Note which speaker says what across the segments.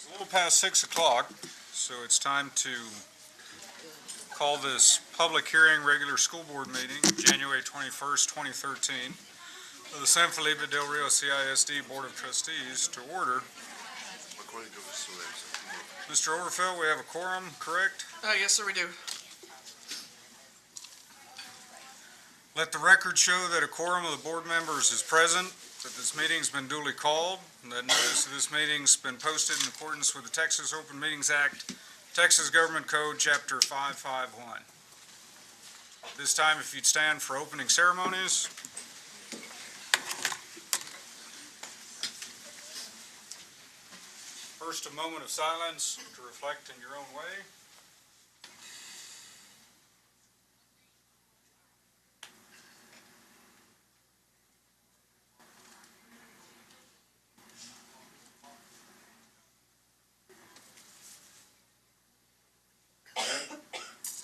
Speaker 1: A little past 6 o'clock, so it's time to call this public hearing regular school board meeting, January 21st, 2013, of the San Felipe Del Rio C.I.S.D. Board of Trustees to order.
Speaker 2: According to the selection.
Speaker 1: Mr. Overfeld, we have a quorum, correct?
Speaker 3: Yes, sir, we do.
Speaker 1: Let the record show that a quorum of the board members is present, that this meeting's been duly called, and that notice of this meeting's been posted in accordance with the Texas Open Meetings Act, Texas Government Code, Chapter 551. This time, if you'd stand for opening ceremonies. First, a moment of silence to reflect in your own way.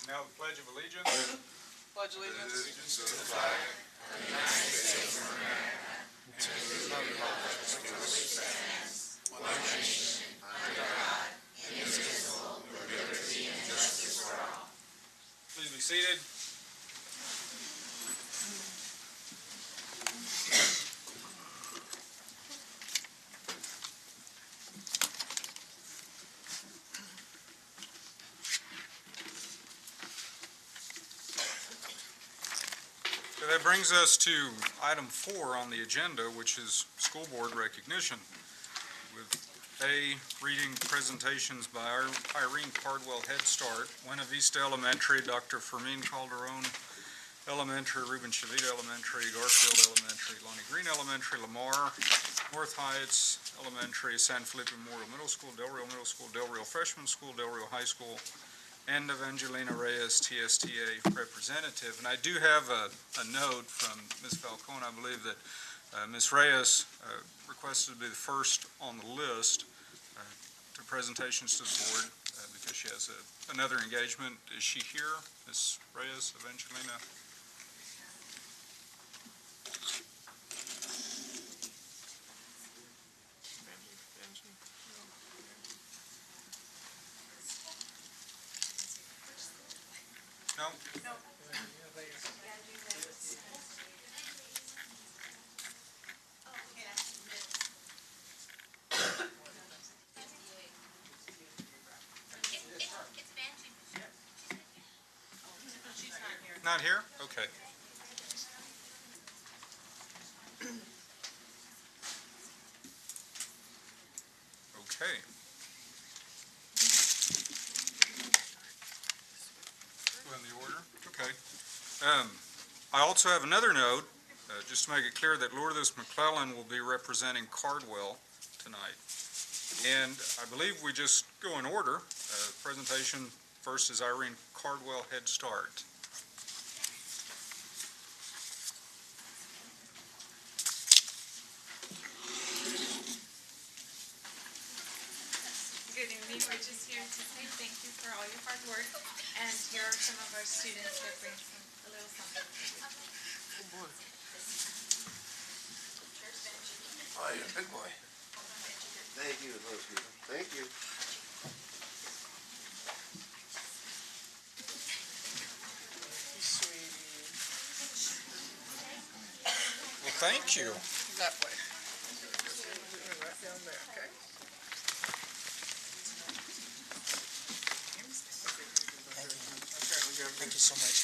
Speaker 1: Now the Pledge of Allegiance.
Speaker 3: Pledge allegiance.
Speaker 2: Allegiance to the flag of the United States of America and to the republic which stands, one nation, under God, indivisible, with liberty and justice for all.
Speaker 1: Please be seated. So that brings us to item 4 on the agenda, which is school board recognition, with A, reading presentations by Irene Cardwell, Head Start, Buena Vista Elementary, Dr. Fermin Calderon Elementary, Ruben Chavita Elementary, Garfield Elementary, Lonnie Green Elementary, Lamar, North Heights Elementary, San Felipe Memorial Middle School, Del Rio Middle School, Del Rio Freshman School, Del Rio High School, and Evangelina Reyes, TSTA representative. And I do have a note from Ms. Falcone. I believe that Ms. Reyes requested to be the first on the list to presentations to the board because she has another engagement. Is she here, Ms. Reyes, Evangelina? No?
Speaker 3: No.
Speaker 1: Not here? Okay. Okay. Go in the order? Okay. I also have another note, just to make it clear that Lourdes McClellan will be representing Cardwell tonight. And I believe we just go in order. Presentation first is Irene Cardwell, Head Start.
Speaker 4: Good evening. We're just here to say thank you for all your hard work, and here are some of our students that bring a little something.
Speaker 2: Oh, you're a big boy. Thank you, those people. Thank you.
Speaker 1: Well, thank you.
Speaker 3: That way. Right down there, okay?
Speaker 5: Thank you so much.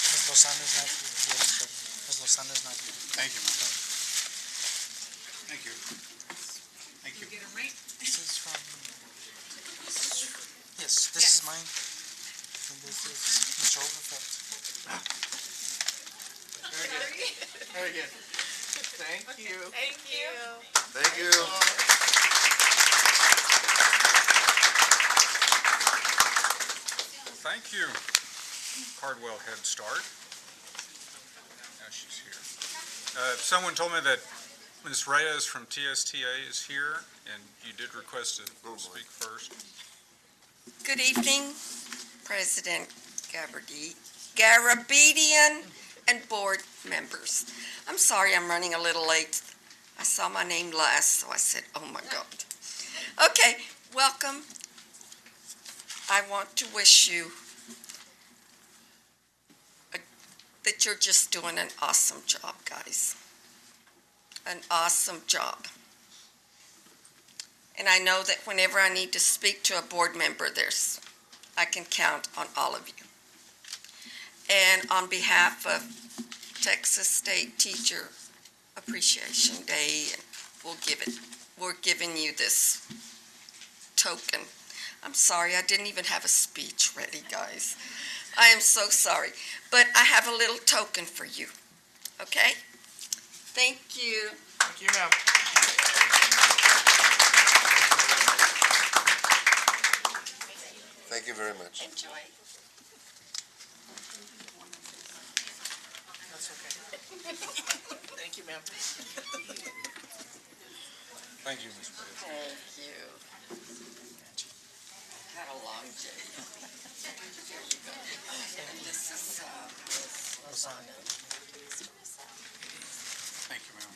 Speaker 5: Ms. Lozano is not here. Ms. Lozano is not here.
Speaker 1: Thank you, Thank you. Thank you.
Speaker 4: Get them right?
Speaker 5: This is from... Yes, this is mine. And this is Mr. Overfeld.
Speaker 3: Very good. Very good. Thank you.
Speaker 4: Thank you.
Speaker 2: Thank you.
Speaker 1: Thank you, Cardwell Head Start. Now she's here. Someone told me that Ms. Reyes from TSTA is here, and you did request to speak first.
Speaker 6: Good evening, President Garabedian and board members. I'm sorry I'm running a little late. I saw my name last, so I said, oh my God. Okay, welcome. I want to wish you that you're just doing an awesome job, guys. An awesome job. And I know that whenever I need to speak to a board member, I can count on all of you. And on behalf of Texas State Teacher Appreciation Day, we're giving you this token. I'm sorry, I didn't even have a speech ready, guys. I am so sorry. But I have a little token for you, okay? Thank you.
Speaker 5: Thank you, ma'am.
Speaker 2: Thank you very much.
Speaker 6: Enjoy.
Speaker 5: That's okay. Thank you, ma'am.
Speaker 1: Thank you, Ms. Perez.
Speaker 6: Thank you. Had a long day. Here you go. And this is,
Speaker 5: Rosanna.
Speaker 1: Thank you, ma'am.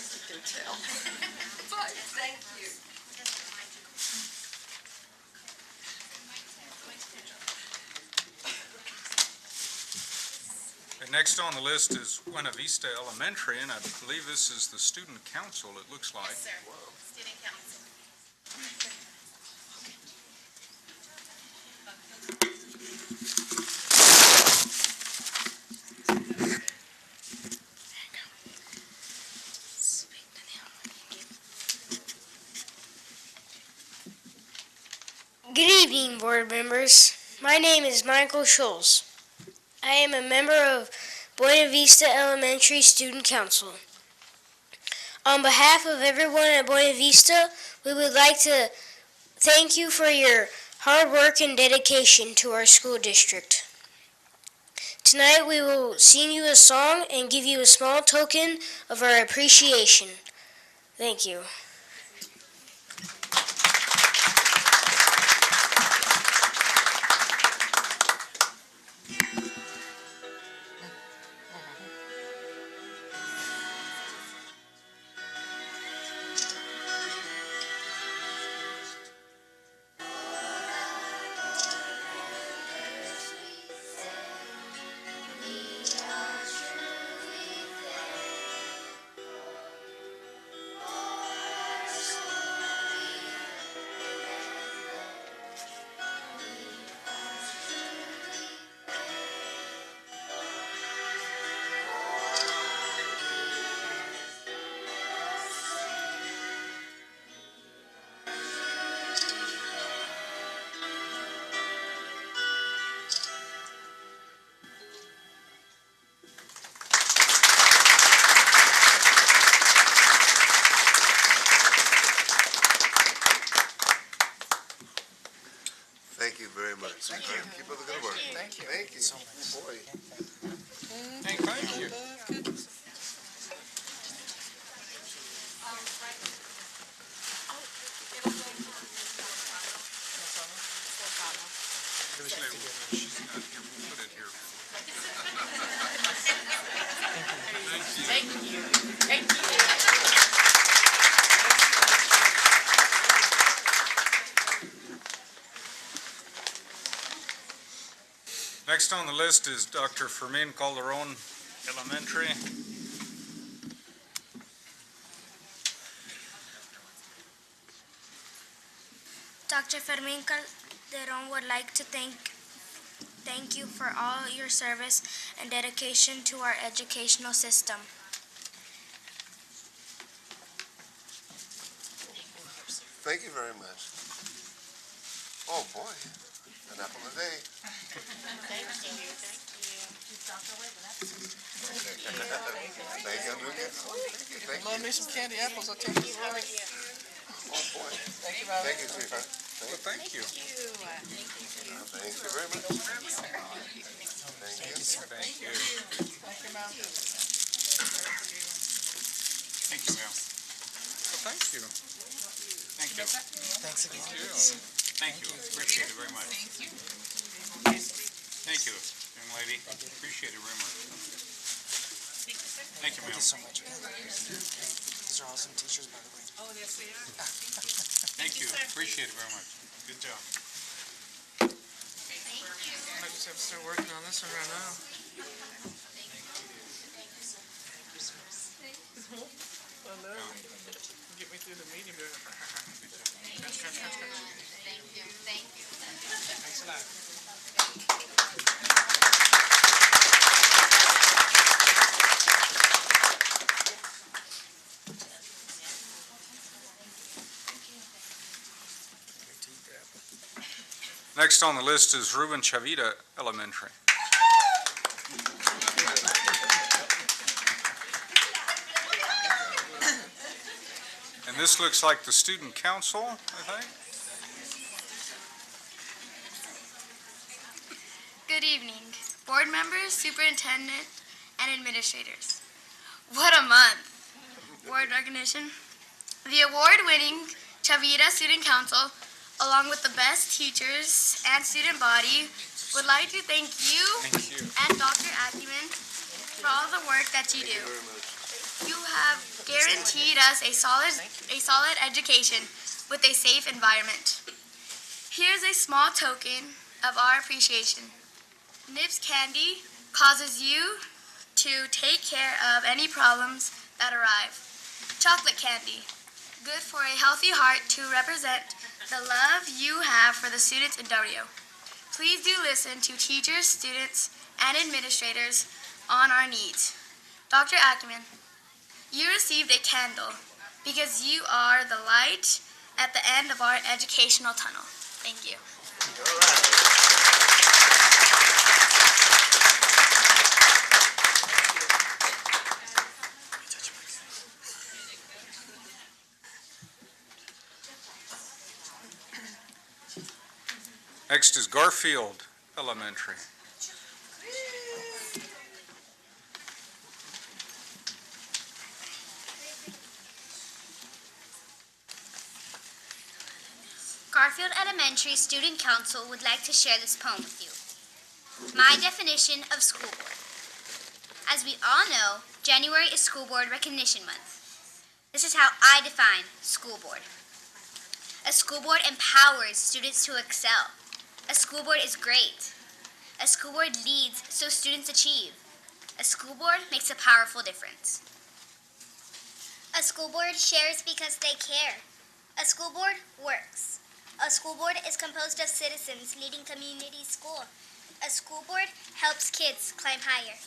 Speaker 6: You can tell. Bye, thank you.
Speaker 1: And next on the list is Buena Vista Elementary, and I believe this is the student council, it looks like.
Speaker 4: Yes, sir. Student council.
Speaker 7: Good evening, board members. My name is Michael Schulz. I am a member of Buena Vista Elementary Student Council. On behalf of everyone at Buena Vista, we would like to thank you for your hard work and dedication to our school district. Tonight we will sing you a song and give you a small token of our appreciation. Thank you.
Speaker 2: Thank you very much.
Speaker 5: Thank you.
Speaker 2: Keep up the good work.
Speaker 5: Thank you.
Speaker 2: Thank you.
Speaker 5: So much.
Speaker 2: Boy.
Speaker 1: Thank you. She's not here, we'll put it here. Thank you.
Speaker 4: Thank you.
Speaker 1: Next on the list is Dr. Fermin Calderon Elementary.
Speaker 7: Dr. Fermin Calderon would like to thank you for all your service and dedication to our educational system.
Speaker 2: Thank you very much. Oh, boy. An apple a day. Thank you. Thank you. I'm doing good. Thank you.
Speaker 5: Love me some candy apples, I'll tell you.
Speaker 2: Oh, boy.
Speaker 5: Thank you, ma'am.
Speaker 2: Thank you, sweetheart.
Speaker 1: Well, thank you.
Speaker 2: Thank you very much. Thank you.
Speaker 1: Thank you.
Speaker 5: Thank you, ma'am.
Speaker 1: Thank you, ma'am. Well, thank you. Thank you.
Speaker 5: Thanks again.
Speaker 1: Thank you.
Speaker 2: Thank you, appreciate it very much.
Speaker 3: Thank you.
Speaker 2: Thank you, young lady, appreciate it very much. Thank you,
Speaker 5: Thank
Speaker 2: ma'am.
Speaker 5: you so much. These are awesome teachers, by the way.
Speaker 3: Oh, yes, we are.
Speaker 2: Thank you, appreciate it very much. Good job.
Speaker 5: I just have to start working on this one right now.
Speaker 3: Well, no. Get me through the meeting.
Speaker 5: Thanks a lot.
Speaker 1: Next on the list is Ruben Chavita Elementary. And this looks like the student council, I think.
Speaker 8: Good evening, board members, superintendent, and administrators. What a month! Award recognition. The award-winning Chavita Student Council, along with the best teachers and student body, would like to thank you
Speaker 1: Thank you.
Speaker 8: and Dr. Acumen for all the work that you do. You have guaranteed us a solid education with a safe environment. Here's a small token of our appreciation. Nibs Candy causes you to take care of any problems that arrive. Chocolate candy, good for a healthy heart to represent the love you have for the students in W. Please do listen to teachers, students, and administrators on our needs. Dr. Ackerman, you received a candle because you are the light at the end of our educational tunnel. Thank you.
Speaker 1: Next is Garfield Elementary.
Speaker 9: Garfield Elementary Student Council would like to share this poem with you. My definition of school board. As we all know, January is School Board Recognition Month. This is how I define school board. A school board empowers students to excel. A school board is great. A school board leads so students achieve. A school board makes a powerful difference. A school board shares because they care. A school board works. A school board is composed of citizens leading community school. A school board helps kids climb higher.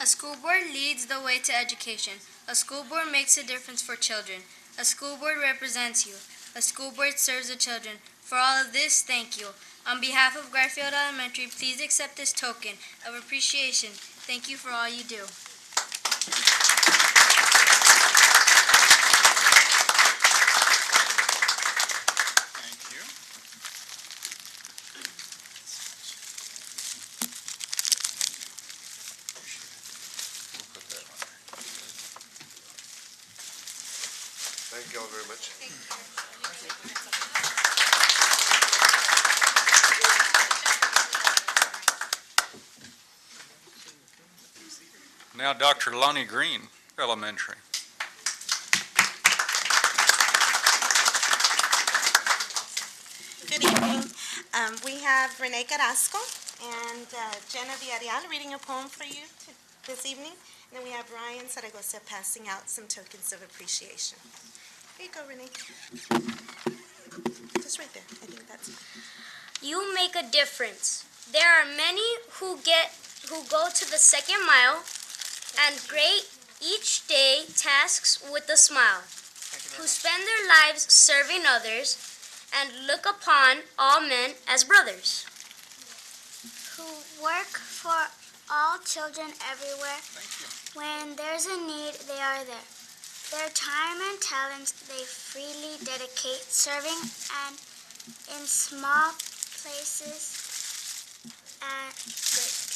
Speaker 8: A school board leads the way to education. A school board makes a difference for children. A school board represents you. A school board serves the children. For all of this, thank you. On behalf of Garfield Elementary, please accept this token of appreciation. Thank you for all you do.
Speaker 2: Thank you.
Speaker 1: We'll put that one there.
Speaker 10: Thank you all very much.
Speaker 1: Now Dr. Lonnie Green Elementary.
Speaker 11: Good evening. We have Renee Carrasco and Jenna Villarreal reading a poem for you this evening. And then we have Ryan Zaragoza passing out some tokens of appreciation. Here you go, Renee. Just right there. I think that's it.
Speaker 9: You make a difference. There are many who go to the second mile and grade each day tasks with a smile, who spend their lives serving others and look upon all men as brothers.
Speaker 12: Who work for all children everywhere. When there's a need, they are there. Their time and talents they freely dedicate, serving and in small places and great.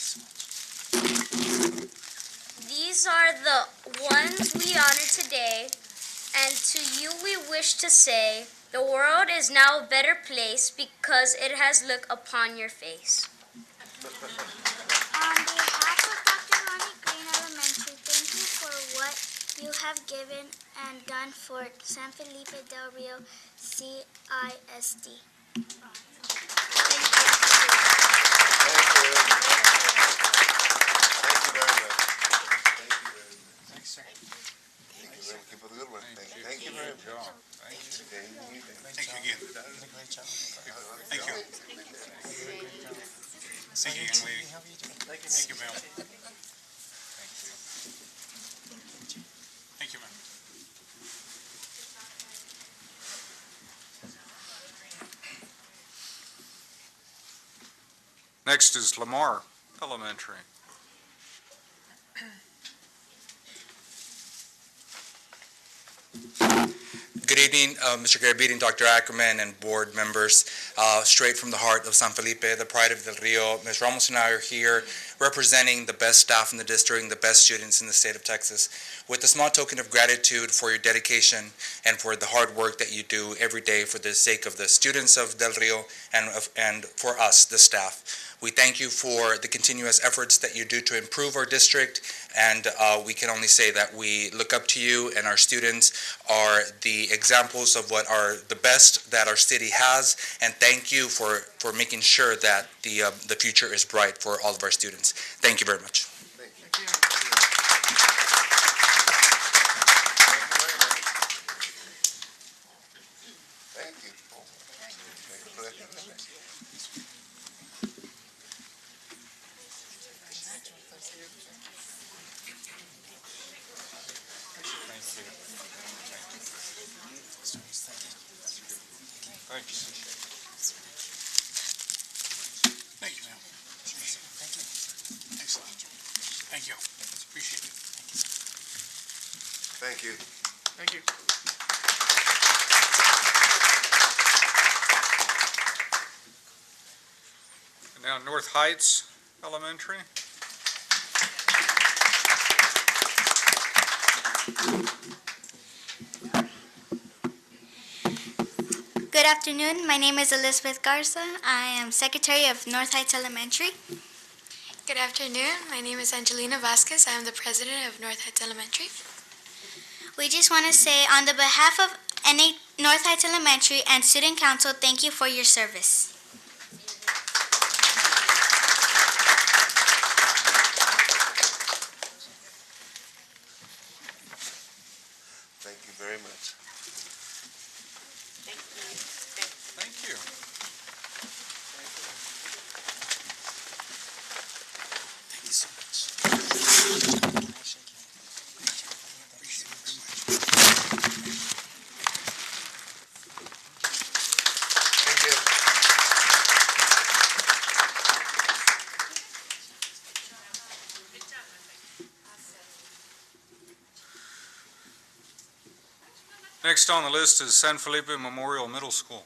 Speaker 9: These are the ones we honor today, and to you we wish to say, The world is now a better place because it has looked upon your face.
Speaker 12: On behalf of Dr. Ronnie Green Elementary, thank you for what you have given and done for San Felipe Del Rio CISD.
Speaker 10: Keep up the good work. Thank you very much.
Speaker 1: Thank you.
Speaker 2: Thank you again.
Speaker 5: Great job.
Speaker 2: Thank you. Thank you, young lady. Thank you, ma'am. Thank you, ma'am.
Speaker 1: Next is Lamar Elementary.
Speaker 13: Good evening, Mr. Garabedian, Dr. Ackerman, and board members. Straight from the heart of San Felipe, the pride of Del Rio, Ms. Ramos and I are here representing the best staff in the district and the best students in the state of Texas with a small token of gratitude for your dedication and for the hard work that you do every day for the sake of the students of Del Rio and for us, the staff. We thank you for the continuous efforts that you do to improve our district, and we can only say that we look up to you, and our students are the examples of what are the best that our city has, and thank you for making sure that the future is bright for all of our students. Thank you very much.
Speaker 10: Thank you.
Speaker 1: Thank you.
Speaker 2: Thank you, ma'am. Excellent. Thank you. Appreciate it.
Speaker 10: Thank you.
Speaker 5: Thank you.
Speaker 1: And now North Heights Elementary.
Speaker 12: Good afternoon. My name is Elizabeth Garza. I am Secretary of North Heights Elementary.
Speaker 14: Good afternoon. My name is Angelina Vasquez. I am the president of North Heights Elementary.
Speaker 12: We just want to say, on the behalf of North Heights Elementary and Student Council, thank you for your service.
Speaker 10: Thank you very much.
Speaker 1: Thank you.
Speaker 2: Thank you so much. Appreciate it very much.
Speaker 10: Thank you.
Speaker 1: Next on the list is San Felipe Memorial Middle School.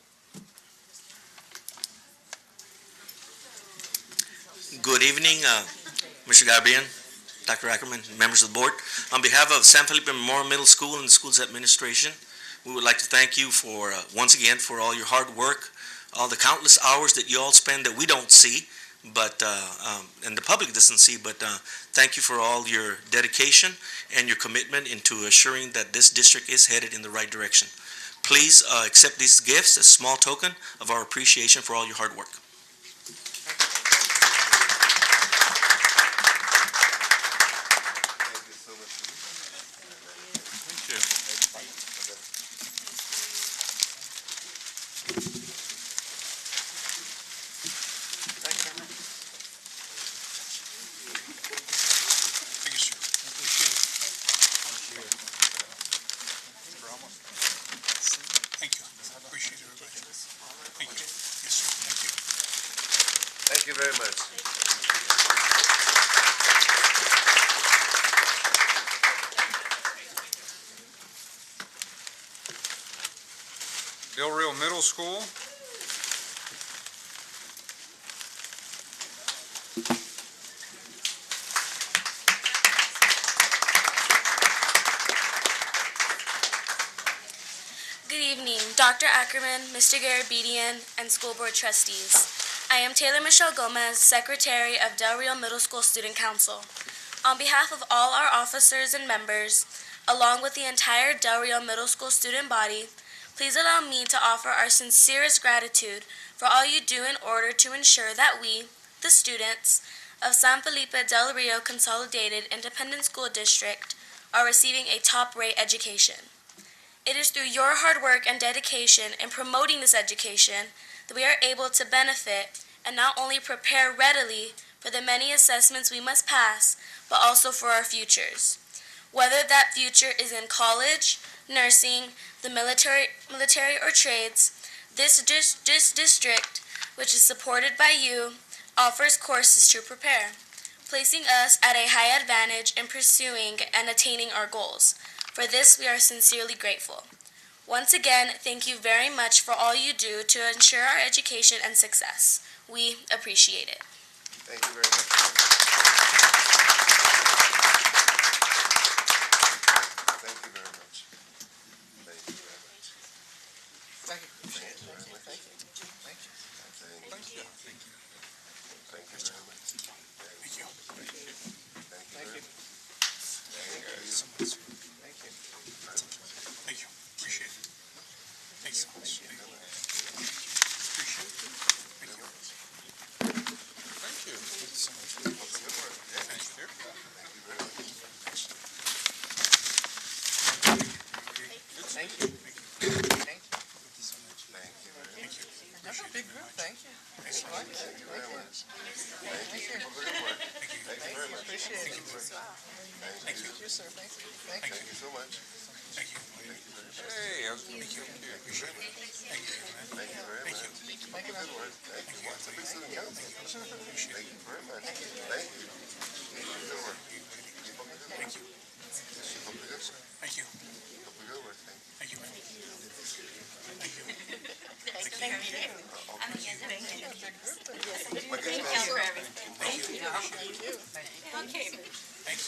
Speaker 15: Good evening, Mr. Gabriel, Dr. Ackerman, members of the board. On behalf of San Felipe Memorial Middle School and the school's administration, we would like to thank you for, once again, for all your hard work, all the countless hours that you all spend that we don't see, but and the public doesn't see, but thank you for all your dedication and your commitment into assuring that this district is headed in the right direction. Please accept these gifts as a small token of our appreciation for all your hard work.
Speaker 10: Thank you so much.
Speaker 1: Thank you.
Speaker 2: Thank you, sir. Appreciate it. Thank you. Appreciate it, everybody. Thank you. Yes, sir. Thank you.
Speaker 10: Thank you very much.
Speaker 1: Del Rio Middle School.
Speaker 16: Good evening, Dr. Ackerman, Mr. Garabedian, and school board trustees. I am Taylor Michelle Gomez, Secretary of Del Rio Middle School Student Council. On behalf of all our officers and members, along with the entire Del Rio Middle School student body, please allow me to offer our sincerest gratitude for all you do in order to ensure that we, the students of San Felipe Del Rio Consolidated Independent School District, are receiving a top-rate education. It is through your hard work and dedication in promoting this education that we are able to benefit and not only prepare readily for the many assessments we must pass, but also for our futures. Whether that future is in college, nursing, the military or trades, this district, which is supported by you, offers courses to prepare, placing us at a high advantage in pursuing and attaining our goals. For this, we are sincerely grateful. Once again, thank you very much for all you do to ensure our education and success. We appreciate it.
Speaker 10: Thank you very much. Thank you very much. Thank you very much.
Speaker 5: Thank you.
Speaker 10: Thank you very much.
Speaker 5: Thank you. Thank you.
Speaker 10: Thank you. Thank you. Thank you very much. Thank you. Thank you.
Speaker 5: Thank you.
Speaker 10: Thank you.
Speaker 5: So much. Thank you.
Speaker 2: Thank you. Appreciate it. Thanks so much. Thank you. Appreciate it. Thank you.
Speaker 5: Thank you.
Speaker 2: Thank you so much.
Speaker 10: Good work.
Speaker 2: Thank you.
Speaker 10: Thank you very much.
Speaker 5: Thank you. Thank you.
Speaker 2: Thank you so much.
Speaker 10: Thank you very
Speaker 2: Thank you.
Speaker 5: That's a big group. Thank you.
Speaker 2: Thanks so much.
Speaker 10: Thank you very much. Thank you. Keep up the good work.
Speaker 2: Thank you.
Speaker 10: Thank you very much.
Speaker 5: Appreciate
Speaker 2: Thank
Speaker 5: it.
Speaker 2: you.
Speaker 10: Thank you.
Speaker 5: Thank you, sir. Thank you. Thank you.
Speaker 10: Thank you so much.
Speaker 2: Thank you.
Speaker 10: Thank you very much.
Speaker 5: Hey,
Speaker 2: Thank you. Appreciate it. Thank you, man.
Speaker 10: Thank you very much.
Speaker 2: Thank you.
Speaker 10: Keep up the good work. Thank you. Once a big student council. Thank you very much. Thank you. Keep up the good work. Keep up the good work.
Speaker 2: Thank you.
Speaker 10: Keep up the good work.
Speaker 2: Thank you.
Speaker 10: Keep up the good work. Thank you.
Speaker 2: Thank you, man. Thank you. Thank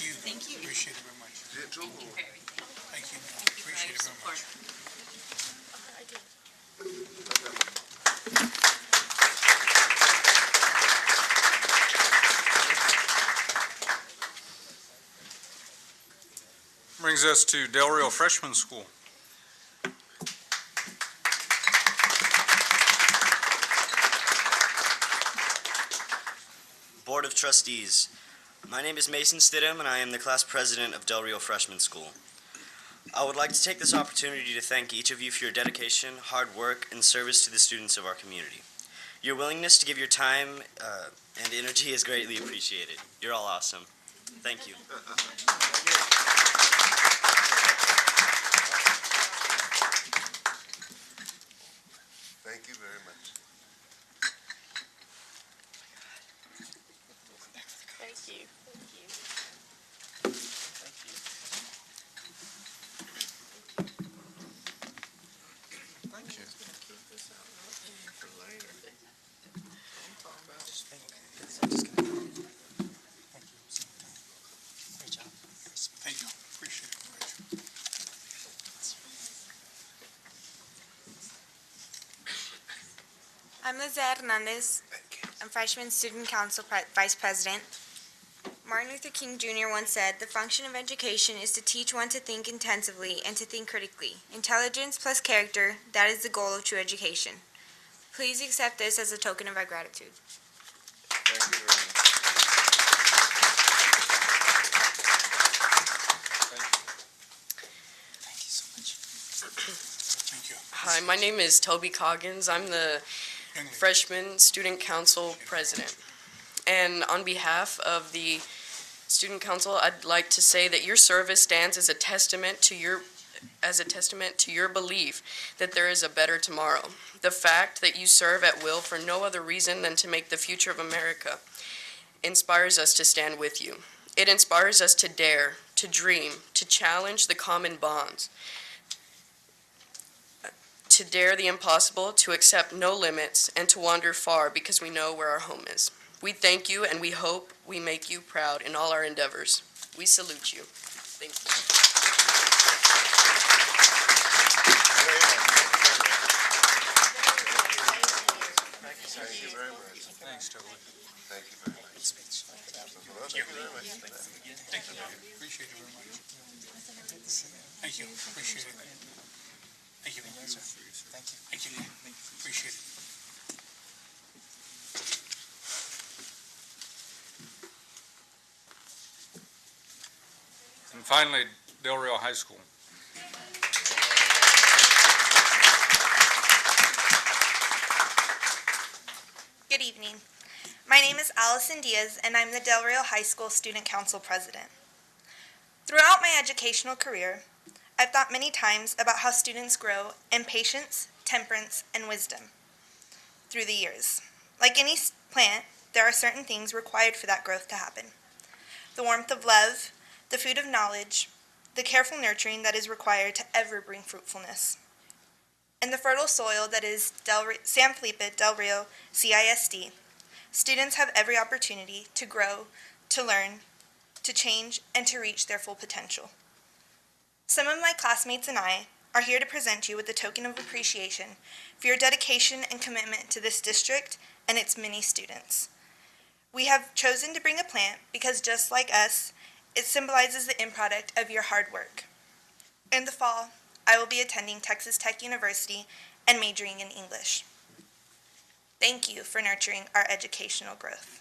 Speaker 2: you. Thank you. Appreciate it very much. Thank you. Appreciate it very much.
Speaker 1: Brings us to Del Rio Freshman School.
Speaker 17: Board of Trustees. My name is Mason Stidham, and I am the class president of Del Rio Freshman School. I would like to take this opportunity to thank each of you for your dedication, hard work, and service to the students of our community. Your willingness to give your time and energy is greatly appreciated. You're all awesome. Thank you.
Speaker 10: Thank you very much.
Speaker 3: Thank you.
Speaker 5: Thank you. Keep this out for later. I'm talking about just
Speaker 2: Thank you. Great job. Thank you. Appreciate it.
Speaker 11: I'm Lizette Hernandez. I'm freshman student council vice president. Martin Luther King Jr. once said, "The function of education is to teach one to think intensively and to think critically. Intelligence plus character, that is the goal of true education." Please accept this as a token of our gratitude.
Speaker 10: Thank you very much.
Speaker 2: Thank you so much. Thank you.
Speaker 18: Hi, my name is Toby Coggins. I'm the
Speaker 2: Young lady.
Speaker 18: freshman student council president. And on behalf of the student council, I'd like to say that your service stands as a testament to your belief that there is a better tomorrow. The fact that you serve at will for no other reason than to make the future of America inspires us to stand with you. It inspires us to dare, to dream, to challenge the common bonds, to dare the impossible, to accept no limits, and to wander far because we know where our home is. We thank you, and we hope we make you proud in all our endeavors. We salute you. Thank you.
Speaker 10: Very much.
Speaker 2: Appreciate it. Thank you. Thank you. Thank you. Appreciate it.
Speaker 1: And finally, Del Rio High School.
Speaker 11: Good evening. My name is Allison Diaz, and I'm the Del Rio High School Student Council President. Throughout my educational career, I've thought many times about how students grow in patience, temperance, and wisdom through the years. Like any plant, there are certain things required for that growth to happen. The warmth of love, the food of knowledge, the careful nurturing that is required to ever bring fruitfulness. In the fertile soil that is San Felipe Del Rio C.I.S.D., students have every opportunity to grow, to learn, to change, and to reach their full potential. Some of my classmates and I are here to present you with a token of appreciation for your dedication and commitment to this district and its many students. We have chosen to bring a plant because, just like us, it symbolizes the end product of your hard work. In the fall, I will be attending Texas Tech University and majoring in English. Thank you for nurturing our educational growth.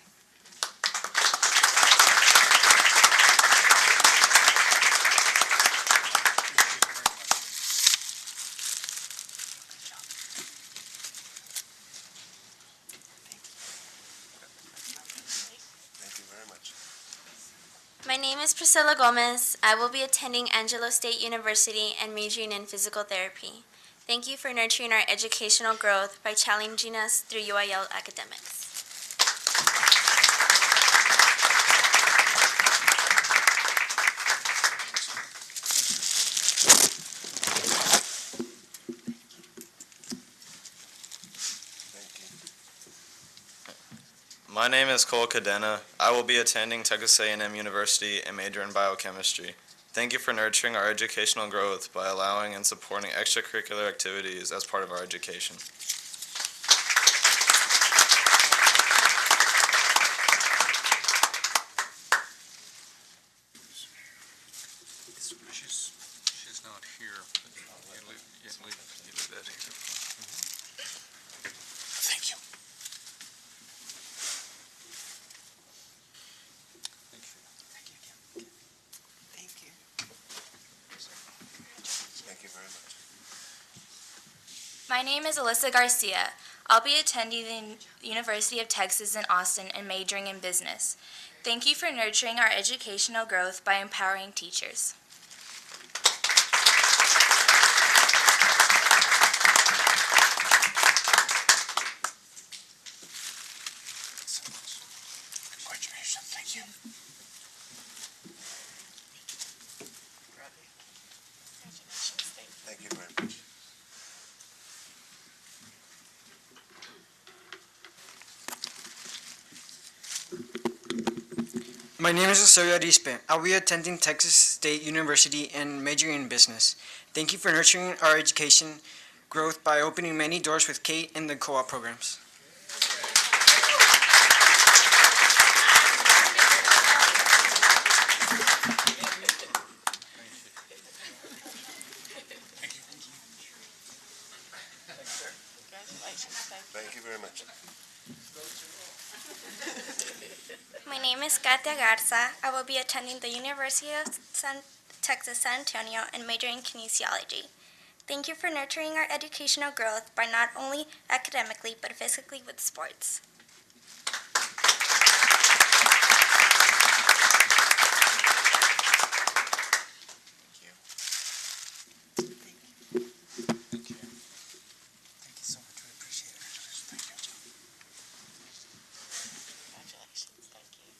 Speaker 10: Thank you very much.
Speaker 16: My name is Priscilla Gomez. I will be attending Angelo State University and majoring in physical therapy. Thank you for nurturing our educational growth by challenging us through UIL academics.
Speaker 19: My name is Cole Cadena. I will be attending Texas A&M University and major in biochemistry. Thank you for nurturing our educational growth by allowing and supporting extracurricular activities as part of our education.
Speaker 1: She's not here. You leave that here.
Speaker 2: Thank you.
Speaker 10: Thank you very much.
Speaker 20: My name is Alyssa Garcia. I'll be attending the University of Texas in Austin and majoring in business. Thank you for nurturing our educational growth by empowering teachers.
Speaker 2: Congratulations. Thank you.
Speaker 10: Thank you very much.
Speaker 21: My name is S.F.D.R.C.I.S.D. I'll be attending Texas State University and majoring in business. Thank you for nurturing our education growth by opening many doors with Kate and the co-op programs.
Speaker 10: Thank you very much.
Speaker 12: My name is Katia Garza. I will be attending the University of Texas San Antonio and majoring in kinesiology. Thank you for nurturing our educational growth by not only academically but physically with sports.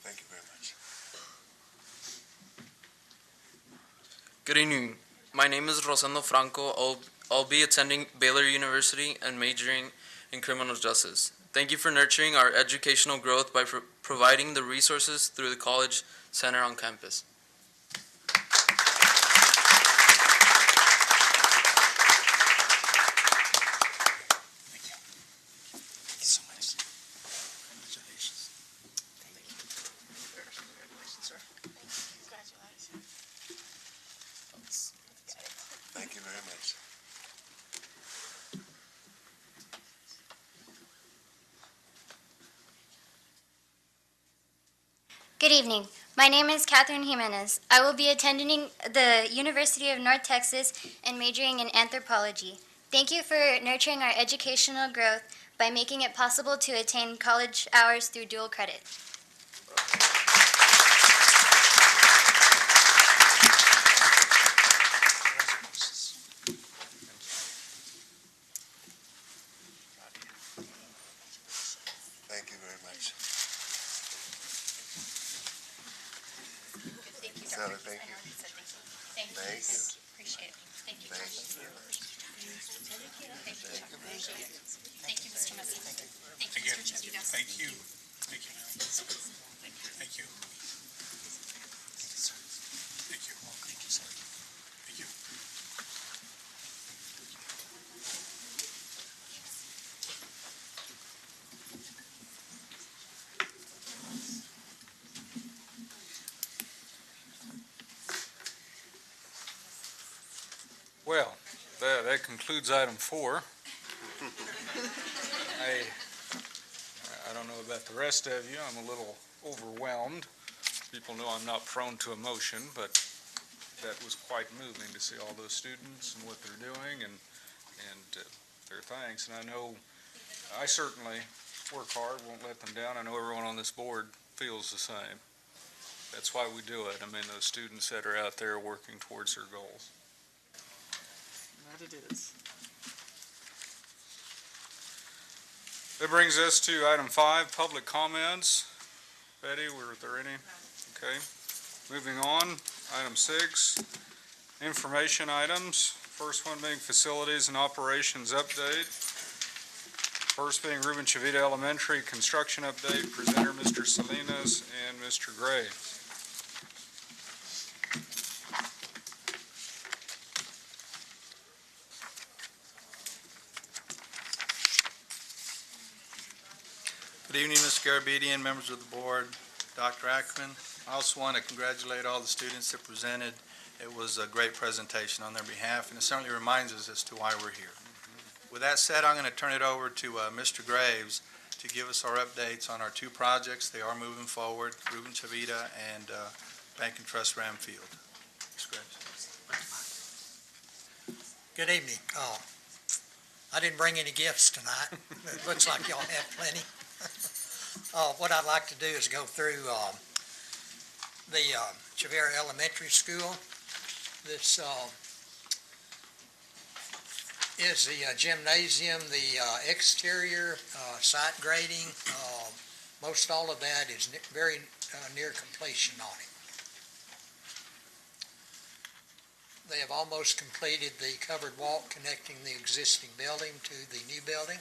Speaker 10: Thank you very much.
Speaker 22: Good evening. My name is Rosendo Franco. I'll be attending Baylor University and majoring in criminal justice. Thank you for nurturing our educational growth by providing the resources through the college center on campus.
Speaker 10: Thank you
Speaker 12: Good evening. My name is Catherine Jimenez. I will be attending the University of North Texas and majoring in anthropology. Thank you for nurturing our educational growth by making it possible to attain college hours through dual credit.
Speaker 10: Thank you very much. Sally, thank you. Thank you.
Speaker 9: Appreciate it. Thank you.
Speaker 10: Thank you very much.
Speaker 9: Thank you, Mr. Messi. Thank you, Mr. Chesky.
Speaker 2: Thank you. Thank you. Thank you. Thank you. Thank you. Thank you.
Speaker 1: Well, that concludes item 4. I don't know about the rest of you. I'm a little overwhelmed. People know I'm not prone to emotion, but that was quite moving to see all those students and what they're doing and their thanks. And I know I certainly work hard, won't let them down. I know everyone on this board feels the same. That's why we do it. I mean, those students that are out there working towards their goals.
Speaker 5: That it is.
Speaker 1: That brings us to item 5, public comments. Betty, were there any? Okay. Moving on, item 6, information items. First one being facilities and operations update. First being Ruben Chavita Elementary construction update. Presenter Mr. Salinas and Mr. Gray.
Speaker 4: Good evening, Mr. Garabedian, members of the board, Dr. Ackerman. I also want to congratulate all the students that presented. It was a great presentation on their behalf, and it certainly reminds us as to why we're here. With that said, I'm going to turn it over to Mr. Graves to give us our updates on our 2 projects. They are moving forward, Ruben Chavita and Bank and Trust Ram Field. Mr. Graves.
Speaker 6: Good evening. I didn't bring any gifts tonight. It looks like y'all have plenty. What I'd like to do is go through the Chavira Elementary School. This is the gymnasium, the exterior site grading. Most all of that is very near completion on it. They have almost completed the covered walk connecting the existing building to the new building.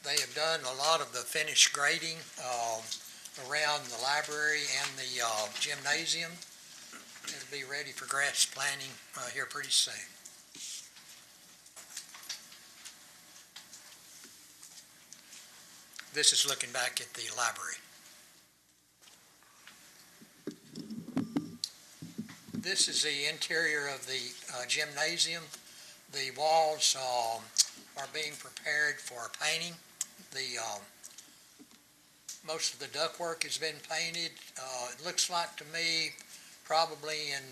Speaker 6: They have done a lot of the finished grading around the library and the gymnasium. It'll be ready for grass planting here pretty soon. This is looking back at the library. This is the interior of the gymnasium. The walls are being prepared for painting. Most of the ductwork has been painted. It looks like to me probably in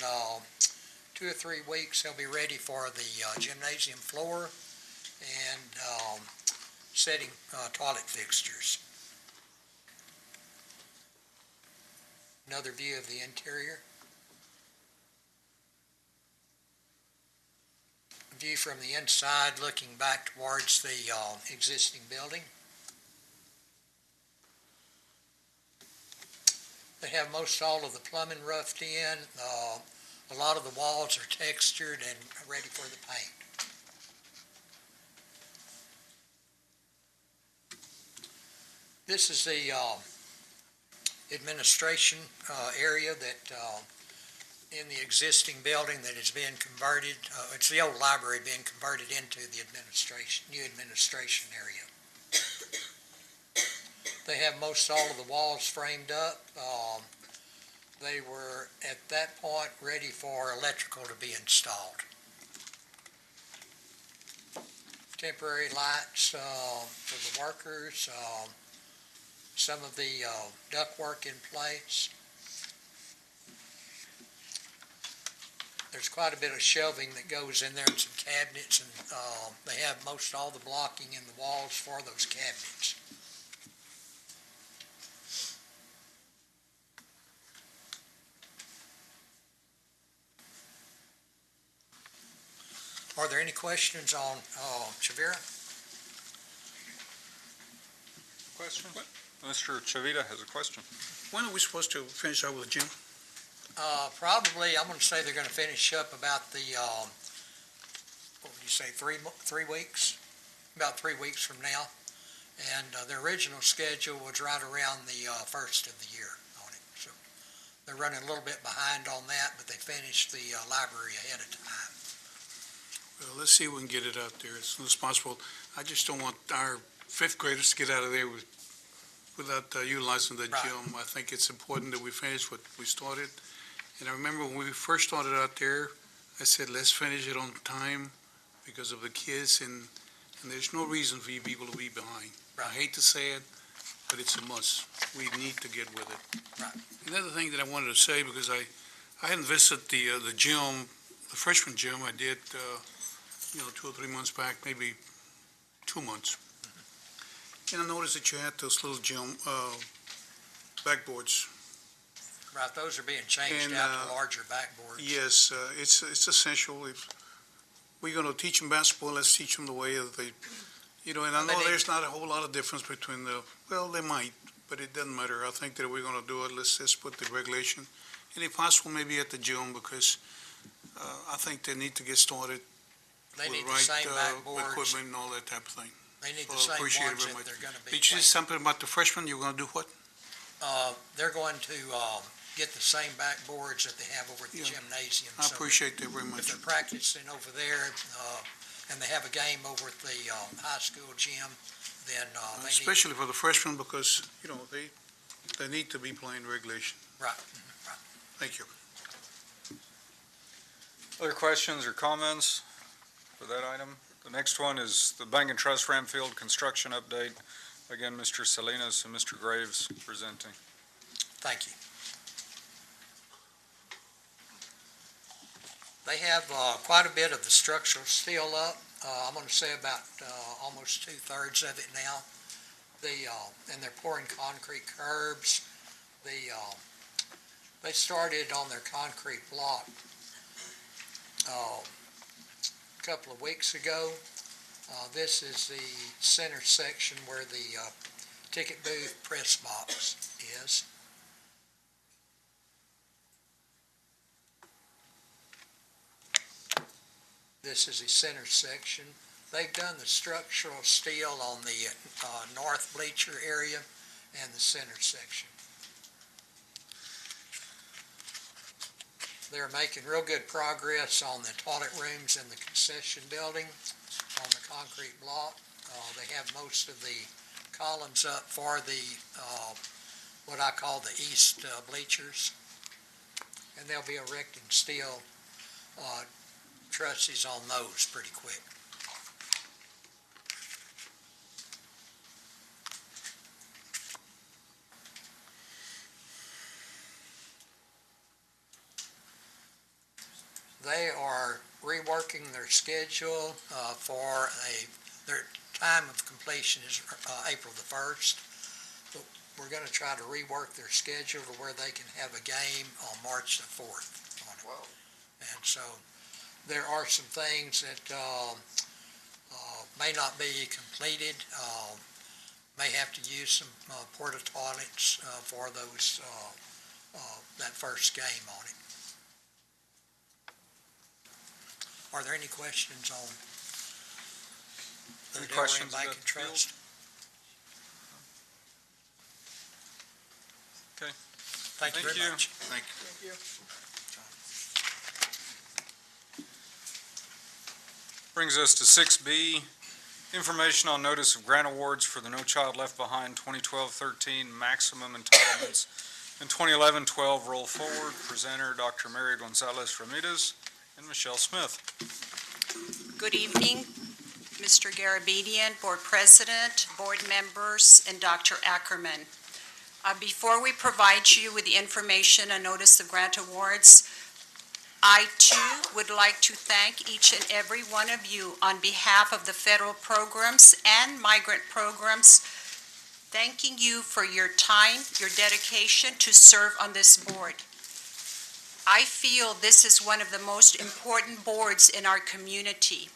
Speaker 6: 2 or 3 weeks they'll be ready for the gymnasium floor and setting toilet fixtures. Another view of the interior. View from the inside looking back towards the existing building. They have most all of the plumbing roughed in. A lot of the walls are textured and ready for the paint. This is the administration area that in the existing building that is being converted. It's the old library being converted into the new administration area. They have most all of the walls framed up. They were at that point ready for electrical to be installed. temporary lights for the workers, some of the ductwork in place. There's quite a bit of shelving that goes in there and some cabinets, and they have most all the blocking in the walls for those cabinets. Are there any questions on Chavira?
Speaker 1: Question? Mr. Chavita has a question.
Speaker 2: When are we supposed to finish up with Jim?
Speaker 6: Probably, I'm going to say they're going to finish up about the, what would you say, 3 weeks? About 3 weeks from now. And their original schedule was right around the first of the year on it. So they're running a little bit behind on that, but they finished the library ahead of time.
Speaker 2: Well, let's see if we can get it out there as soon as possible. I just don't want our fifth graders to get out of there without utilizing the gym. I think it's important that we finish what we started. And I remember when we first started out there, I said, let's finish it on time because of the kids, and there's no reason for you people to be behind. I hate to say it, but it's a must. We need to get with it.
Speaker 6: Right.
Speaker 2: Another thing that I wanted to say, because I hadn't visited the gym, the freshman gym. I did, 2 or 3 months back, maybe 2 months. And I noticed that you had those little gym backboards.
Speaker 6: Right, those are being changed
Speaker 2: And,
Speaker 6: out to larger backboards.
Speaker 2: Yes, it's essential. If we're going to teach them basketball, let's teach them the way of the, and I know there's not a whole lot of difference between they might, but it doesn't matter. I think that we're going to do it. Let's just put the regulation, and if possible, maybe at the gym, because I think they need to get started
Speaker 6: They
Speaker 2: with
Speaker 6: need the same backboards.
Speaker 2: equipment and all that type of thing.
Speaker 6: They need the
Speaker 2: Well,
Speaker 6: same
Speaker 2: appreciate it
Speaker 6: ones
Speaker 2: very
Speaker 6: if
Speaker 2: much.
Speaker 6: they're going to be
Speaker 2: Did you say
Speaker 6: playing.
Speaker 2: something about the freshmen? You're going to do what?
Speaker 6: They're going to get the same backboards that they have over at the gymnasium.
Speaker 2: I appreciate that very
Speaker 6: If
Speaker 2: much.
Speaker 6: they're practicing over there, and they have a game over at the high school gym, then they need.
Speaker 2: Especially for the freshmen, because, they need to be playing regulation.
Speaker 6: Right.
Speaker 2: Thank you.
Speaker 1: Other questions or comments for that item? The next one is the Bank and Trust Ramfield construction update. Again, Mr. Salinas and Mr. Graves presenting.
Speaker 6: Thank you. They have quite a bit of the structural steel up. I'm going to say about almost 2/3 of it now. And they're pouring concrete curbs. They started on their concrete block a couple of weeks ago. This is the center section where the ticket booth press box is. This is the center section. They've done the structural steel on the north bleacher area and the center section. They're making real good progress on the toilet rooms in the concession building on the concrete block. They have most of the columns up for the, what I call the east bleachers. And they'll be erecting steel trusses on those pretty quick. They are reworking their schedule for their time of completion is April the 1st. But we're going to try to rework their schedule to where they can have a game on March the 4th. And so there are some things that may not be completed. May have to use some porta toilets for those that first game on it. Are there any questions on the
Speaker 1: Any
Speaker 6: Delaware
Speaker 1: questions
Speaker 6: Bank
Speaker 1: about
Speaker 6: and
Speaker 1: the field?
Speaker 6: Trust?
Speaker 1: Okay.
Speaker 6: Thank you very much.
Speaker 2: Thank you.
Speaker 1: Brings us to 6B, information on notice of grant awards for the No Child Left Behind 2012-13 maximum entitlements and 2011-12 roll forward. Presenter, Dr. Mary Gonzalez Ramirez and Michelle Smith.
Speaker 7: Good evening. Mr. Garabedian, Board President, Board members, and Dr. Ackerman. Before we provide you with the information and notice of grant awards, I too would like to thank each and every one of you on behalf of the federal programs and migrant programs, thanking you for your time, your dedication to serve on this board. I feel this is one of the most important boards in our community.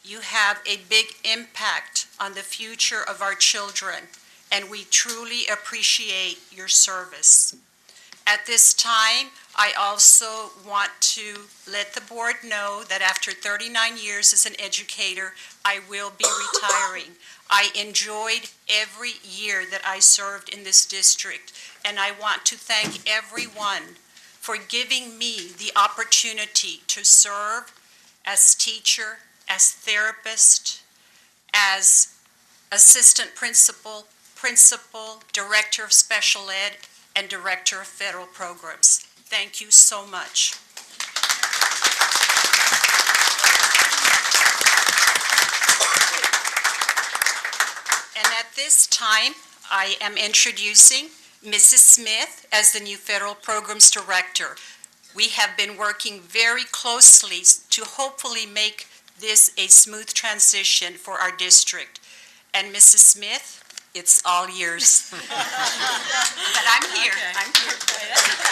Speaker 7: You have a big impact on the future of our children, and we truly appreciate your service. At this time, I also want to let the board know that after 39 years as an educator, I will be retiring. I enjoyed every year that I served in this district, and I want to thank everyone for giving me the opportunity to serve as teacher, as therapist, as assistant principal, director of special ed, and director of federal programs. Thank you so much. And at this time, I am introducing Mrs. Smith as the new Federal Programs Director. We have been working very closely to hopefully make this a smooth transition for our district. And Mrs. Smith, it's all yours. But I'm here.
Speaker 8: Okay.
Speaker 7: I'm here.
Speaker 8: That's okay.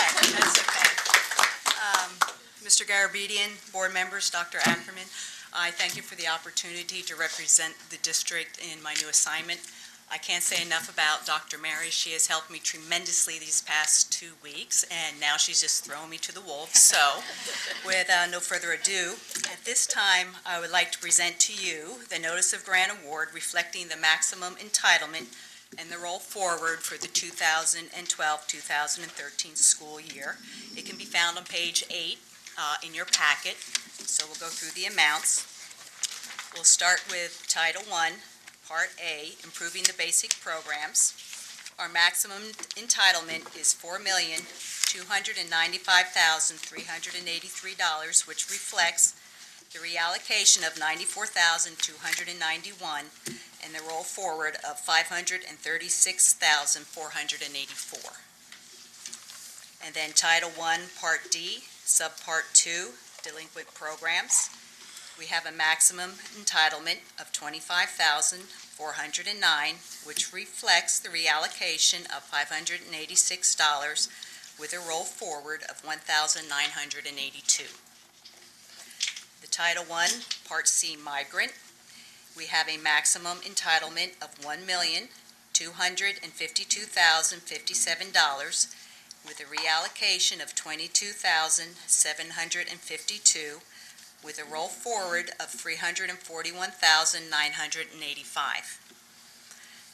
Speaker 8: Mr. Garabedian, board members, Dr. Ackerman, I thank you for the opportunity to represent the district in my new assignment. I can't say enough about Dr. Mary. She has helped me tremendously these past 2 weeks, and now she's just throwing me to the wolves. So, with no further ado, at this time, I would like to present to you the Notice of Grant Award reflecting the maximum entitlement and the roll forward for the 2012-2013 school year. It can be found on page 8 in your packet, so we'll go through the amounts. We'll start with Title I, Part A, Improving the Basic Programs. Our maximum entitlement is $4,295,383, which reflects the reallocation of $94,291 and the roll forward of $536,484. And then Title I, Part D, Subpart 2, Delinquent Programs. We have a maximum entitlement of $25,409, which reflects the reallocation of $586 with a roll forward of $1,982. The Title I, Part C, Migrant. We have a maximum entitlement of $1,252,057 with a reallocation of $22,752 with a roll forward of $341,985.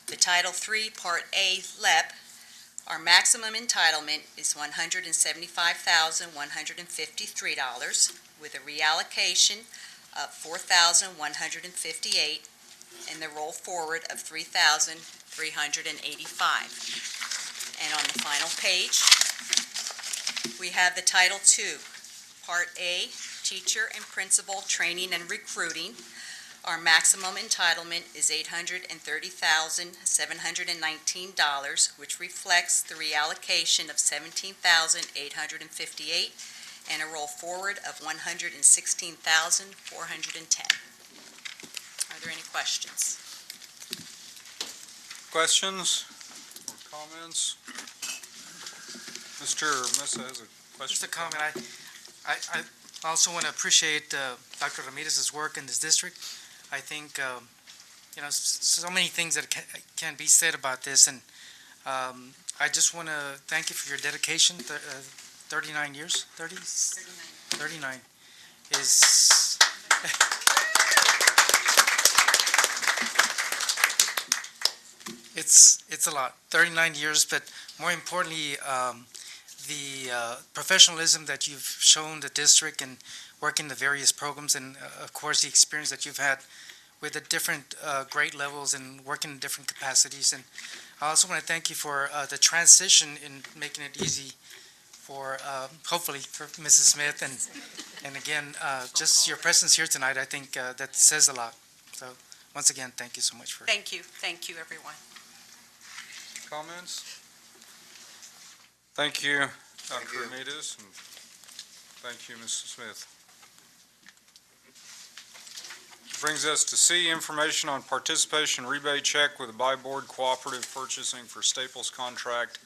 Speaker 8: The Title III, Part A, LEP, our maximum entitlement is $175,153 with a reallocation of $4,158 and the roll forward of $3,385. And on the final page, we have the Title II, Part A, Teacher and Principal Training and Recruiting. Our maximum entitlement is $830,719, which reflects the reallocation of $17,858 and a roll forward of $116,410. Are there any questions?
Speaker 1: Questions or comments? Mr. Mesa has a question.
Speaker 23: Just a comment. I also want to appreciate Dr. Ramirez's work in this district. I think, so many things that can be said about this, and I just want to thank you for your dedication. 39 years? 30? 39 is... It's a lot, 39 years, but more importantly, the professionalism that you've shown the district and working the various programs, and of course the experience that you've had with the different grade levels and working in different capacities. And I also want to thank you for the transition in making it easy for, hopefully, for Mrs. Smith, and again, just your presence here tonight, I think that says a lot. So, once again, thank you so much for.
Speaker 7: Thank you, everyone.
Speaker 1: Comments? Thank you, Dr. Ramirez, and thank you, Mrs. Smith. Brings us to C, information on participation rebate check with a by-board cooperative purchasing for Staples contract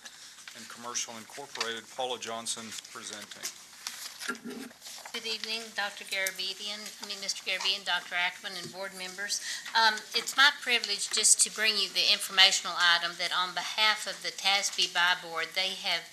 Speaker 1: and Commercial Incorporated. Paula Johnson presenting.
Speaker 13: Good evening, Mr. Garabedian, Dr. Ackerman, and board members. It's my privilege just to bring you the informational item that on behalf of the TASB by board, they have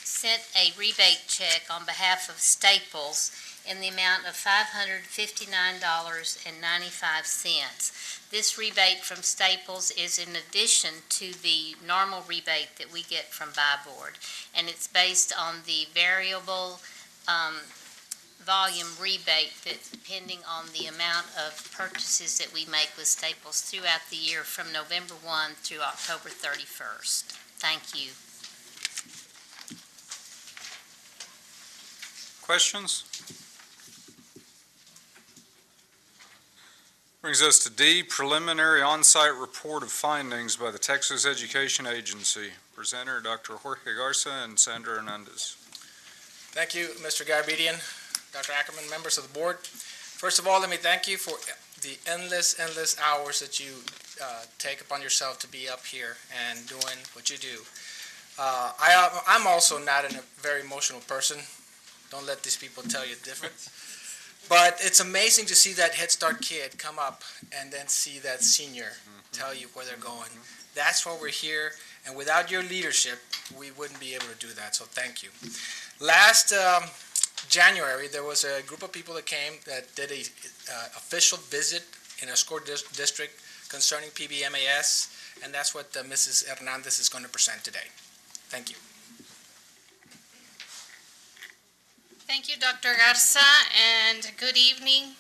Speaker 13: sent a rebate check on behalf of Staples in the amount of $559.95. This rebate from Staples is in addition to the normal rebate that we get from buy board, and it's based on the variable volume rebate that's depending on the amount of purchases that we make with Staples throughout the year from November 1 through October 31st. Thank you.
Speaker 1: Questions? Brings us to D, preliminary on-site report of findings by the Texas Education Agency. Presenter, Dr. Jorge Garza and Sandra Hernandez.
Speaker 14: Thank you, Mr. Garabedian, Dr. Ackerman, members of the board. First of all, let me thank you for the endless hours that you take upon yourself to be up here and doing what you do. I'm also not a very emotional person. Don't let these people tell you different. But it's amazing to see that Head Start kid come up and then see that senior tell you where they're going. That's why we're here, and without your leadership, we wouldn't be able to do that, so thank you. Last January, there was a group of people that came that did a official visit in a school district concerning PBMAS, and that's what Mrs. Hernandez is going to present today. Thank you.
Speaker 15: Thank you, Dr. Garza, and good evening,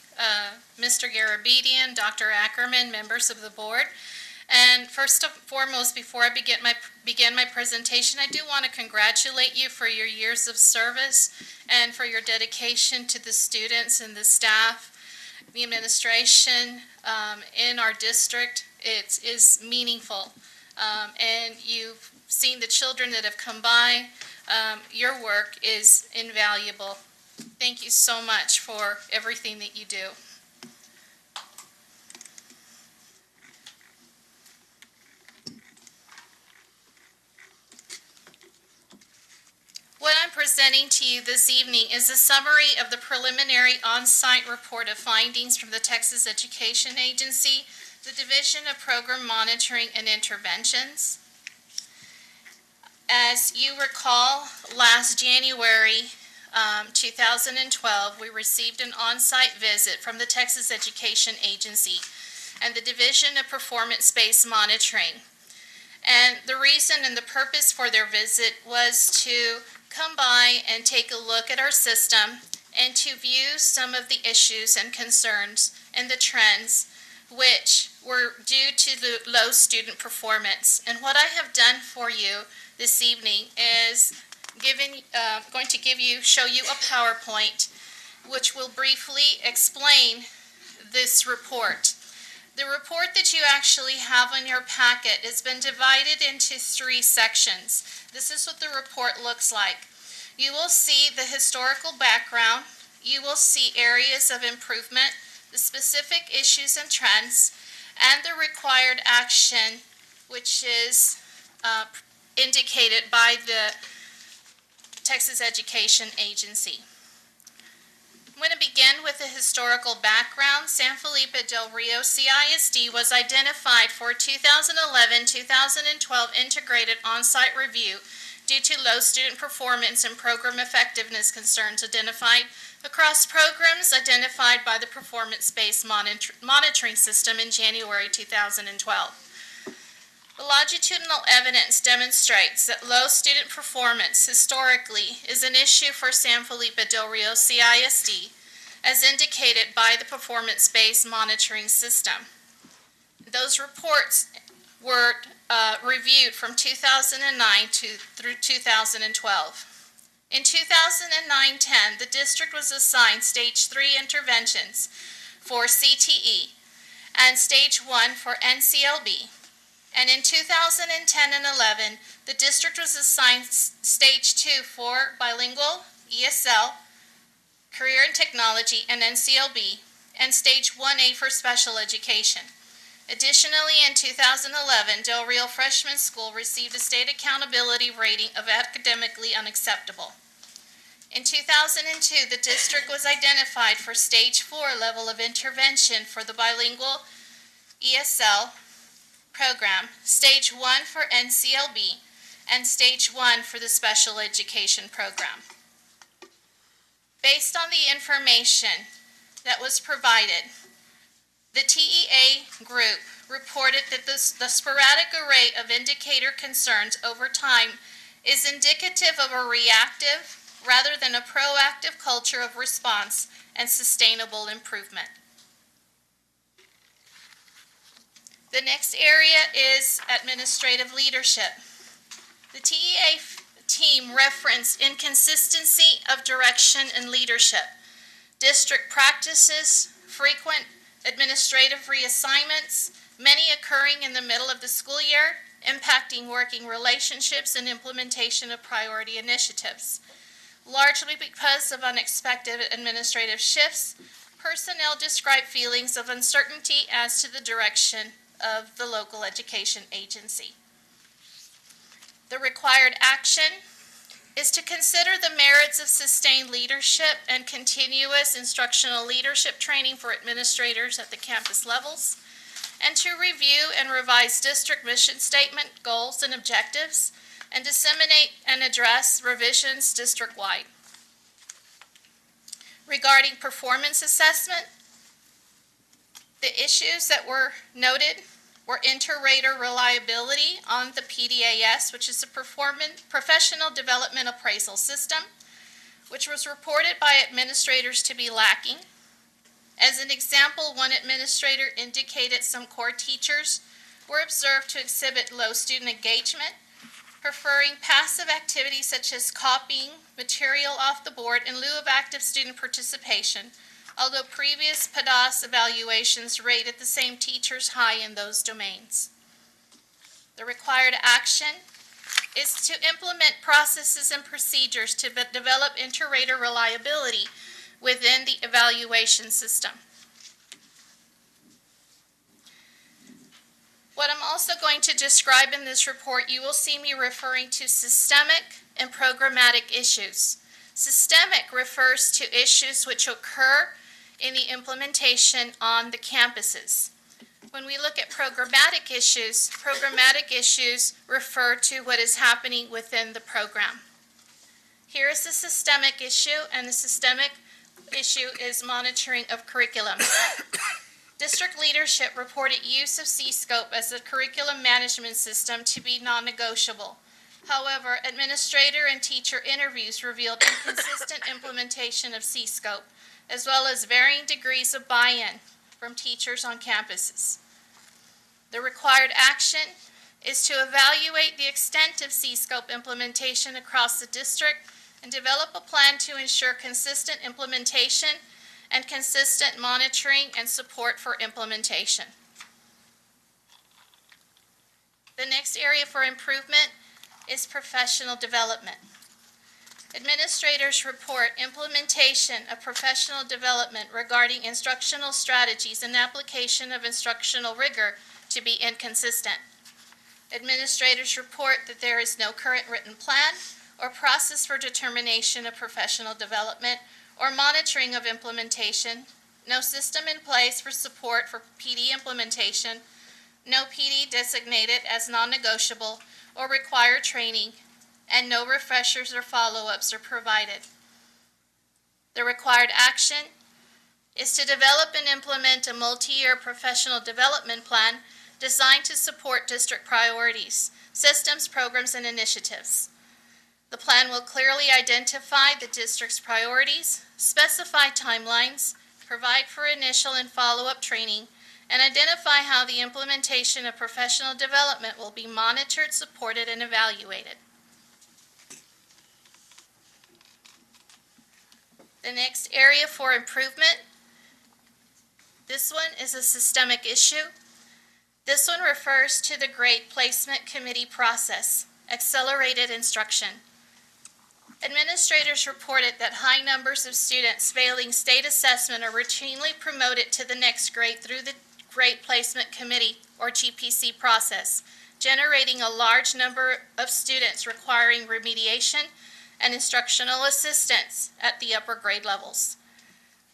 Speaker 15: Mr. Garabedian, Dr. Ackerman, members of the board. And first and foremost, before I begin my presentation, I do want to congratulate you for your years of service and for your dedication to the students and the staff, the administration in our district. It is meaningful, and you've seen the children that have come by. Your work is invaluable. Thank you so much for everything that you do. What I'm presenting to you this evening is a summary of the preliminary on-site report of findings from the Texas Education Agency, the Division of Program Monitoring and Interventions. As you recall, last January 2012, we received an on-site visit from the Texas Education Agency and the Division of Performance-Based Monitoring. And the reason and the purpose for their visit was to come by and take a look at our system and to view some of the issues and concerns and the trends which were due to the low student performance. And what I have done for you this evening is going to show you a PowerPoint which will briefly explain this report. The report that you actually have in your packet has been divided into 3 sections. This is what the report looks like. You will see the historical background, you will see areas of improvement, the specific issues and trends, and the required action, which is indicated by the Texas Education Agency. I'm going to begin with the historical background. San Felipe Del Rio CISD was identified for 2011-2012 integrated on-site review due to low student performance and program effectiveness concerns identified across programs identified by the performance-based monitoring system in January 2012. The longitudinal evidence demonstrates that low student performance historically is an issue for San Felipe Del Rio CISD, as indicated by the performance-based monitoring system. Those reports were reviewed from 2009 through 2012. In 2009-10, the district was assigned Stage 3 interventions for CTE and Stage 1 for NCLB. And in 2010 and 11, the district was assigned Stage 2 for bilingual, ESL, career and technology, and NCLB, and Stage 1A for special education. Additionally, in 2011, Del Rio Freshman School received a state accountability rating of academically unacceptable. In 2002, the district was identified for Stage 4 level of intervention for the bilingual ESL program, Stage 1 for NCLB, and Stage 1 for the special education program. Based on the information that was provided, the TEA group reported that the sporadic array of indicator concerns over time is indicative of a reactive rather than a proactive culture of response and sustainable improvement. The next area is administrative leadership. The TEA team referenced inconsistency of direction and leadership, district practices, frequent administrative reassignments, many occurring in the middle of the school year, impacting working relationships and implementation of priority initiatives. Largely because of unexpected administrative shifts, personnel describe feelings of uncertainty as to the direction of the local education agency. The required action is to consider the merits of sustained leadership and continuous instructional leadership training for administrators at the campus levels, and to review and revise district mission statement, goals, and objectives, and disseminate and address revisions district-wide. Regarding performance assessment, the issues that were noted were inter-rater reliability on the PDAS, which is a professional development appraisal system, which was reported by administrators to be lacking. As an example, one administrator indicated some core teachers were observed to exhibit low student engagement, preferring passive activities such as copying material off the board in lieu of active student participation, although previous PDAS evaluations rated the same teachers high in those domains. The required action is to implement processes and procedures to develop inter-rater reliability within the evaluation system. What I'm also going to describe in this report, you will see me referring to systemic and programmatic issues. Systemic refers to issues which occur in the implementation on the campuses. When we look at programmatic issues refer to what is happening within the program. Here is the systemic issue, and the systemic issue is monitoring of curriculum. District leadership reported use of C-Scope as a curriculum management system to be non-negotiable. However, administrator and teacher interviews revealed inconsistent implementation of C-Scope, as well as varying degrees of buy-in from teachers on campuses. The required action is to evaluate the extent of C-Scope implementation across the district and develop a plan to ensure consistent implementation and consistent monitoring and support for implementation. The next area for improvement is professional development. Administrators report implementation of professional development regarding instructional strategies and application of instructional rigor to be inconsistent. Administrators report that there is no current written plan or process for determination of professional development or monitoring of implementation, no system in place for support for PD implementation, no PD designated as non-negotiable or required training, and no refreshers or follow-ups are provided. The required action is to develop and implement a multi-year professional development plan designed to support district priorities, systems, programs, and initiatives. The plan will clearly identify the district's priorities, specify timelines, provide for initial and follow-up training, and identify how the implementation of professional development will be monitored, supported, and evaluated. The next area for improvement, this one is a systemic issue. This one refers to the Grade Placement Committee process, accelerated instruction. Administrators reported that high numbers of students failing state assessment are routinely promoted to the next grade through the Grade Placement Committee, or GPC process, generating a large number of students requiring remediation and instructional assistance at the upper grade levels.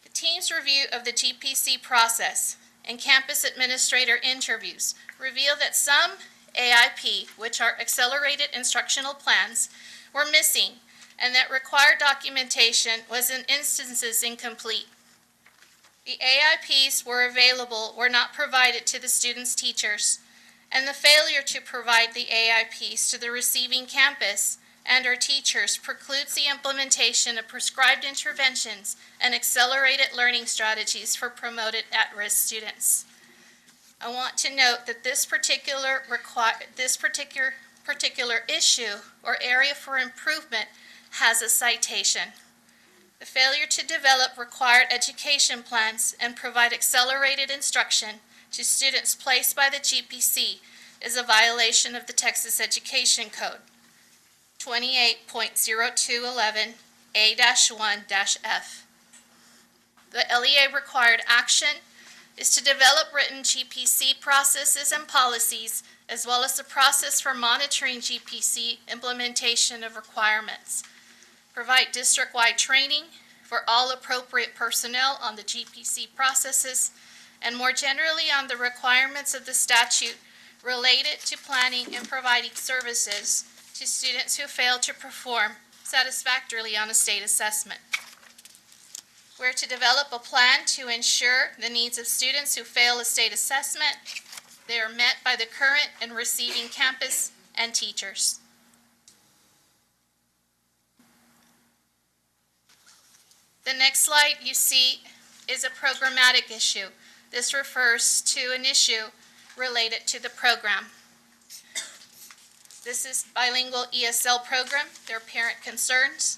Speaker 15: The team's review of the GPC process and campus administrator interviews reveal that some AIP, which are accelerated instructional plans, were missing, and that required documentation was in instances incomplete. The AIPs were not provided to the students' teachers, and the failure to provide the AIPs to the receiving campus and our teachers precludes the implementation of prescribed interventions and accelerated learning strategies for promoted at-risk students. I want to note that this particular issue or area for improvement has a citation. The failure to develop required education plans and provide accelerated instruction to students placed by the GPC is a violation of the Texas Education Code, 28.0211A-1-F. The LEA required action is to develop written GPC processes and policies, as well as the process for monitoring GPC implementation of requirements. Provide district-wide training for all appropriate personnel on the GPC processes, and more generally on the requirements of the statute related to planning and providing services to students who fail to perform satisfactorily on a state assessment. We're to develop a plan to ensure the needs of students who fail a state assessment, they are met by the current and receiving campus and teachers. The next slide you see is a programmatic issue. This refers to an issue related to the program. This is bilingual ESL program, their parent concerns.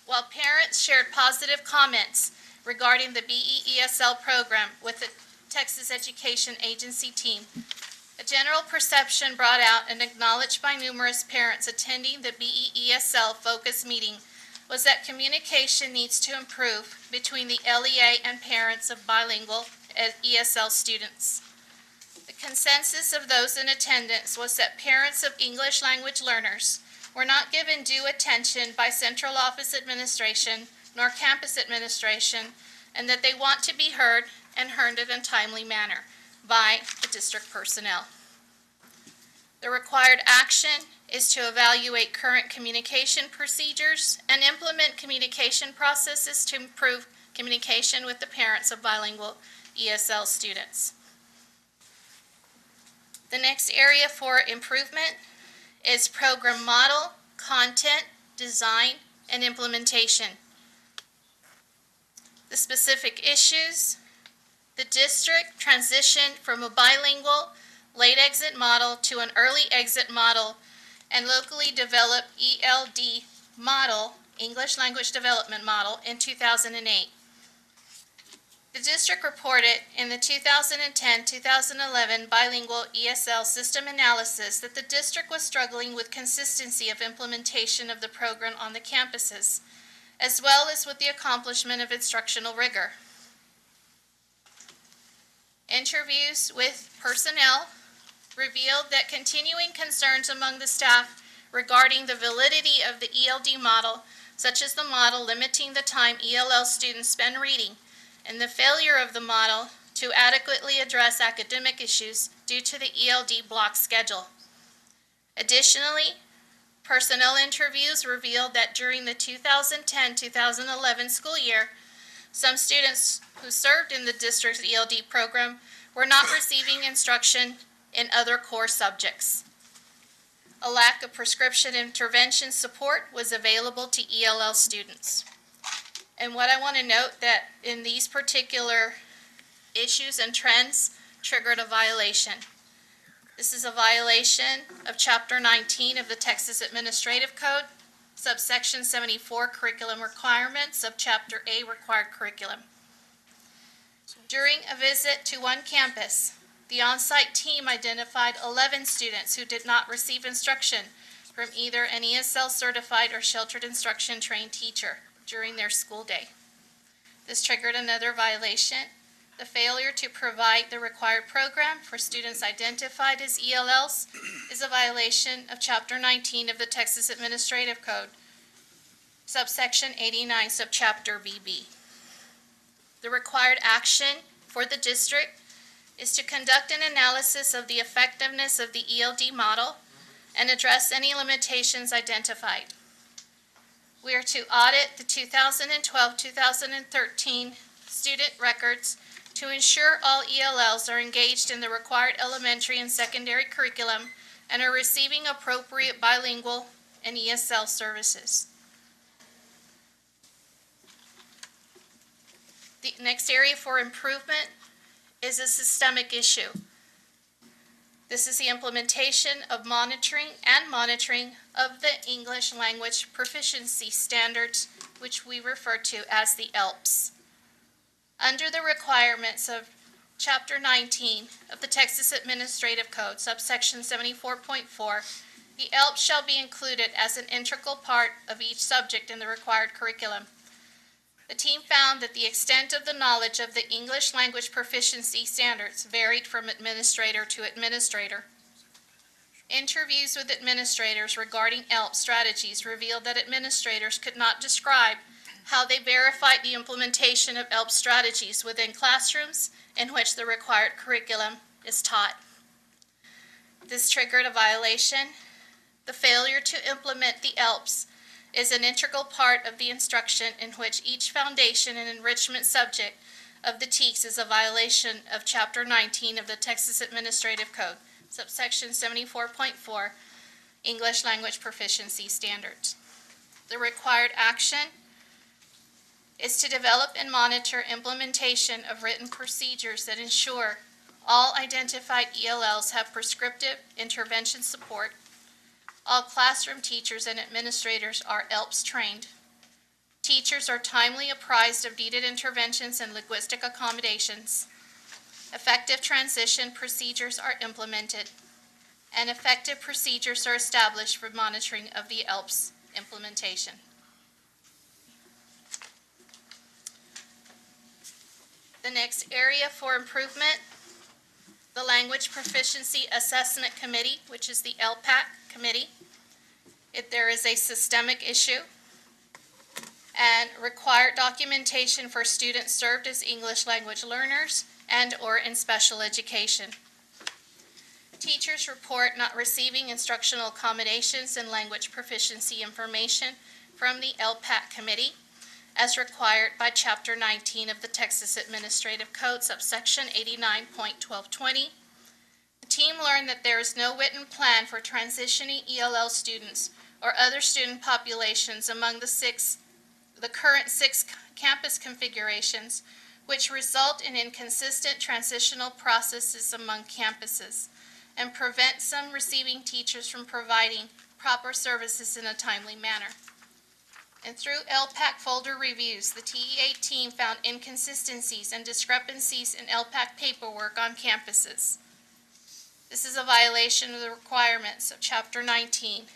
Speaker 15: While parents shared positive comments regarding the BEESL program with the Texas Education Agency team, a general perception brought out and acknowledged by numerous parents attending the BEESL focus meeting was that communication needs to improve between the LEA and parents of bilingual ESL students. The consensus of those in attendance was that parents of English language learners were not given due attention by central office administration nor campus administration, and that they want to be heard and heard in a timely manner by the district personnel. The required action is to evaluate current communication procedures and implement communication processes to improve communication with the parents of bilingual ESL students. The next area for improvement is program model, content, design, and implementation. The specific issues: the district transitioned from a bilingual late exit model to an early exit model and locally developed ELD model, English Language Development Model, in 2008. The district reported in the 2010-2011 bilingual ESL system analysis that the district was struggling with consistency of implementation of the program on the campuses, as well as with the accomplishment of instructional rigor. Interviews with personnel revealed that continuing concerns among the staff regarding the validity of the ELD model, such as the model limiting the time ELL students spend reading, and the failure of the model to adequately address academic issues due to the ELD block schedule. Additionally, personnel interviews revealed that during the 2010-2011 school year, some students who served in the district's ELD program were not receiving instruction in other core subjects. A lack of prescription intervention support was available to ELL students. And what I want to note that in these particular issues and trends triggered a violation. This is a violation of Chapter 19 of the Texas Administrative Code, subsection 74 curriculum requirements of Chapter A required curriculum. During a visit to one campus, the on-site team identified 11 students who did not receive instruction from either an ESL certified or sheltered instruction trained teacher during their school day. This triggered another violation. The failure to provide the required program for students identified as ELLs is a violation of Chapter 19 of the Texas Administrative Code, subsection 89, subchapter BB. The required action for the district is to conduct an analysis of the effectiveness of the ELD model and address any limitations identified. We are to audit the 2012-2013 student records to ensure all ELLs are engaged in the required elementary and secondary curriculum and are receiving appropriate bilingual and ESL services. The next area for improvement is a systemic issue. This is the implementation of monitoring of the English language proficiency standards, which we refer to as the ELPS. Under the requirements of Chapter 19 of the Texas Administrative Code, subsection 74.4, the ELPS shall be included as an integral part of each subject in the required curriculum. The team found that the extent of the knowledge of the English language proficiency standards varied from administrator to administrator. Interviews with administrators regarding ELP strategies revealed that administrators could not describe how they verified the implementation of ELP strategies within classrooms in which the required curriculum is taught. This triggered a violation. The failure to implement the ELPs is an integral part of the instruction in which each foundation and enrichment subject of the TEKS is a violation of Chapter 19 of the Texas Administrative Code, subsection 74.4, English Language Proficiency Standards. The required action is to develop and monitor implementation of written procedures that ensure all identified ELLs have prescriptive intervention support. All classroom teachers and administrators are ELPS trained. Teachers are timely apprised of needed interventions and linguistic accommodations. Effective transition procedures are implemented, and effective procedures are established for monitoring of the ELPS implementation. The next area for improvement, the Language Proficiency Assessment Committee, which is the LPAC committee. There is a systemic issue and required documentation for students served as English language learners and/or in special education. Teachers report not receiving instructional accommodations and language proficiency information from the LPAC committee as required by Chapter 19 of the Texas Administrative Code, subsection 89.1220. The team learned that there is no written plan for transitioning ELL students or other student populations among the current six campus configurations, which result in inconsistent transitional processes among campuses and prevent some receiving teachers from providing proper services in a timely manner. And through LPAC folder reviews, the TEA team found inconsistencies and discrepancies in LPAC paperwork on campuses. This is a violation of the requirements of Chapter 19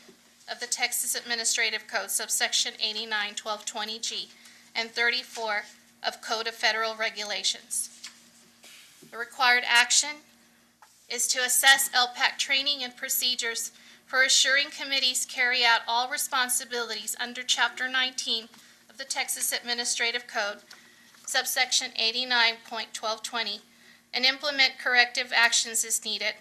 Speaker 15: of the Texas Administrative Code, subsection 89.1220G, and 34 of Code of Federal Regulations. The required action is to assess LPAC training and procedures for assuring committees carry out all responsibilities under Chapter 19 of the Texas Administrative Code, subsection 89.1220, and implement corrective actions as needed.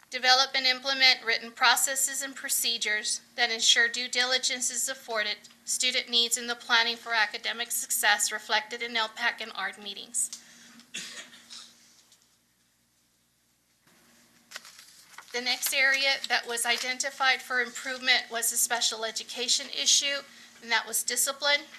Speaker 15: Develop and implement written processes and procedures that ensure due diligence is afforded student needs in the planning for academic success reflected in LPAC and ARD meetings. The next area that was identified for improvement was a special education issue, and that was discipline.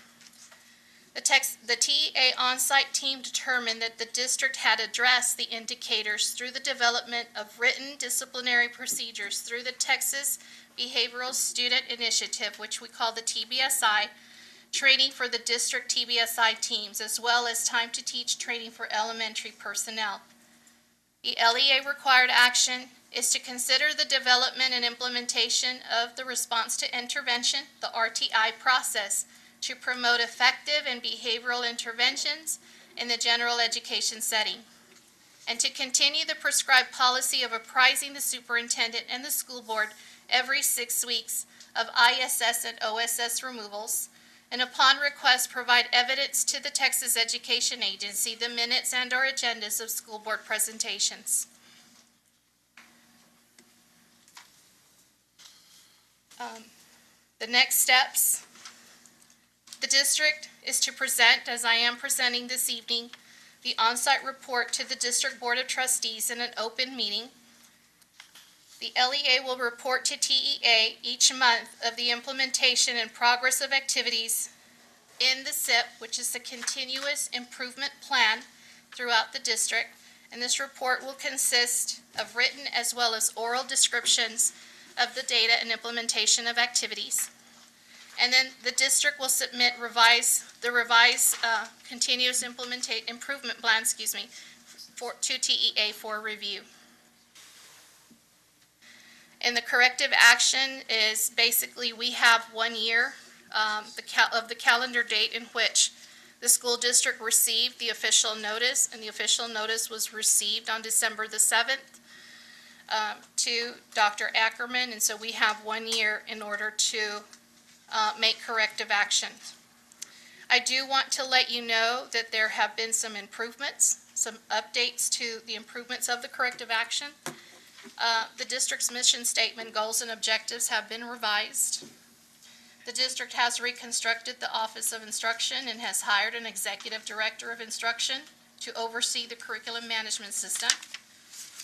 Speaker 15: The TEA on-site team determined that the district had addressed the indicators through the development of written disciplinary procedures through the Texas Behavioral Student Initiative, which we call the TBSI, training for the district TBSI teams, as well as time to teach training for elementary personnel. The LEA required action is to consider the development and implementation of the response to intervention, the RTI process, to promote effective and behavioral interventions in the general education setting, and to continue the prescribed policy of apprising the superintendent and the school board every 6 weeks of ISS and OSS removals, and upon request provide evidence to the Texas Education Agency, the minutes and/or agendas of school board presentations. The next steps, the district is to present, as I am presenting this evening, the on-site report to the District Board of Trustees in an open meeting. The LEA will report to TEA each month of the implementation and progress of activities in the SIP, which is the Continuous Improvement Plan, throughout the district. And this report will consist of written as well as oral descriptions of the data and implementation of activities. And then the district will submit the revised Continuous Improvement Plan, to TEA for review. And the corrective action is basically we have 1 year of the calendar date in which the school district received the official notice, and the official notice was received on December the 7th to Dr. Ackerman, and so we have 1 year in order to make corrective actions. I do want to let you know that there have been some improvements, some updates to the improvements of the corrective action. The district's mission statement, goals and objectives have been revised. The district has reconstructed the Office of Instruction and has hired an executive director of instruction to oversee the curriculum management system.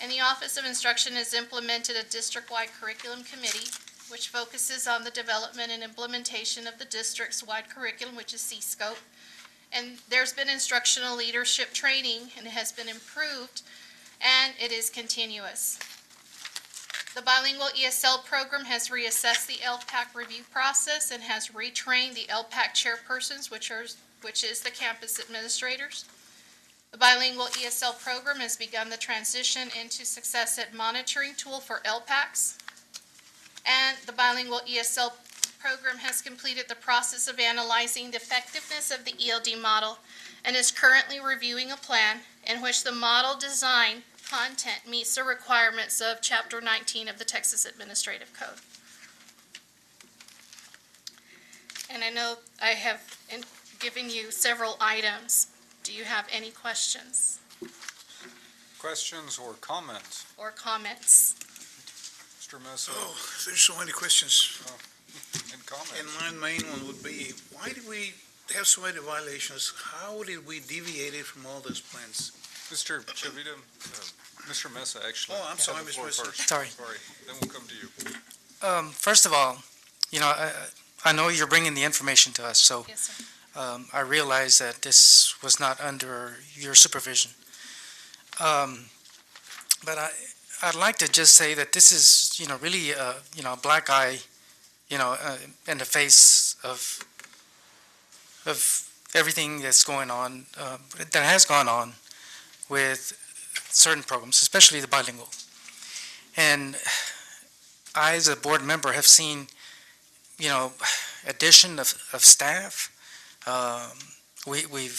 Speaker 15: And the Office of Instruction has implemented a district-wide curriculum committee, which focuses on the development and implementation of the district's wide curriculum, which is C-Scope. And there's been instructional leadership training, and it has been improved, and it is continuous. The bilingual ESL program has reassessed the LPAC review process and has retrained the LPAC chairpersons, which is the campus administrators. The bilingual ESL program has begun the transition into Success Ed monitoring tool for LPACs. And the bilingual ESL program has completed the process of analyzing the effectiveness of the ELD model and is currently reviewing a plan in which the model design content meets the requirements of Chapter 19 of the Texas Administrative Code. And I know I have given you several items. Do you have any questions?
Speaker 1: Questions or comments?
Speaker 15: Or comments?
Speaker 1: Mr. Mesa?
Speaker 2: Oh, there's so many questions.
Speaker 1: And comments?
Speaker 2: And my main one would be, why did we have so many violations? How did we deviate from all those plans?
Speaker 1: Mr. Chavita, Mr. Mesa, actually.
Speaker 2: Oh, I'm sorry, Mr. Mesa.
Speaker 23: Sorry.
Speaker 1: Then we'll come to you.
Speaker 23: First of all, I know you're bringing the information to us, so
Speaker 15: Yes, sir.
Speaker 23: I realize that this was not under your supervision. But I'd like to just say that this is, really, a black eye, in the face of everything that's going on, that has gone on with certain programs, especially the bilingual. And I, as a board member, have seen, addition of staff. We've,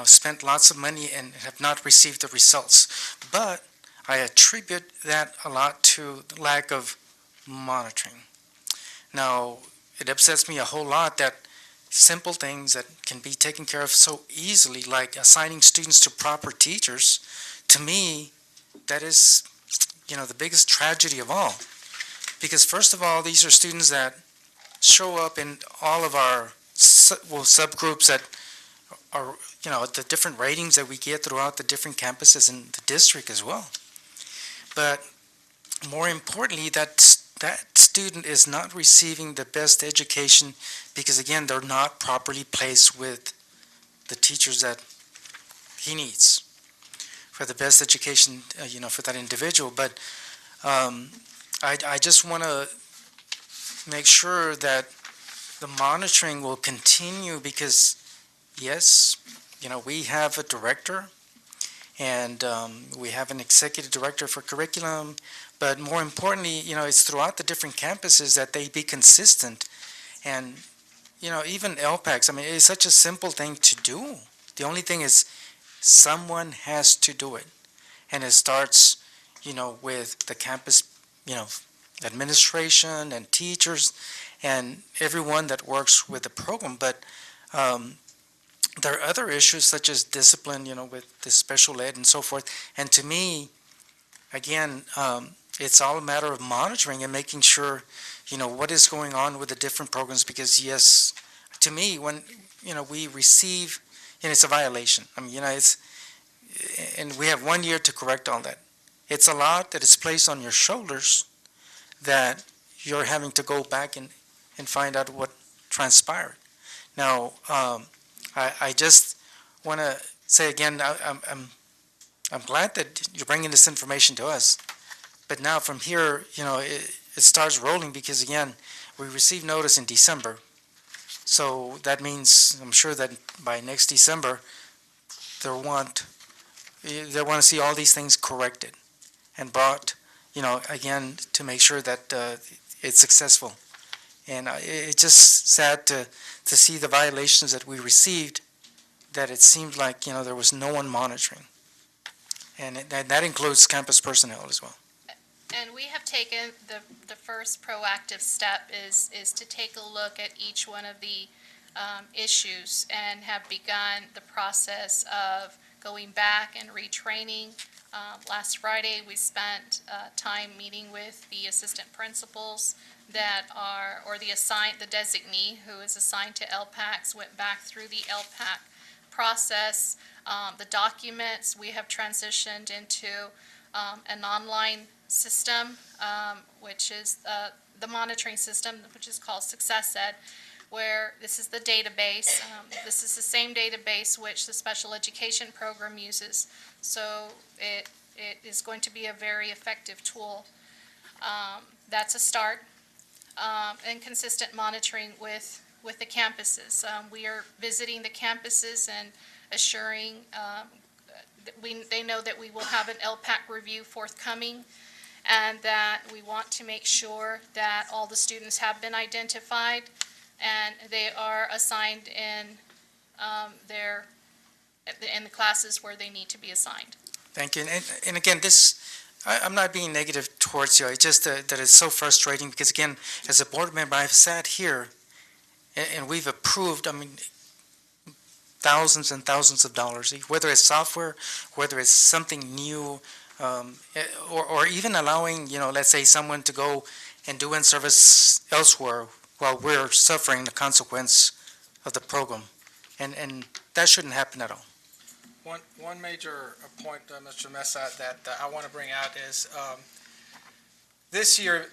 Speaker 23: spent lots of money and have not received the results. But I attribute that a lot to the lack of monitoring. Now, it upsets me a whole lot that simple things that can be taken care of so easily, like assigning students to proper teachers, to me, that is, the biggest tragedy of all. Because first of all, these are students that show up in all of our subgroups that are, the different ratings that we get throughout the different campuses in the district as well. But more importantly, that student is not receiving the best education because, again, they're not properly placed with the teachers that he needs for the best education, for that individual. But I just want to make sure that the monitoring will continue because, yes, we have a director and we have an executive director for curriculum, but more importantly, it's throughout the different campuses that they be consistent. And, even LPACs, I mean, it's such a simple thing to do. The only thing is someone has to do it. And it starts, with the campus, administration and teachers and everyone that works with the program. But there are other issues such as discipline, with the special ed and so forth. And to me, again, it's all a matter of monitoring and making sure, what is going on with the different programs. Because yes, to me, when, we receive, it's a violation. I mean, and we have 1 year to correct all that. It's a lot that is placed on your shoulders that you're having to go back and find out what transpired. Now, I just want to say again, I'm glad that you're bringing this information to us. But now from here, it starts rolling because again, we received notice in December. So that means, I'm sure that by next December, they want to see all these things corrected and brought, again, to make sure that it's successful. And it's just sad to see the violations that we received, that it seemed like, there was no one monitoring. And that includes campus personnel as well.
Speaker 15: And we have taken the first proactive step is to take a look at each one of the issues and have begun the process of going back and retraining. Last Friday, we spent time meeting with the assistant principals that are, or the designee who is assigned to LPACs, went back through the LPAC process. The documents we have transitioned into an online system, which is the monitoring system, which is called S.F.D.R.C.I.S.D, where this is the database. This is the same database which the special education program uses. So it is going to be a very effective tool. That's a start. And consistent monitoring with the campuses. We are visiting the campuses and assuring they know that we will have an LPAC review forthcoming, and that we want to make sure that all the students have been identified and they are assigned in the classes where they need to be assigned.
Speaker 23: Thank you. And again, I'm not being negative towards you. It's just that it's so frustrating because, again, as a board member, I've sat here and we've approved, thousands and thousands of dollars, whether it's software, whether it's something new, or even allowing, let's say someone to go and do in-service elsewhere while we're suffering the consequence of the program. And that shouldn't happen at all.
Speaker 14: One major point, Mr. Mesa, that I want to bring out is this year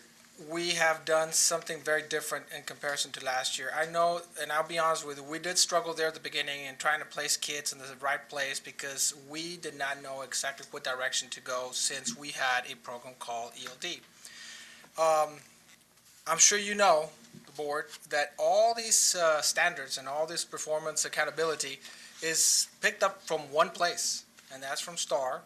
Speaker 14: we have done something very different in comparison to last year. I know, and I'll be honest with you, we did struggle there at the beginning in trying to place kids in the right place because we did not know exactly what direction to go since we had a program called ELD. I'm sure you know, the board, that all these standards and all this performance accountability is picked up from one place, and that's from S.F.D.R.C.I.S.D,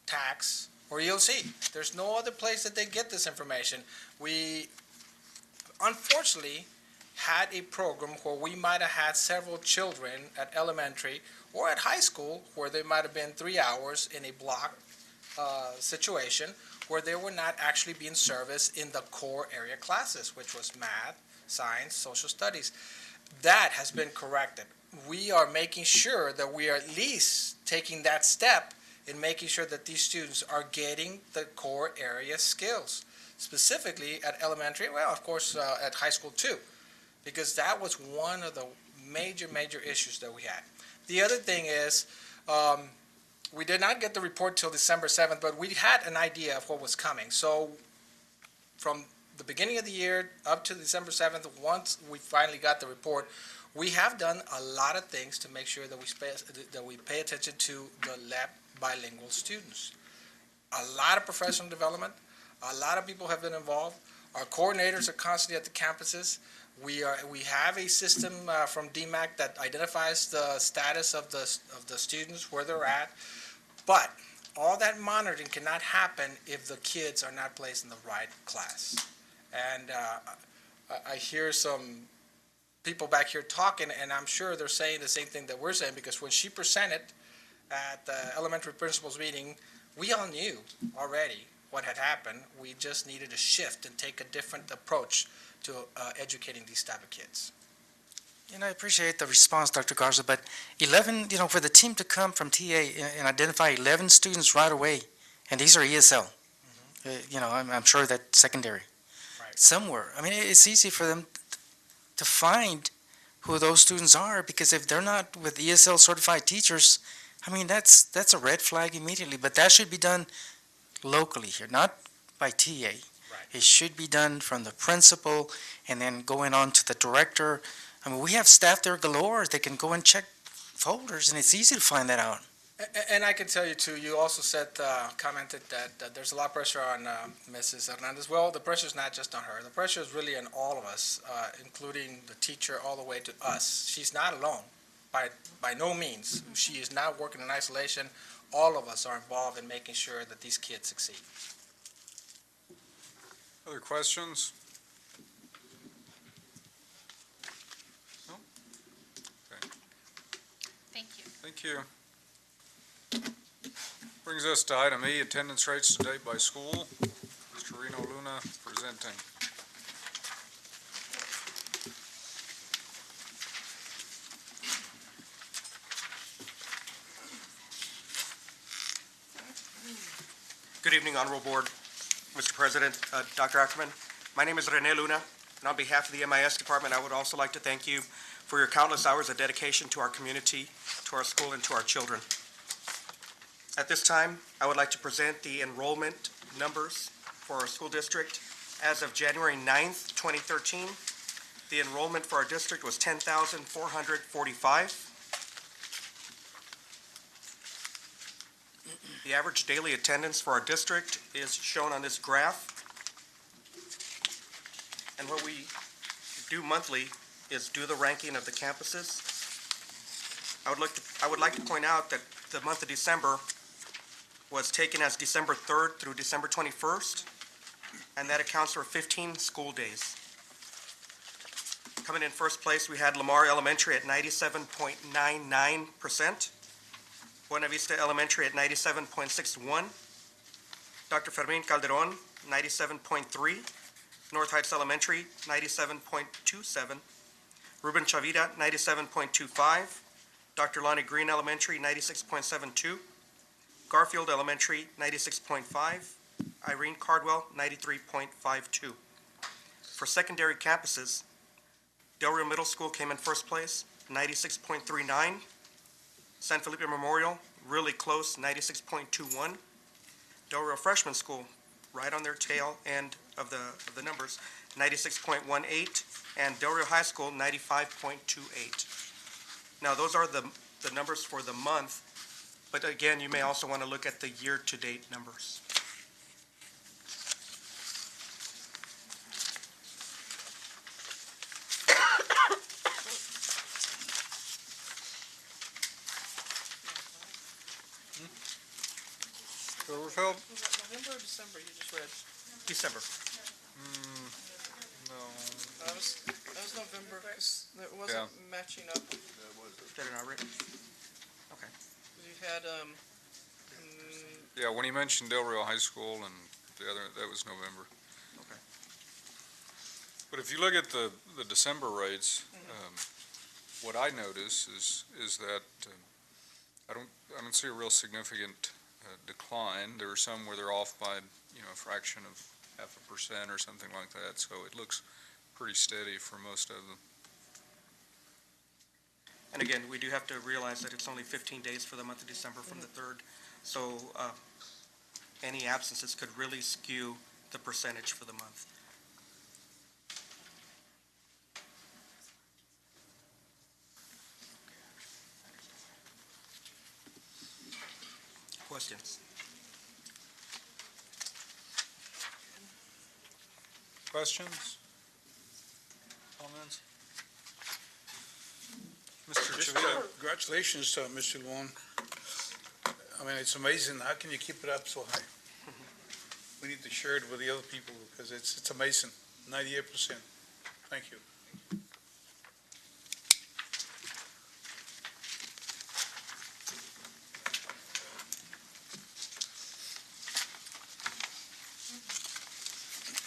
Speaker 14: TAX, or EOC. There's no other place that they get this information. We, unfortunately, had a program where we might have had several children at elementary or at high school where there might have been 3 hours in a block situation where they were not actually being serviced in the core area classes, which was math, science, social studies. That has been corrected. We are making sure that we are at least taking that step in making sure that these students are getting the core area skills, specifically at elementary, well, of course, at high school too, because that was one of the major issues that we had. The other thing is, we did not get the report till December 7th, but we had an idea of what was coming. So from the beginning of the year up to December 7th, once we finally got the report, we have done a lot of things to make sure that we pay attention to the lab bilingual students. A lot of professional development, a lot of people have been involved. Our coordinators are constantly at the campuses. We have a system from DMAC that identifies the status of the students, where they're at. But all that monitoring cannot happen if the kids are not placed in the right class. And I hear some people back here talking, and I'm sure they're saying the same thing that we're saying, because when she presented at the elementary principals meeting, we all knew already what had happened. We just needed to shift and take a different approach to educating these type of kids.
Speaker 23: And I appreciate the response, Dr. Garza, but 11, for the team to come from TA and identify 11 students right away, and these are ESL, I'm sure that secondary, somewhere. I mean, it's easy for them to find who those students are, because if they're not with ESL certified teachers, I mean, that's a red flag immediately. But that should be done locally here, not by TA. It should be done from the principal and then going on to the director. I mean, we have staff there galore. They can go and check folders, and it's easy to find that out.
Speaker 14: And I can tell you too, you also commented that there's a lot of pressure on Mrs. Hernandez. Well, the pressure is not just on her. The pressure is really on all of us, including the teacher all the way to us. She's not alone, by no means. She is not working in isolation. All of us are involved in making sure that these kids succeed.
Speaker 1: Other questions? No? Okay.
Speaker 15: Thank you.
Speaker 1: Thank you. Brings us to item E, attendance rates to date by school. Mr. Reno Luna presenting.
Speaker 3: Good evening, Honorable Board, Mr. President, Dr. Ackerman. My name is Rene Luna, and on behalf of the MIS Department, I would also like to thank you for your countless hours of dedication to our community, to our school, and to our children. At this time, I would like to present the enrollment numbers for our school district. As of January 9th, 2013, the enrollment for our district was 10,445. The average daily attendance for our district is shown on this graph. And what we do monthly is do the ranking of the campuses. I would like to point out that the month of December was taken as December 3rd through December 21st, and that accounts for 15 school days. Coming in first place, we had Lamar Elementary at 97.99%, Buena Vista Elementary at 97.61%, Dr. Fermin Calderon, 97.3%, North Heights Elementary, 97.27%, Ruben Chavita, 97.25%, Dr. Lonnie Green Elementary, 96.72%, Garfield Elementary, 96.5%, Irene Cardwell, 93.52%. For secondary campuses, Del Rio Middle School came in first place, 96.39%, San Felipe Memorial, really close, 96.21%, Del Rio Freshman School, right on their tail end of the numbers, 96.18%, and Del Rio High School, 95.28%. Now, those are the numbers for the month, but again, you may also want to look at the year-to-date numbers.
Speaker 1: Overfeld?
Speaker 5: Was that November or December you just read?
Speaker 3: December.
Speaker 1: No.
Speaker 5: That was November, because it wasn't matching up.
Speaker 3: Did it not written? Okay.
Speaker 5: You had,
Speaker 1: Yeah, when he mentioned Del Rio High School and the other, that was November.
Speaker 3: Okay.
Speaker 1: But if you look at the December rates, what I notice is that I don't see a real significant decline. There are some where they're off by, a fraction of 0.5% or something like that, so it looks pretty steady for most of them.
Speaker 3: And again, we do have to realize that it's only 15 days for the month of December from the 3rd, so any absences could really skew the percentage for the month. Questions?
Speaker 1: questions? Comments? Mr.
Speaker 2: Just,
Speaker 1: Chavita?
Speaker 2: congratulations, Mr. Luan. I mean, it's amazing. How can you keep it up so high? We need to share it with the other people because it's amazing. 98%. Thank you.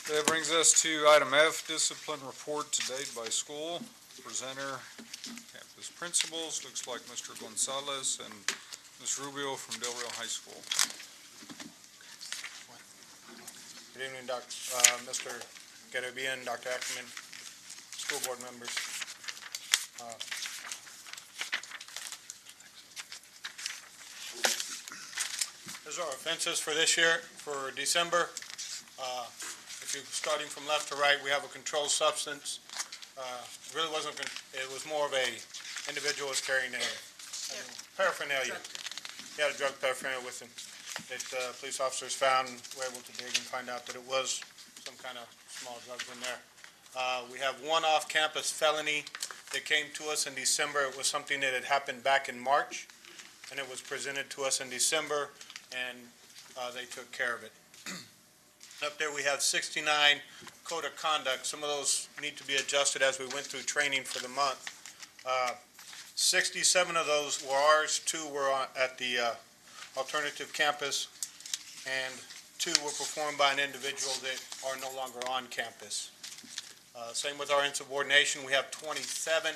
Speaker 1: That brings us to item F, discipline report to date by school. Presenter, campus principals, looks like Mr. Gonzalez and Ms. Rubio from Del Rio High School.
Speaker 11: Good evening, Mr. Garabian, Dr. Ackerman, school board members. These are our offenses for this year, for December. If you're starting from left to right, we have a controlled substance. Really wasn't, it was more of a individual was carrying a paraphernalia. He had a drug paraphernalia with him that police officers found, were able to dig and find out that it was some kind of small drugs in there. We have one off-campus felony that came to us in December. It was something that had happened back in March, and it was presented to us in December, and they took care of it. Up there, we have 69 code of conduct. Some of those need to be adjusted as we went through training for the month. 67 of those were ours, 2 were at the alternative campus, and 2 were performed by an individual that are no longer on campus. Same with our insubordination. We have 27.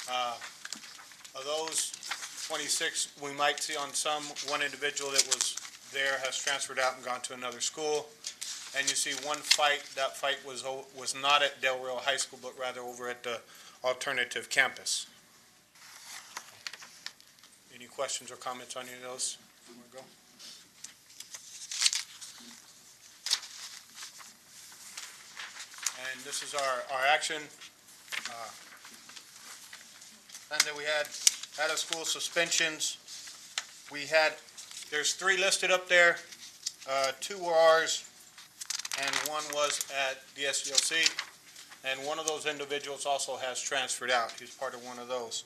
Speaker 11: Of those, 26 we might see on some. One individual that was there has transferred out and gone to another school. And you see one fight. That fight was not at Del Rio High School, but rather over at the alternative campus. Any questions or comments on any of those? Before we go? And this is our action. And then we had out of school suspensions. There's 3 listed up there. 2 were ours, and 1 was at the SDLC. And one of those individuals also has transferred out. He's part of one of those.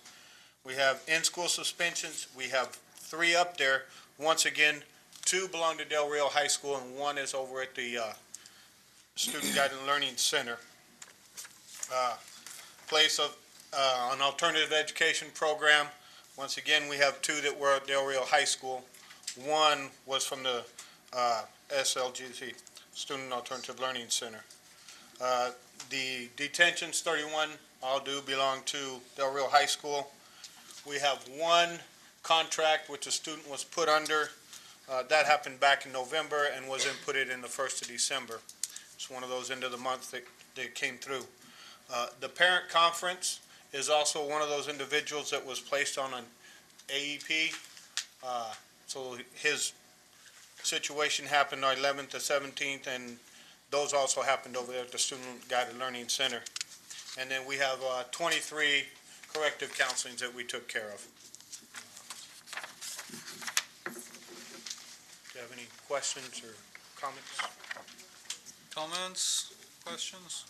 Speaker 11: We have in-school suspensions. We have 3 up there. Once again, 2 belong to Del Rio High School, and 1 is over at the Student Guided Learning Center. Place of an alternative education program. Once again, we have 2 that were at Del Rio High School. 1 was from the SLGC, Student Alternative Learning Center. The detentions, 31, all do belong to Del Rio High School. We have 1 contract which a student was put under. That happened back in November and was inputted in the 1st of December. It's one of those end of the month that came through. The parent conference is also one of those individuals that was placed on an AEP. So his situation happened on 11th to 17th, and those also happened over there at the Student Guided Learning Center. And then we have 23 corrective counselings that we took care of. Do you have any questions or comments?
Speaker 1: Comments, questions?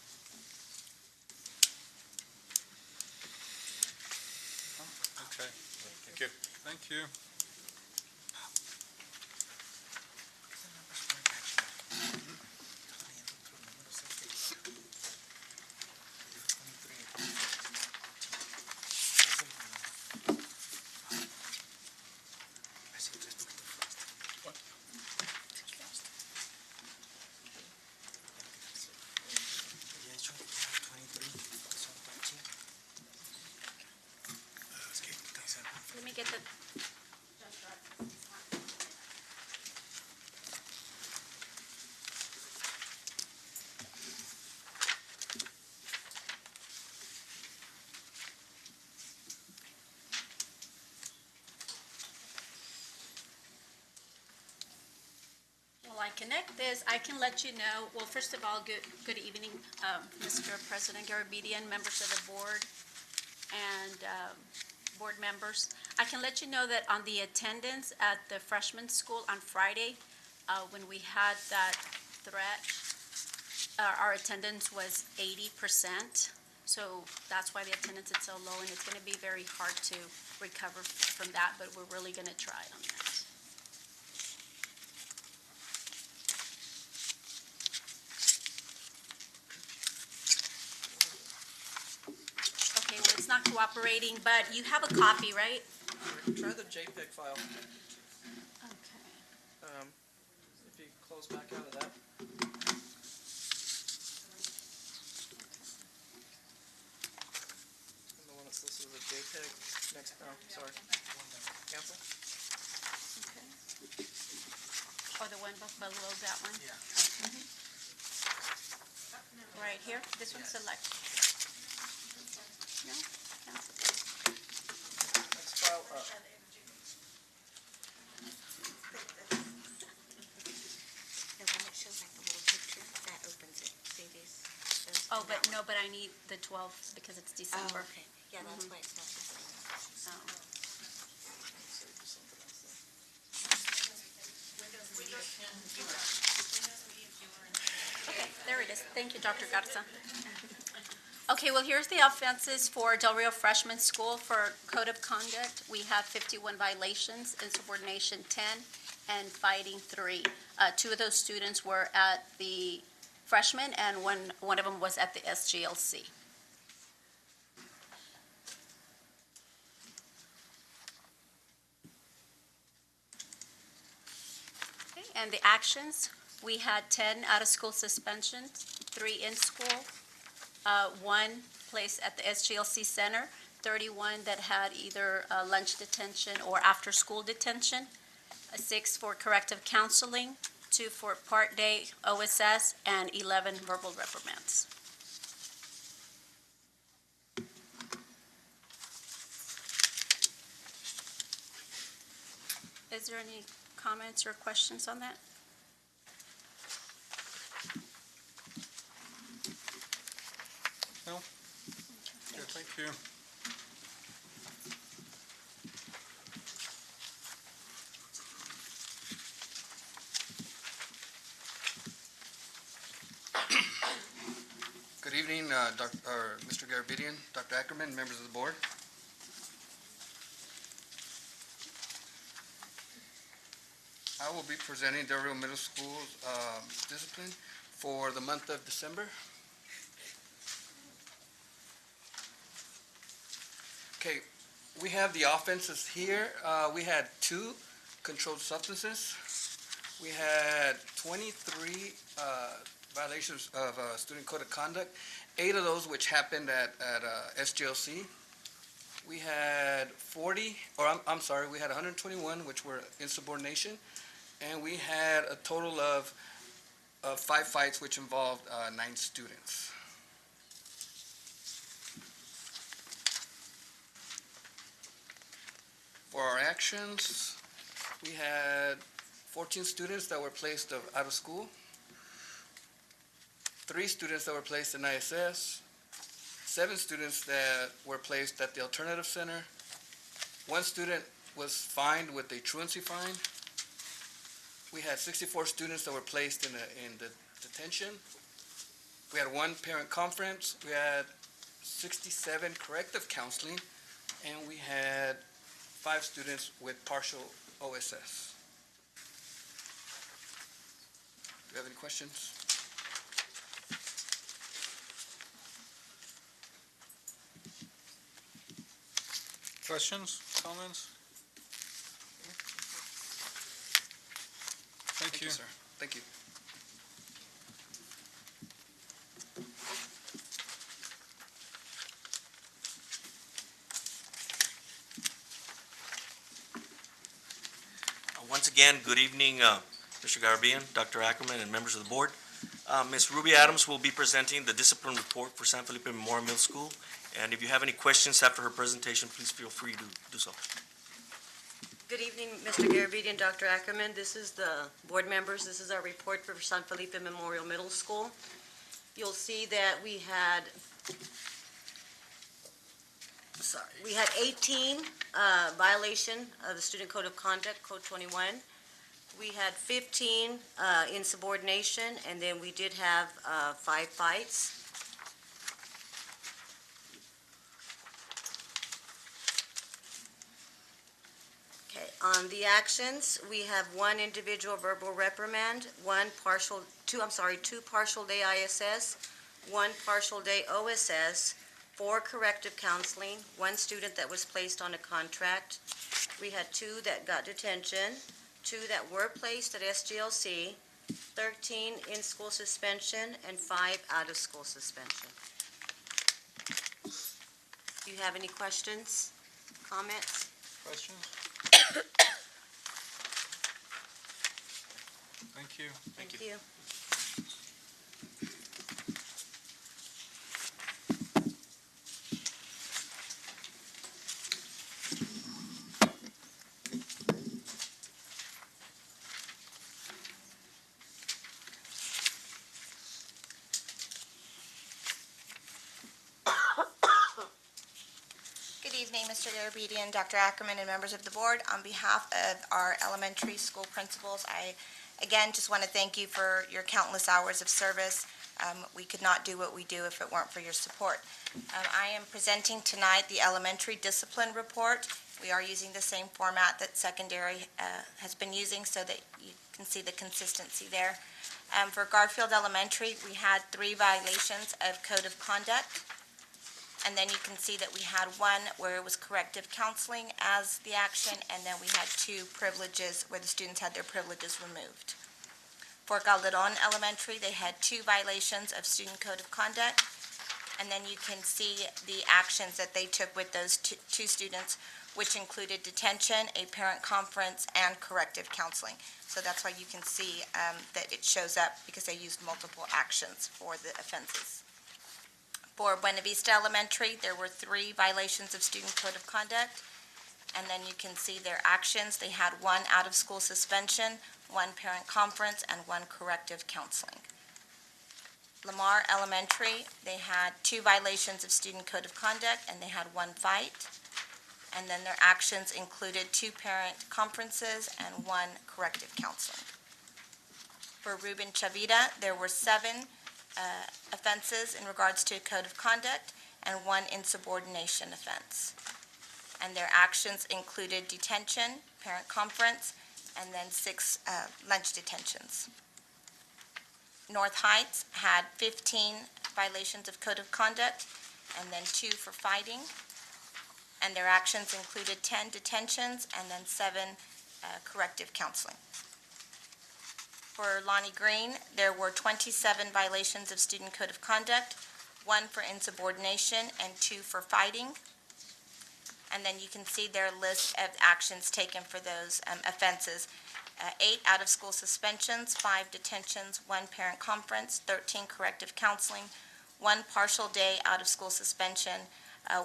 Speaker 1: Okay.
Speaker 11: Thank you.
Speaker 1: Thank you.
Speaker 16: Let me get the.
Speaker 17: While I connect this, I can let you know, well, first of all, good evening, Mr. President Garabedian, members of the board, and board members. I can let you know that on the attendance at the freshman school on Friday, when we had that threat our attendance was 80%, so that's why the attendance is so low, and it's going to be very hard to recover from that, but we're really going to try on that. Okay, well, it's not cooperating, but you have a copy, right?
Speaker 14: Try the JPEG file.
Speaker 17: Okay.
Speaker 14: If you close back out of that. And the one that's listed as a JPEG, next, oh, sorry. Cancel?
Speaker 17: Okay. Oh, the one below that one?
Speaker 14: Yeah.
Speaker 17: Okay. Right here, this one's select. No? Cancel.
Speaker 14: Next file up.
Speaker 2: And when it shows like the little picture, that opens it. See these?
Speaker 17: Oh, but no, but I need the 12th because it's December.
Speaker 2: Oh, okay. Yeah, that's why it's not the same.
Speaker 17: Oh. Okay, there it is. Thank you, Dr. Garza. Okay, well, here's the offenses for Del Rio Freshman School for Code of Conduct. We have 51 violations, insubordination 10, and fighting 3. Two of those students were at the freshman, and one of them was at the SGLC. Okay, and the actions, we had 10 out-of-school suspensions, 3 in school, 1 placed at the SGLC Center, 31 that had either lunch detention or after-school detention, 6 for corrective counseling, 2 for part-day OSS, and 11 verbal reprimands. Is there any comments or questions on that?
Speaker 1: No? Good, thank you.
Speaker 18: Good evening, Mr. Garabedian, Dr. Ackerman, members of the board. I will be presenting Del Rio Middle School's discipline for the month of December. Okay, we have the offenses here. We had 2 controlled substances. We had 23 violations of student code of conduct, 8 of those which happened at SGLC. We had 121 which were insubordination, and we had a total of 5 fights which involved 9 students. For our actions, we had 14 students that were placed out of school, 3 students that were placed in ISS, 7 students that were placed at the Alternative Center, 1 student was fined with a truancy fine. We had 64 students that were placed in the detention. We had 1 parent conference. We had 67 corrective counseling, and we had 5 students with partial OSS. Do you have any questions?
Speaker 1: Questions, comments? Thank you.
Speaker 18: Sir. Thank you.
Speaker 19: Once again, good evening, Mr. Garabedian, Dr. Ackerman, and members of the board. Ms. Ruby Adams will be presenting the discipline report for San Felipe Memorial Middle School, and if you have any questions after her presentation, please feel free to do so.
Speaker 20: Good evening, Mr. Garabedian, Dr. Ackerman. This is the board members. This is our report for San Felipe Memorial Middle School. You'll see that we had 18 violation of the Student Code of Conduct, Code 21. We had 15 insubordination, and then we did have 5 fights. Okay, on the actions, we have 1 individual verbal reprimand, 2 partial day ISS, 1 partial day OSS, 4 corrective counseling, 1 student that was placed on a contract. We had 2 that got detention, 2 that were placed at SGLC, 13 in-school suspension, and 5 out-of-school suspension. Do you have any questions, comments?
Speaker 1: Questions? Thank you.
Speaker 20: Thank you.
Speaker 12: Good evening, Mr. Garabedian, Dr. Ackerman, and members of the board. On behalf of our elementary school principals, I again just want to thank you for your countless hours of service. We could not do what we do if it weren't for your support. I am presenting tonight the elementary discipline report. We are using the same format that secondary has been using so that you can see the consistency there. For Garfield Elementary, we had 3 violations of code of conduct. And then you can see that we had 1 where it was corrective counseling as the action, and then we had 2 privileges where the students had their privileges removed. For Calderon Elementary, they had 2 violations of student code of conduct, and then you can see the actions that they took with those 2 students, which included detention, a parent conference, and corrective counseling. So that's why you can see that it shows up because they used multiple actions for the offenses. For Buena Vista Elementary, there were 3 violations of student code of conduct, and then you can see their actions. They had 1 out-of-school suspension, 1 parent conference, and 1 corrective counseling. Lamar Elementary, they had 2 violations of student code of conduct, and they had 1 fight. And then their actions included 2 parent conferences and 1 corrective counseling. For Ruben Chavita, there were 7 offenses in regards to code of conduct and 1 insubordination offense. And their actions included detention, parent conference, and then 6 lunch detentions. North Heights had 15 violations of code of conduct and then 2 for fighting. And their actions included 10 detentions and then 7 corrective counseling. For Lonnie Green, there were 27 violations of student code of conduct, 1 for insubordination and 2 for fighting. And then you can see their list of actions taken for those offenses. 8 out-of-school suspensions, 5 detentions, 1 parent conference, 13 corrective counseling, 1 partial day out-of-school suspension,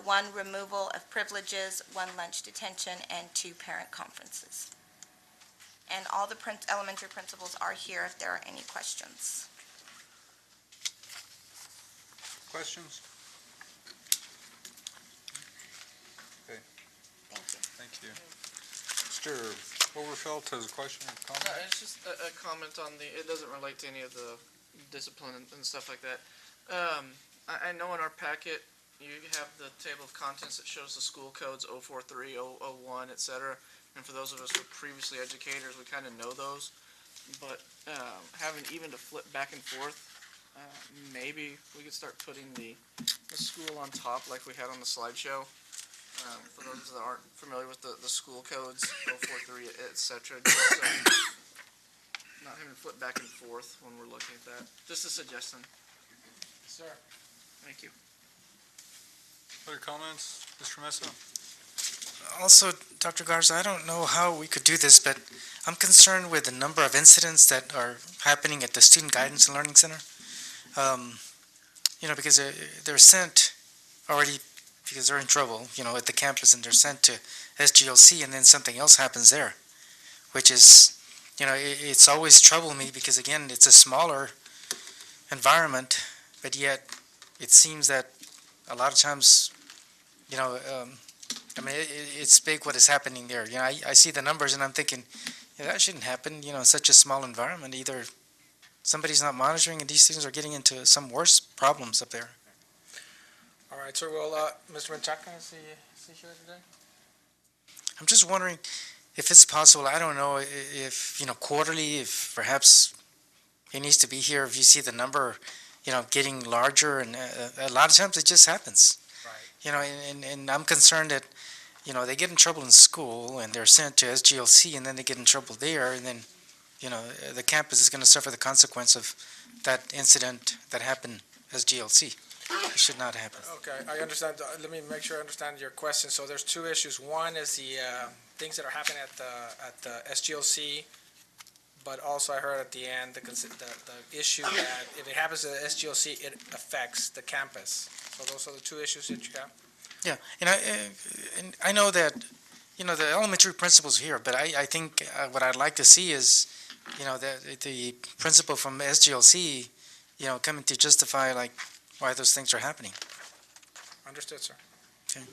Speaker 12: 1 removal of privileges, 1 lunch detention, and 2 parent conferences. And all the elementary principals are here if there are any questions.
Speaker 1: Questions? Okay,
Speaker 12: Thank you.
Speaker 1: thank you. Mr. Overfelt has a question or comment?
Speaker 14: No, it's just a comment on it doesn't relate to any of the discipline and stuff like that. I know in our packet, you have the table of contents that shows the school codes 043, 001, et cetera. And for those of us who are previously educators, we kind of know those. But having even to flip back and forth, maybe we could start putting the school on top like we had on the slideshow. For those that aren't familiar with the school codes, 043, et cetera. So not having to flip back and forth when we're looking at that. Just a suggestion.
Speaker 23: Sir.
Speaker 14: Thank you.
Speaker 1: Other comments? Mr. Mesa?
Speaker 23: Also, Dr. Garza, I don't know how we could do this, but I'm concerned with the number of incidents that are happening at the Student Guidance and Learning Center. Because they're sent already, because they're in trouble, at the campus, and they're sent to SGLC, and then something else happens there, which is, it's always troubled me because, again, it's a smaller environment, but yet it seems that a lot of times, it's big what is happening there. I see the numbers and I'm thinking, Yeah, that shouldn't happen, in such a small environment. Either somebody's not monitoring and these things are getting into some worse problems up there.
Speaker 14: All right, sir, well, Mr. Menchaca, is he here today?
Speaker 23: I'm just wondering if it's possible, I don't know, if, quarterly, if perhaps he needs to be here, if you see the number, getting larger, and a lot of times it just happens.
Speaker 14: Right.
Speaker 23: And I'm concerned that, they get in trouble in school and they're sent to SGLC and then they get in trouble there and then, the campus is going to suffer the consequence of that incident that happened as GLC. It should not happen.
Speaker 14: Okay, I understand. Let me make sure I understand your question. So there's two issues. One is the things that are happening at the SGLC, but also I heard at the end the issue that if it happens at the SGLC, it affects the campus. So those are the two issues that you have?
Speaker 23: Yeah, and I know that, the elementary principal's here, but I think what I'd like to see is, the principal from SGLC, coming to justify like why those things are happening.
Speaker 14: Understood, sir.
Speaker 23: Okay.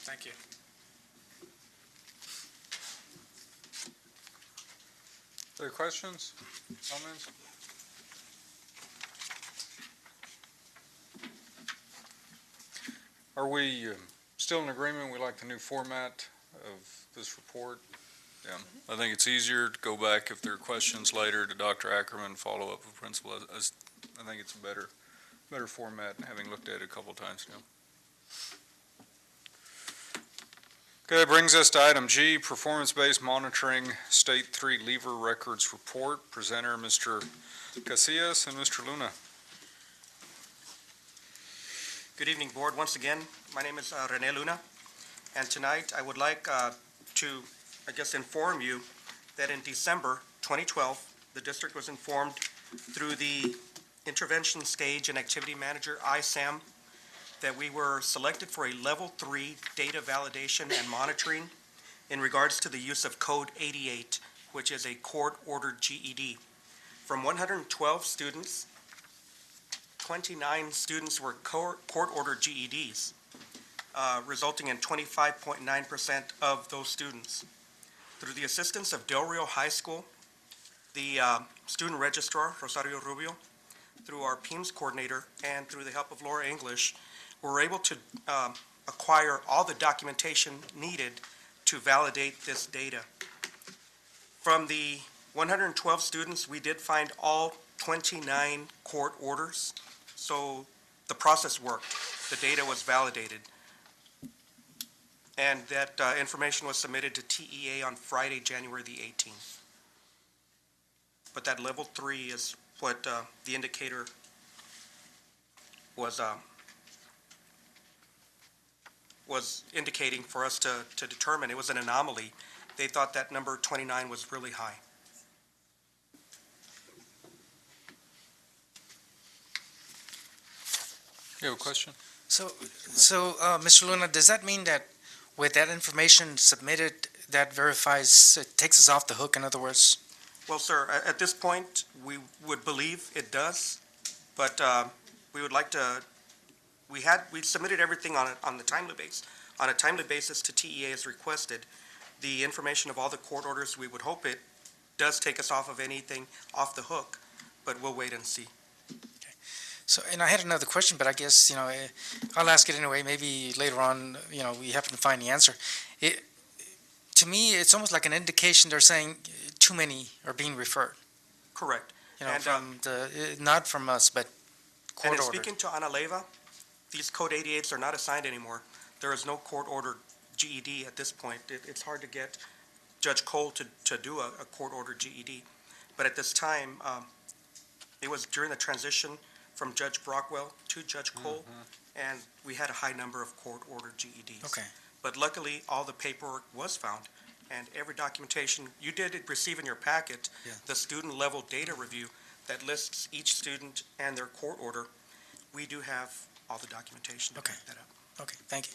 Speaker 14: Thank you.
Speaker 1: Other questions, comments? Are we still in agreement? We like the new format of this report? Yeah, I think it's easier to go back if there are questions later to Dr. Ackerman, follow up with principal. I think it's a better format, having looked at it a couple times now. Okay, that brings us to item G, performance-based monitoring state 3 lever records report. Presenter, Mr. Casillas and Mr. Luna.
Speaker 3: Good evening, Board. Once again, my name is Rene Luna, and tonight I would like to, inform you that in December 2012, the district was informed through the Intervention Stage and Activity Manager, ISAM, that we were selected for a Level 3 data validation and monitoring in regards to the use of Code 88, which is a court-ordered GED. From 112 students, 29 students were court-ordered GEDs, resulting in 25.9% of those students. Through the assistance of Del Rio High School, the student registrar, Rosario Rubio, through our PEAMS coordinator, and through the help of Laura English, we're able to acquire all the documentation needed to validate this data. From the 112 students, we did find all 29 court orders, so the process worked. The data was validated. And that information was submitted to TEA on Friday, January the 18th. But that Level 3 is what the indicator was indicating for us to determine. It was an anomaly. They thought that number 29 was really high.
Speaker 1: You have a question?
Speaker 23: So, Mr. Luna, does that mean that with that information submitted, that verifies, it takes us off the hook, in other words?
Speaker 3: Well, sir, at this point, we would believe it does, but we would like to, we submitted everything on a timely basis to TEA as requested. The information of all the court orders, we would hope it does take us off of anything off the hook, but we'll wait and see.
Speaker 23: So, and I had another question, but I guess, I'll ask it anyway. Maybe later on, we happen to find the answer. To me, it's almost like an indication they're saying too many are being referred.
Speaker 3: Correct.
Speaker 23: From not from us, but court
Speaker 3: ordered. And
Speaker 23: ordered.
Speaker 3: speaking to Ana Leyva, these Code 88s are not assigned anymore. There is no court-ordered GED at this point. It's hard to get Judge Cole to do a court-ordered GED. But at this time, it was during the transition from Judge Brockwell to Judge Cole, and we had a high number of court-ordered GEDs.
Speaker 23: Okay.
Speaker 3: But luckily, all the paperwork was found, and every documentation, you did receive in your packet, the student-level data review that lists each student and their court order. We do have all the documentation to back that up.
Speaker 23: Okay, thank you.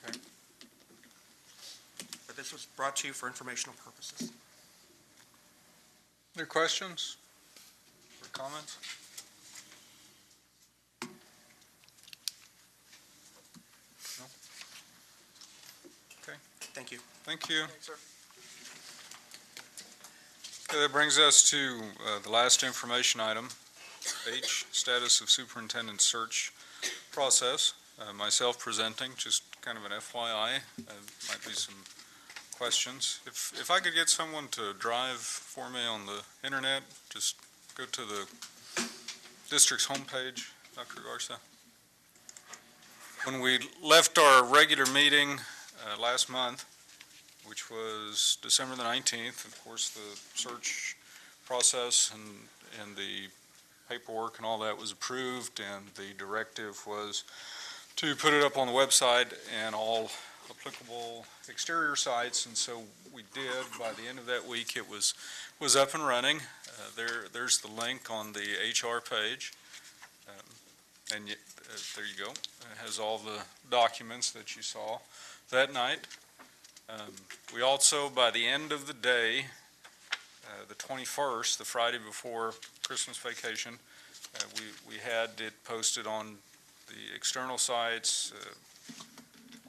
Speaker 1: Okay.
Speaker 3: But this was brought to you for informational purposes.
Speaker 1: Other questions or comments? No? Okay.
Speaker 3: Thank you.
Speaker 1: Thank you.
Speaker 14: Thanks, sir.
Speaker 1: Okay, that brings us to the last information item, H, status of superintendent search process. Myself presenting, just kind of an FYI, might be some questions. If I could get someone to drive for me on the internet, just go to the district's homepage, Dr. Garza. When we left our regular meeting last month, which was December the 19th, of course, the search process and the paperwork and all that was approved, and the directive was to put it up on the website and all applicable exterior sites, and so we did. By the end of that week, it was up and running. There's the link on the HR page, and there you go. It has all the documents that you saw that night. We also, by the end of the day, the 21st, the Friday before Christmas vacation, we had it posted on the external sites,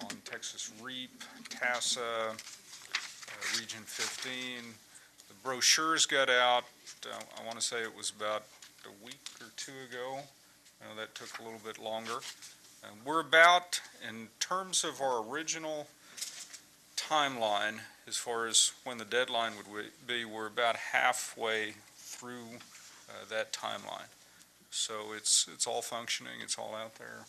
Speaker 1: on Texas REAP, TASA, Region 15. The brochures got out, I want to say it was about a week or two ago. I know that took a little bit longer. We're about, in terms of our original timeline, as far as when the deadline would be, we're about halfway through that timeline. So it's all functioning, it's all out there.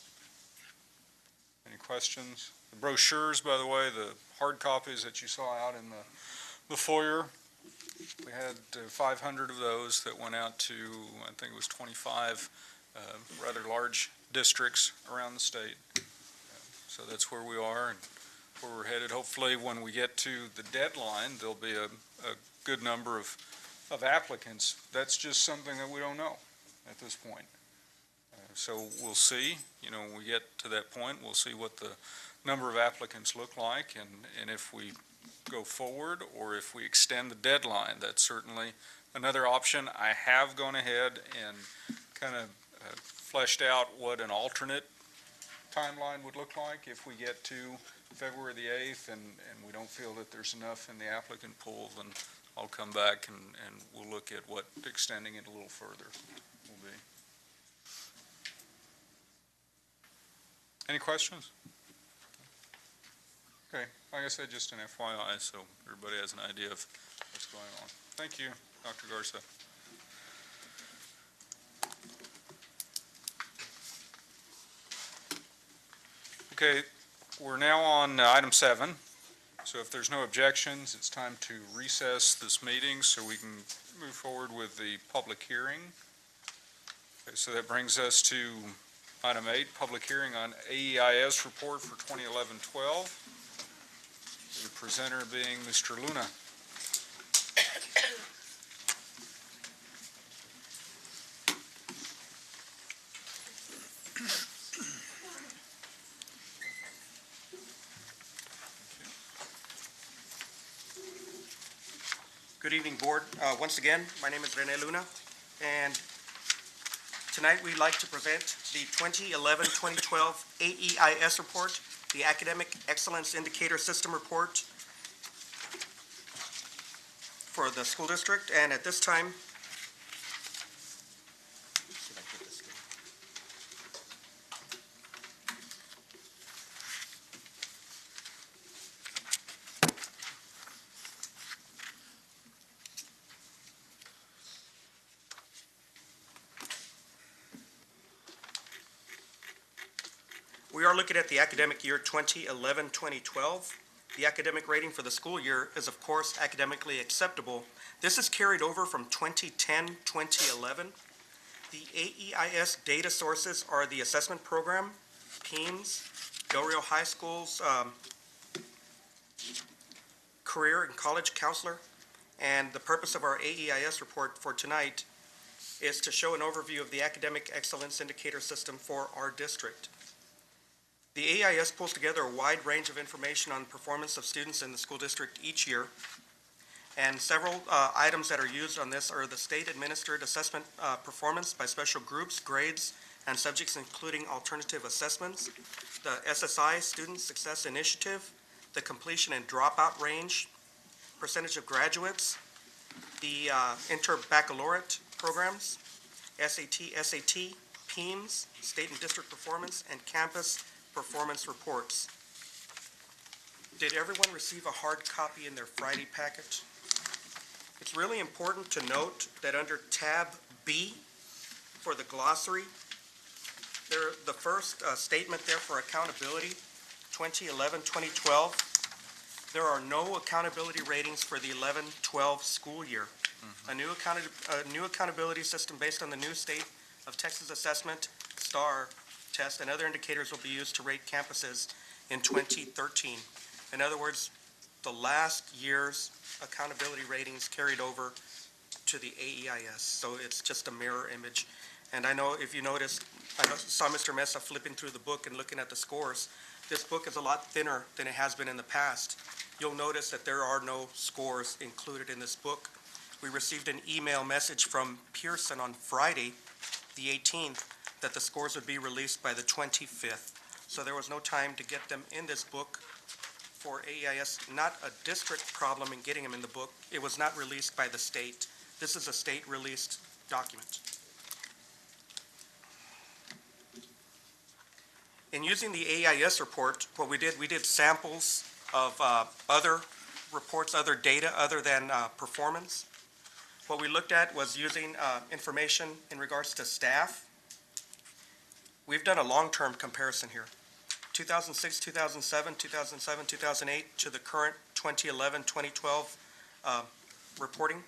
Speaker 1: Any questions? The brochures, by the way, the hard copies that you saw out in the foyer, we had 500 of those that went out to, I think it was 25 rather large districts around the state. So that's where we are and where we're headed. Hopefully, when we get to the deadline, there'll be a good number of applicants. That's just something that we don't know at this point. So we'll see, when we get to that point, we'll see what the number of applicants look like, and if we go forward or if we extend the deadline. That's certainly another option. I have gone ahead and kind of fleshed out what an alternate timeline would look like if we get to February the 8th and we don't feel that there's enough in the applicant pool, then I'll come back and we'll look at what extending it a little further will be. Any questions? Okay, like I said, just an FYI, so everybody has an idea of what's going on. Thank you, Dr. Garza. Okay, we're now on item 7. So if there's no objections, it's time to recess this meeting so we can move forward with the public hearing. Okay, so that brings us to item 8, public hearing on AEIS report for 2011-12. The presenter being Mr. Luna.
Speaker 3: Good evening, Board. Once again, my name is Rene Luna, and tonight we'd like to present the 2011-2012 AEIS report, the Academic Excellence Indicator System report for the school district. And at this time, we are looking at the academic year 2011-2012. The academic rating for the school year is, of course, academically acceptable. This is carried over from 2010-2011. The AEIS data sources are the assessment program, PEAMS, Del Rio High School's career and college counselor, and the purpose of our AEIS report for tonight is to show an overview of the academic excellence indicator system for our district. The AEIS pulls together a wide range of information on performance of students in the school district each year, and several items that are used on this are the state-administered assessment performance by special groups, grades, and subjects including alternative assessments, the SSI, Student Success Initiative, the completion and dropout range, percentage of graduates, the inter-baccalaureate programs, SAT, PEIMS, state and district performance, and campus performance reports. Did everyone receive a hard copy in their Friday packet? It's really important to note that under tab B for the glossary, the first statement there for accountability, 2011-2012, there are no accountability ratings for the 11-12 school year. A new accountability system based on the new State of Texas Assessment, S.T.R.C.I.S.D test, and other indicators will be used to rate campuses in 2013. In other words, the last year's accountability ratings carried over to the AEIS, so it's just a mirror image. And I know if you noticed, saw Mr. Mesa flipping through the book and looking at the scores. This book is a lot thinner than it has been in the past. You'll notice that there are no scores included in this book. We received an email message from Pearson on Friday, the 18th, that the scores would be released by the 25th. So there was no time to get them in this book for AEIS. Not a district problem in getting them in the book. It was not released by the state. This is a state-released document. In using the AEIS report, what we did samples of other reports, other data other than performance. What we looked at was using information in regards to staff. We've done a long-term comparison here. 2006, 2007, 2007, 2008 to the current 2011, 2012 reporting.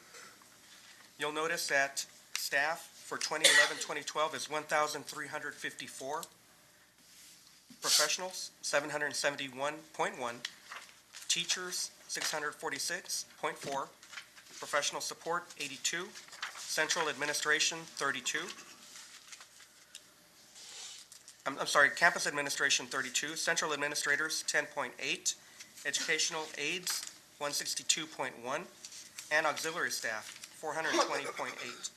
Speaker 3: You'll notice that staff for 2011, 2012 is 1,354. Professionals, 771.1. Teachers, 646.4. Professional support, 82. Central administration, 32. I'm sorry, campus administration, 32. Central administrators, 10.8. Educational aides, 162.1. And auxiliary staff, 420.8.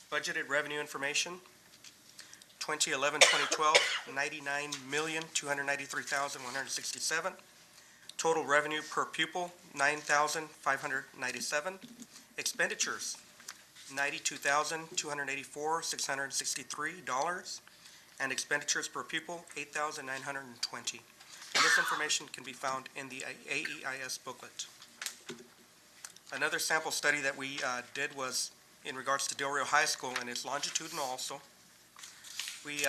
Speaker 3: Budgeted revenue information, 2011-2012, $99,293,167. Total revenue per pupil, $9,597. Expenditures, $92,284,663. And expenditures per pupil, $8,920. And this information can be found in the AEIS booklet. Another sample study that we did was in regards to Del Rio High School, and it's longitudinal also. We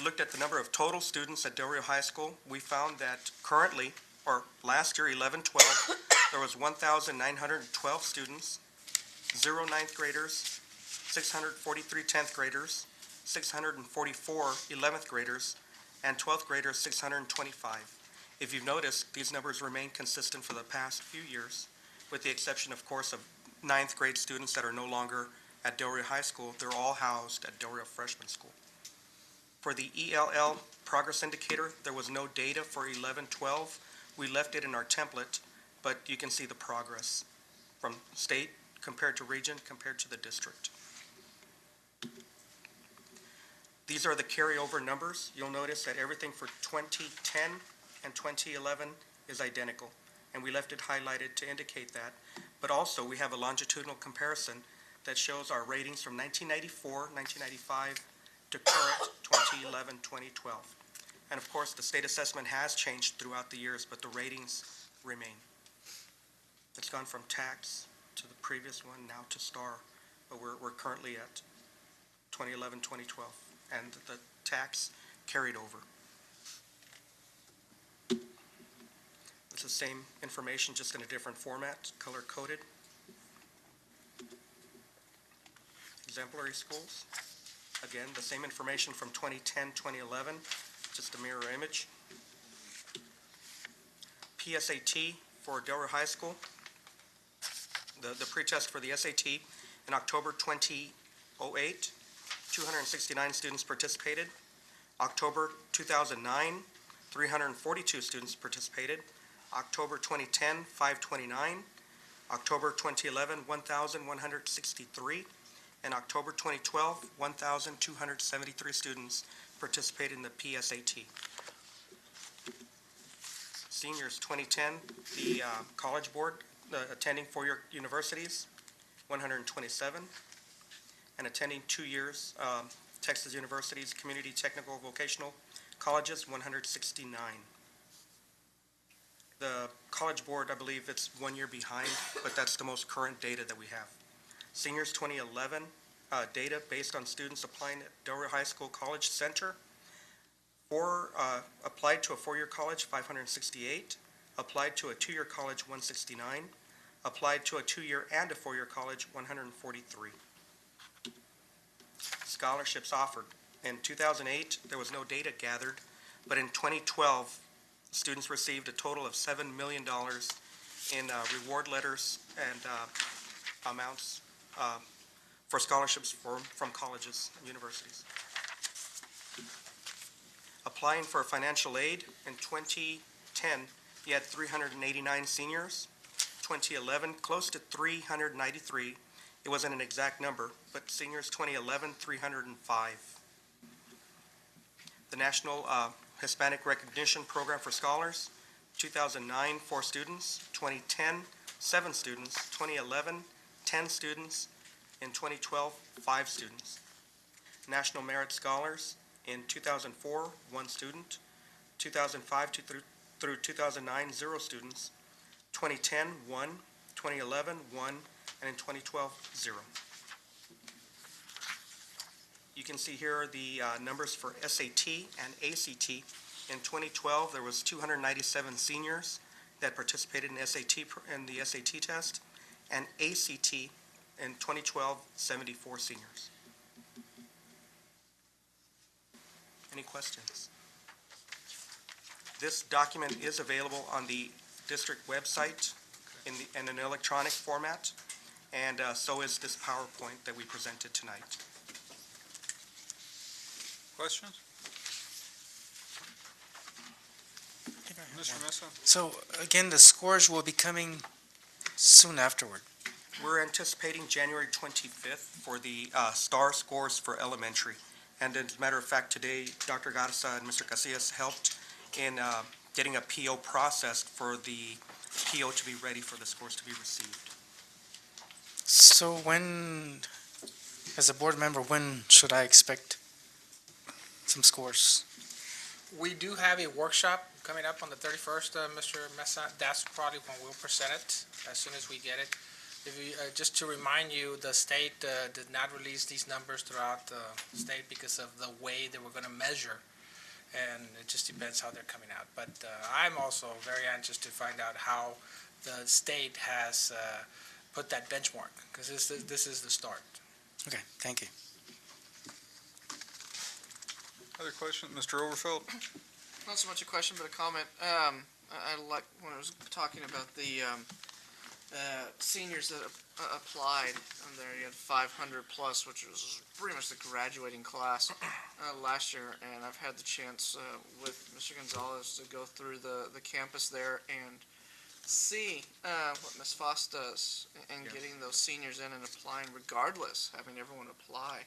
Speaker 3: looked at the number of total students at Del Rio High School. We found that currently, or last year, 11-12, there was 1,912 students, 0 ninth graders, 643 10th graders, 644 11th graders, and 12th graders, 625. If you've noticed, these numbers remain consistent for the past few years, with the exception, of course, of 9th grade students that are no longer at Del Rio High School. They're all housed at Del Rio Freshman School. For the ELL progress indicator, there was no data for 11-12. We left it in our template, but you can see the progress from state compared to region compared to the district. These are the carryover numbers. You'll notice that everything for 2010 and 2011 is identical, and we left it highlighted to indicate that. But also, we have a longitudinal comparison that shows our ratings from 1994, 1995 to current 2011, 2012. And of course, the state assessment has changed throughout the years, but the ratings remain. It's gone from tax to the previous one, now to STAR, but we're currently at 2011, 2012, and the tax carried over. It's the same information, just in a different format, color-coded. Exemplary schools. Again, the same information from 2010, 2011, just a mirror image. PSAT for Del Rio High School. The pretest for the SAT in October 2008, 269 students participated. October 2009, 342 students participated. October 2010, 529. October 2011, 1,163. And October 2012, 1,273 students participated in the PSAT. Seniors, 2010, the College Board attending four-year universities. 127, and attending 2 years Texas University's Community Technical Vocational Colleges, 169. The College Board, I believe it's 1 year behind, but that's the most current data that we have. Seniors 2011 data based on students applying at Del Rio High School College Center. Applied to a 4-year college, 568. Applied to a 2-year college, 169. Applied to a 2-year and a 4-year college, 143. Scholarships offered. In 2008, there was no data gathered, but in 2012, students received a total of $7 million in reward letters and amounts for scholarships from colleges and universities. Applying for financial aid in 2010, you had 389 seniors. 2011, close to 393. It wasn't an exact number, but seniors 2011, 305. The National Hispanic Recognition Program for Scholars, 2009, 4 students. 2010, 7 students. 2011, 10 students. In 2012, 5 students. National Merit Scholars, in 2004, 1 student. 2005 through 2009, 0 students. 2010, 1. 2011, 1. And in 2012, 0. You can see here the numbers for SAT and ACT. In 2012, there was 297 seniors that participated in the SAT test, and ACT in 2012, 74 seniors. Any questions? This document is available on the district website in an electronic format, and so is this PowerPoint that we presented tonight.
Speaker 1: Questions? Mr. Mesa?
Speaker 23: So again, the scores will be coming soon afterward.
Speaker 3: We're anticipating January 25th for the STAR scores for elementary. And as a matter of fact, today, Dr. Garza and Mr. Casillas helped in getting a PO processed for the PO to be ready for the scores to be received.
Speaker 23: So when, as a board member, when should I expect some scores?
Speaker 14: We do have a workshop coming up on the 31st, Mr. Mesa. That's probably when we'll present it, as soon as we get it. If you, just to remind you, the state did not release these numbers throughout the state because of the way they were going to measure, and it just depends how they're coming out. But I'm also very anxious to find out how the state has put that benchmark, because this is the start.
Speaker 23: Okay, thank you.
Speaker 1: Other questions? Mr. Overfeld?
Speaker 2: Not so much a question, but a comment. I like when I was talking about the seniors that applied, and there you had 500 plus, which was pretty much the graduating class last year. And I've had the chance with Mr. Gonzalez to go through the campus there and see what Ms. Foss does in getting those seniors in and applying regardless, having everyone apply.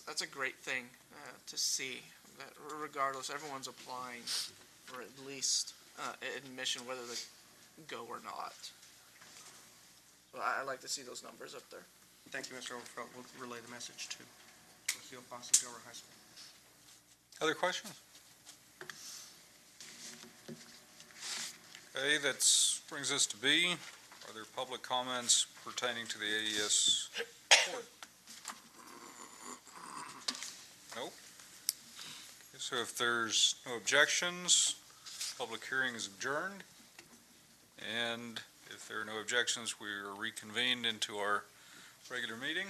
Speaker 2: That's a great thing to see, that regardless, everyone's applying for at least admission, whether they go or not. So I like to see those numbers up there.
Speaker 3: Thank you, Mr. Overfeld. We'll relay the message to Lucille Foss of Del Rio High School.
Speaker 1: Other questions? Okay, that brings us to B. Are there public comments pertaining to the AES report? Nope. So if there's no objections, public hearing is adjourned. And if there are no objections, we are reconvened into our regular meeting.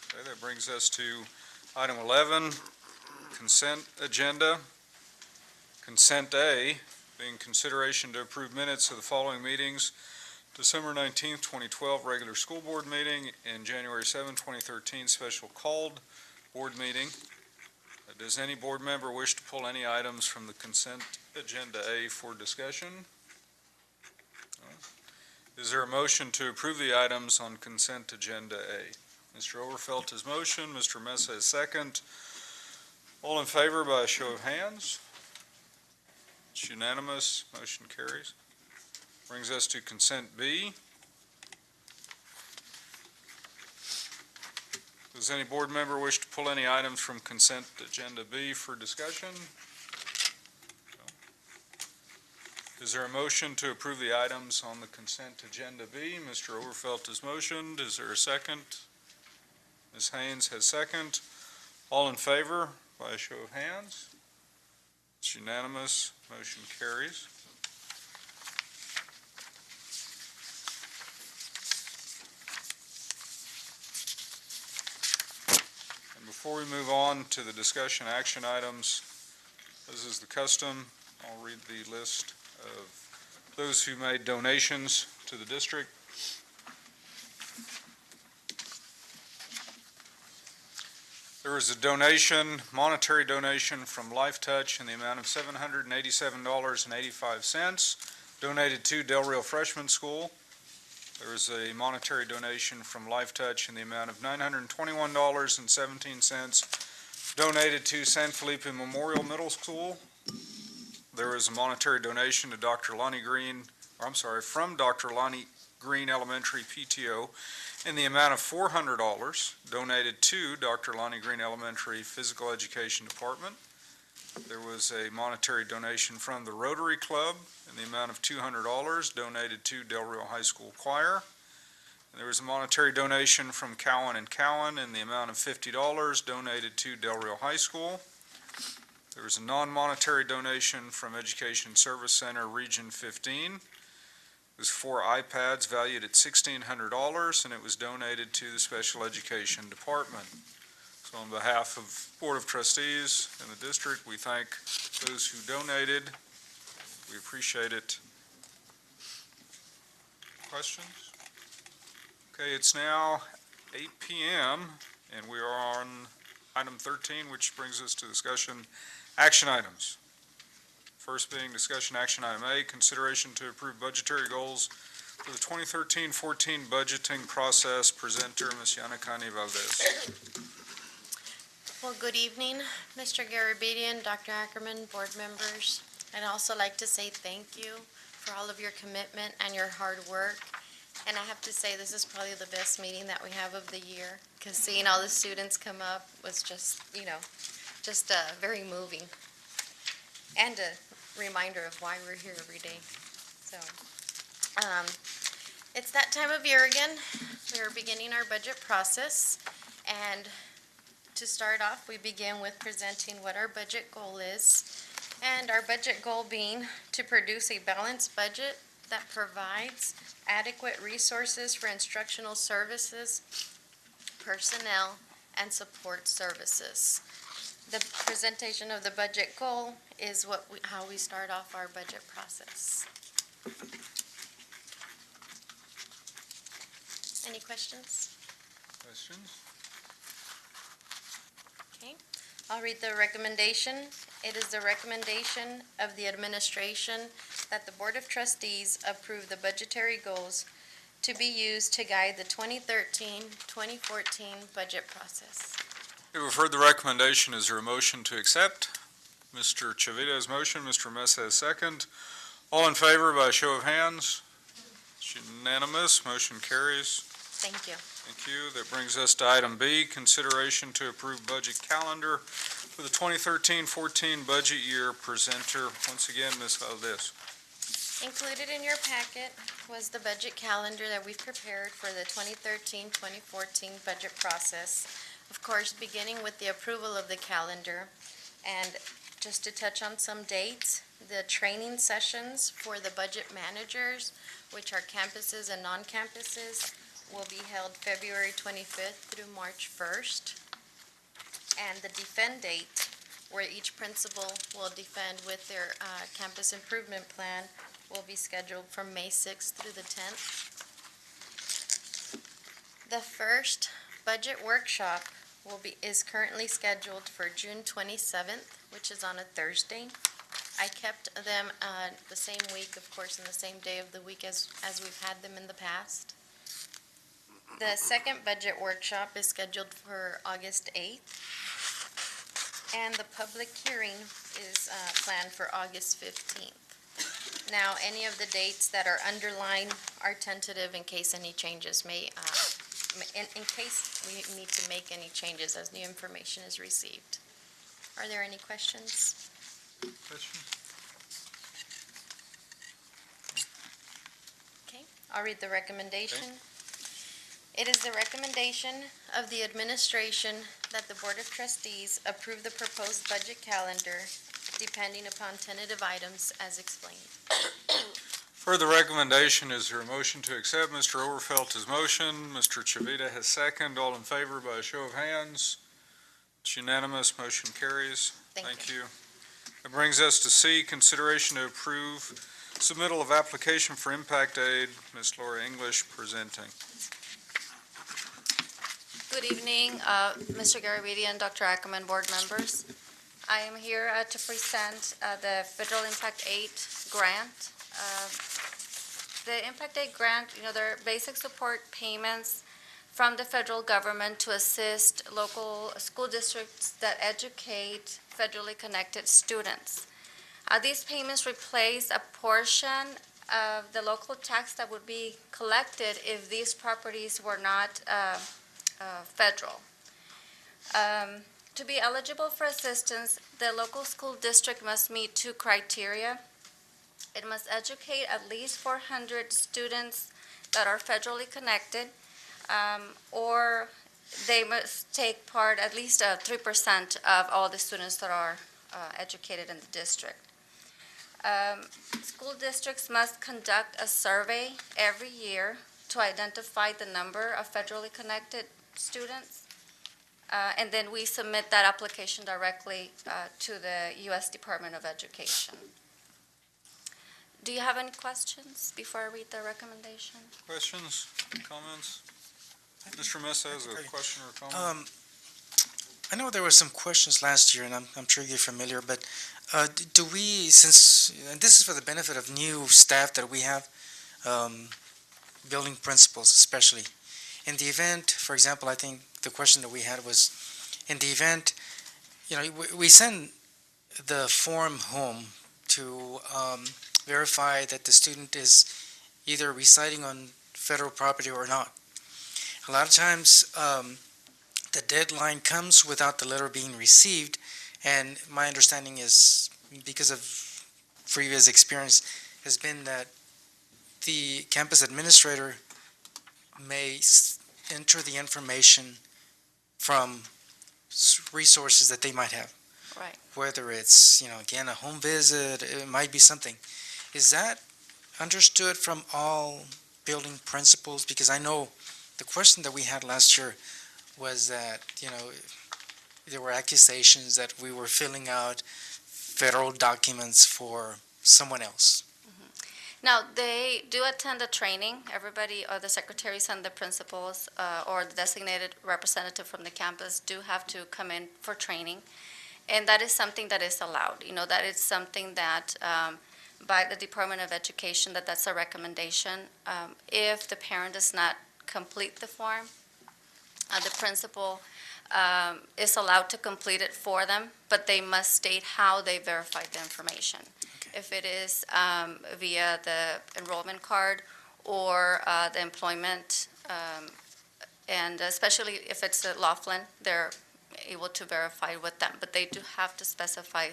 Speaker 1: Okay, that brings us to item 11, consent agenda. Consent A, being consideration to approve minutes of the following meetings: December 19th, 2012, regular school board meeting, and January 7th, 2013, special called board meeting. Does any board member wish to pull any items from the consent agenda A for discussion? Is there a motion to approve the items on consent agenda A? Mr. Overfelt has motion, Mr. Mesa is second. All in favor by a show of hands? It's unanimous, motion carries. Brings us to consent B. Does any board member wish to pull any items from consent agenda B for discussion? No. Is there a motion to approve the items on the consent agenda B? Mr. Overfelt has motioned. Is there a second? Ms. Haynes has second. All in favor, by a show of hands? It's unanimous. Motion carries. And before we move on to the discussion action items, as is the custom, I'll read the list of those who made donations to the district. There was a donation, monetary donation from Life Touch in the amount of $787.85, donated to Del Rio Freshman School. There was a monetary donation from Life Touch in the amount of $921.17, donated to San Felipe Memorial Middle School. There was a monetary donation to from Dr. Lonnie Green Elementary PTO in the amount of $400, donated to Dr. Lonnie Green Elementary Physical Education Department. There was a monetary donation from the Rotary Club in the amount of $200, donated to Del Rio High School Choir. There was a monetary donation from Cowan and Cowan in the amount of $50, donated to Del Rio High School. There was a non-monetary donation from Education Service Center Region 15. It was 4 iPads valued at $1,600, and it was donated to the Special Education Department. So on behalf of Board of Trustees and the district, we thank those who donated. We appreciate it. Questions? Okay, it's now 8 p.m., and we are on item 13, which brings us to discussion action items. First being discussion action item A, consideration to approve budgetary goals for the 2013-14 budgeting process. Presenter, Ms. Yanakani Valdez.
Speaker 10: Well, good evening, Mr. Garabedian, Dr. Ackerman, board members. I'd also like to say thank you for all of your commitment and your hard work. And I have to say, this is probably the best meeting that we have of the year, because seeing all the students come up was just, just very moving. And a reminder of why we're here every day. So, it's that time of year again. We are beginning our budget process, and to start off, we begin with presenting what our budget goal is, and our budget goal being to produce a balanced budget that provides adequate resources for instructional services, personnel, and support services. The presentation of the budget goal is how we start off our budget process. Any questions?
Speaker 1: Questions?
Speaker 10: Okay, I'll read the recommendation. It is the recommendation of the administration that the Board of Trustees approve the budgetary goals to be used to guide the 2013-2014 budget process.
Speaker 1: We've heard the recommendation. Is there a motion to accept? Mr. Chavita's motion, Mr. Mesa second. All in favor by a show of hands? It's unanimous. Motion carries.
Speaker 10: Thank you.
Speaker 1: Thank you. That brings us to item B, consideration to approve budget calendar for the 2013-14 budget year. Presenter, once again, Ms. Valdez.
Speaker 10: Included in your packet was the budget calendar that we've prepared for the 2013-2014 budget process. Of course, beginning with the approval of the calendar, and just to touch on some dates, the training sessions for the budget managers, which are campuses and non-campuses, will be held February 25th through March 1st. And the defend date, where each principal will defend with their campus improvement plan, will be scheduled from May 6th through the 10th. The first budget workshop is currently scheduled for June 27th, which is on a Thursday. I kept them the same week, of course, in the same day of the week as we've had them in the past. The second budget workshop is scheduled for August 8th, and the public hearing is planned for August 15th. Now, any of the dates that are underlined are tentative in case any changes may in case we need to make any changes as new information is received. Are there any questions?
Speaker 1: Question?
Speaker 10: Okay, I'll read the recommendation. It is the recommendation of the administration that the Board of Trustees approve the proposed budget calendar depending upon tentative items as explained.
Speaker 1: For the recommendation, is there a motion to accept Mr. Overfelt's motion? Mr. Chavita has second. All in favor by a show of hands? It's unanimous. Motion carries.
Speaker 10: Thank
Speaker 1: you. That brings us to C, consideration to approve submittal of application for impact aid. Ms. Laura English presenting.
Speaker 10: Good evening, Mr. Garabedian and Dr. Ackerman, board members. I am here to present the Federal Impact Aid grant. The Impact Aid grant, they're basic support payments from the federal government to assist local school districts that educate federally connected students. These payments replace a portion of the local tax that would be collected if these properties were not federal. To be eligible for assistance, the local school district must meet two criteria. It must educate at least 400 students that are federally connected, or they must take part at least 3% of all the students that are educated in the district. School districts must conduct a survey every year to identify the number of federally connected students, and then we submit that application directly to the U.S. Department of Education. Do you have any questions before I read the recommendation?
Speaker 1: Questions, comments? Mr. Mesa has a question or comment?
Speaker 23: I know there were some questions last year, and I'm sure you're familiar, but do we, since, and this is for the benefit of new staff that we have, building principals especially, in the event, for example, I think the question that we had was, in the event, we send the form home to verify that the student is either residing on federal property or not. A lot of times, the deadline comes without the letter being received, and my understanding is, because of previous experience, has been that the campus administrator may enter the information from resources that they might have.
Speaker 10: Right.
Speaker 23: Whether it's, again, a home visit, it might be something. Is that understood from all building principals? Because I know the question that we had last year was that, there were accusations that we were filling out federal documents for someone else.
Speaker 10: Now, they do attend a training. Everybody, or the secretaries and the principals, or the designated representative from the campus do have to come in for training. And that is something that is allowed. That is something that, by the Department of Education, that's a recommendation. If the parent does not complete the form, the principal is allowed to complete it for them, but they must state how they verified the information. If it is via the enrollment card or the employment, and especially if it's at Laughlin, they're able to verify with them, but they do have to specify,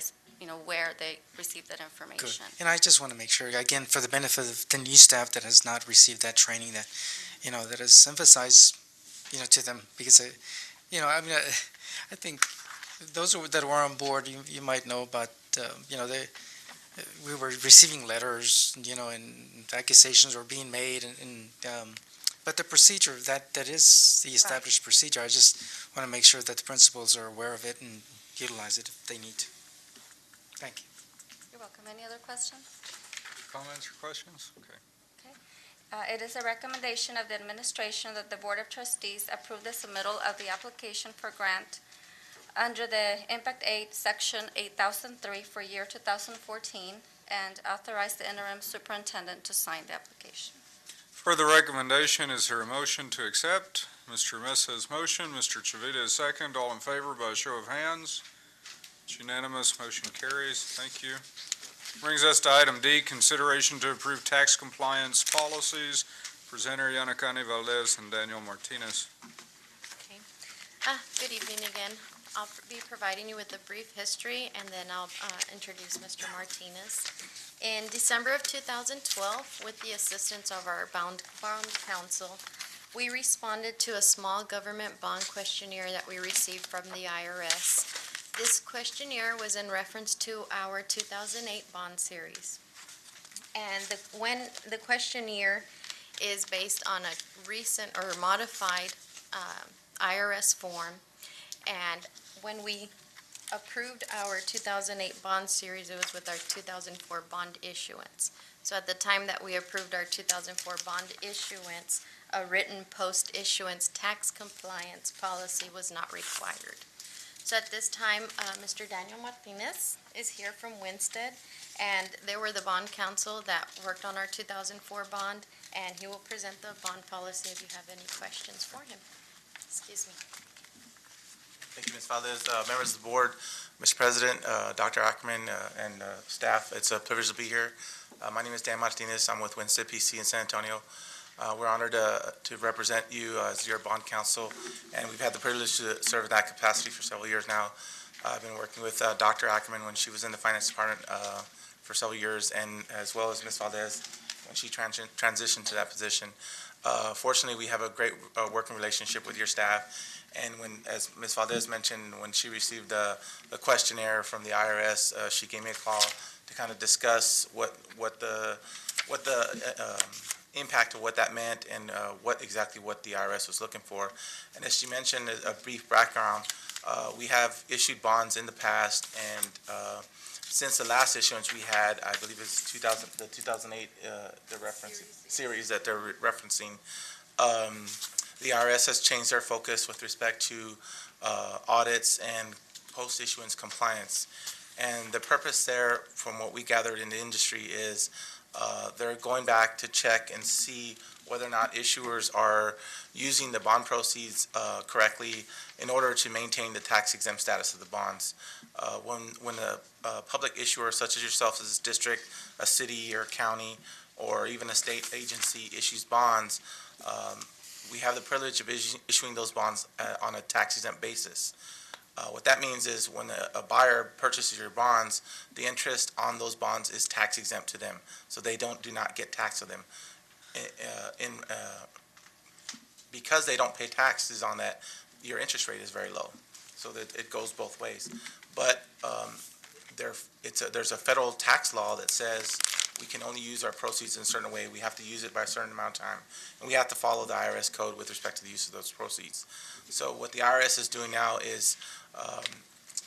Speaker 10: where they received that information.
Speaker 23: Good. And I just want to make sure, again, for the benefit of the new staff that has not received that training, that, that is emphasized, to them, because, I think those that were on board, you might know about, we were receiving letters, and accusations were being made, but the procedure, that is the established procedure. I just want to make sure that the principals are aware of it and utilize it if they need to. Thank you.
Speaker 10: You're welcome. Any other questions?
Speaker 1: Comments or questions? Okay.
Speaker 10: It is a recommendation of the administration that the Board of Trustees approve the submittal of the application for grant under the Impact Aid Section 8003 for year 2014, and authorize the interim superintendent to sign the application.
Speaker 1: For the recommendation, is there a motion to accept? Mr. Mesa's motion, Mr. Chavita is second. All in favor by a show of hands? It's unanimous. Motion carries. Thank you. Brings us to item D, consideration to approve tax compliance policies. Presenter Yannicani Valdez and Daniel Martinez.
Speaker 10: Good evening again. I'll be providing you with a brief history, and then I'll introduce Mr. Martinez. In December of 2012, with the assistance of our bond counsel, we responded to a small government bond questionnaire that we received from the IRS. This questionnaire was in reference to our 2008 bond series. And the questionnaire is based on a recent or modified IRS form. And when we approved our 2008 bond series, it was with our 2004 bond issuance. So at the time that we approved our 2004 bond issuance, a written post-issuance tax compliance policy was not required. So at this time, Mr. Daniel Martinez is here from Winstead, and they were the bond counsel that worked on our 2004 bond, and he will present the bond policy if you have any questions for him. Excuse me.
Speaker 9: Thank you, Ms. Valdez. Members of the board, Mr. President, Dr. Ackerman, and staff, it's a privilege to be here. My name is Dan Martinez. I'm with Winstead PC in San Antonio. We're honored to represent you as your bond counsel, and we've had the privilege to serve in that capacity for several years now. I've been working with Dr. Ackerman when she was in the finance department for several years, and as well as Ms. Valdez when she transitioned to that position. Fortunately, we have a great working relationship with your staff, and when, as Ms. Valdez mentioned, when she received the questionnaire from the IRS, she gave me a call to kind of discuss what the impact of what that meant and what the IRS was looking for. And as she mentioned, a brief background, we have issued bonds in the past, and since the last issuance we had, I believe it's 2008, the reference series that they're referencing, the IRS has changed their focus with respect to audits and post-issuance compliance. And the purpose there, from what we gathered in the industry, is they're going back to check and see whether or not issuers are using the bond proceeds correctly in order to maintain the tax-exempt status of the bonds. When a public issuer, such as yourself as a district, a city or county, or even a state agency issues bonds, we have the privilege of issuing those bonds on a tax-exempt basis. What that means is when a buyer purchases your bonds, the interest on those bonds is tax exempt to them, so they do not get taxed on them. Because they don't pay taxes on that, your interest rate is very low, so that it goes both ways. But there's a federal tax law that says we can only use our proceeds in a certain way. We have to use it by a certain amount of time, and we have to follow the IRS code with respect to the use of those proceeds. So what the IRS is doing now is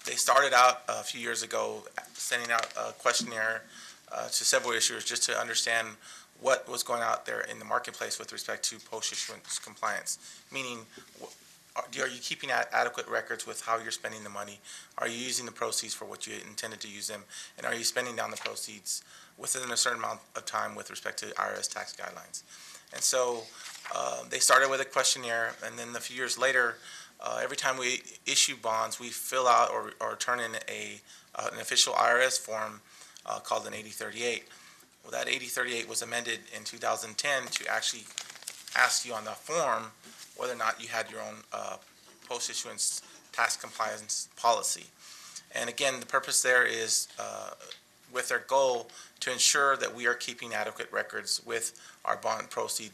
Speaker 9: they started out a few years ago sending out a questionnaire to several issuers just to understand what was going out there in the marketplace with respect to post-issuance compliance, meaning are you keeping adequate records with how you're spending the money? Are you using the proceeds for what you intended to use them? And are you spending down the proceeds within a certain amount of time with respect to IRS tax guidelines? And so they started with a questionnaire, and then a few years later, every time we issue bonds, we fill out or turn in an official IRS form called an 8038. Well, that 8038 was amended in 2010 to actually ask you on the form whether or not you had your own post-issuance tax compliance policy. And again, the purpose there is with their goal to ensure that we are keeping adequate records with our bond proceed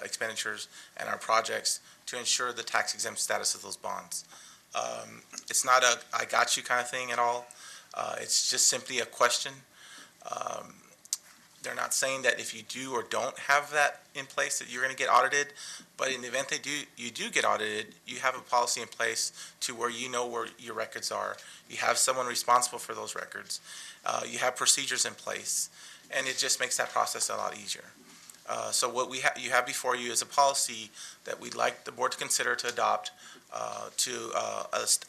Speaker 9: expenditures and our projects to ensure the tax exempt status of those bonds. It's not a I got you kind of thing at all. It's just simply a question. They're not saying that if you do or don't have that in place that you're going to get audited, but in the event you do get audited, you have a policy in place to where you know where your records are. You have someone responsible for those records. You have procedures in place, and it just makes that process a lot easier. So what you have before you is a policy that we'd like the board to consider to adopt to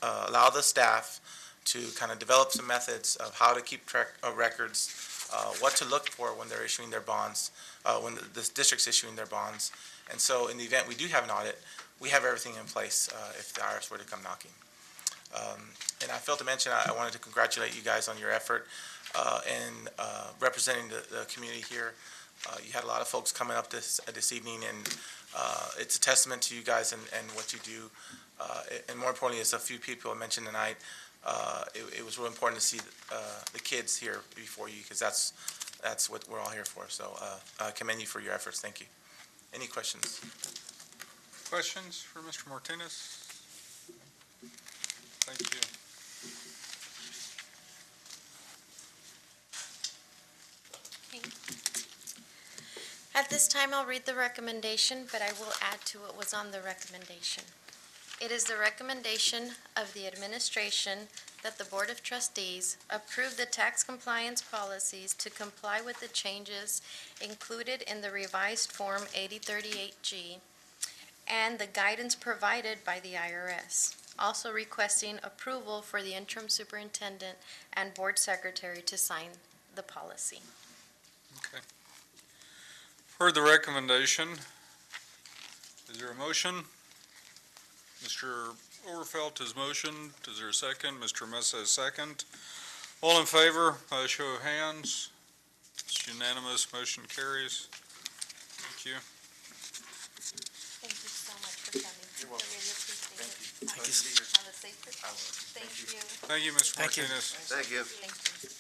Speaker 9: allow the staff to kind of develop some methods of how to keep track of records, what to look for when they're issuing their bonds, when the district's issuing their bonds. And so in the event we do have an audit, we have everything in place if the IRS were to come knocking. And I failed to mention, I wanted to congratulate you guys on your effort in representing the community here. You had a lot of folks coming up this evening, and it's a testament to you guys and what you do. And more importantly, as a few people mentioned tonight, it was really important to see the kids here before you, because that's what we're all here for. So I commend you for your efforts. Thank you. Any questions?
Speaker 1: Questions for Mr. Martinez? Thank you.
Speaker 10: At this time, I'll read the recommendation, but I will add to what was on the recommendation. It is the recommendation of the administration that the Board of Trustees approve the tax compliance policies to comply with the changes included in the revised Form 8038G and the guidance provided by the IRS, also requesting approval for the interim superintendent and board secretary to sign the policy.
Speaker 1: Okay. Heard the recommendation. Is there a motion? Mr. Overfelt has motioned. Is there a second? Mr. Mesa has second. All in favor, by a show of hands. It's unanimous. Motion carries. Thank you.
Speaker 10: Thank you so much for coming.
Speaker 9: You're welcome.
Speaker 10: I really appreciate it.
Speaker 9: Thank you.
Speaker 10: Have a safe trip. Thank you.
Speaker 1: Thank you, Mr.
Speaker 18: Thank you.
Speaker 1: Martinez.
Speaker 2: Thank you.
Speaker 10: Thank you.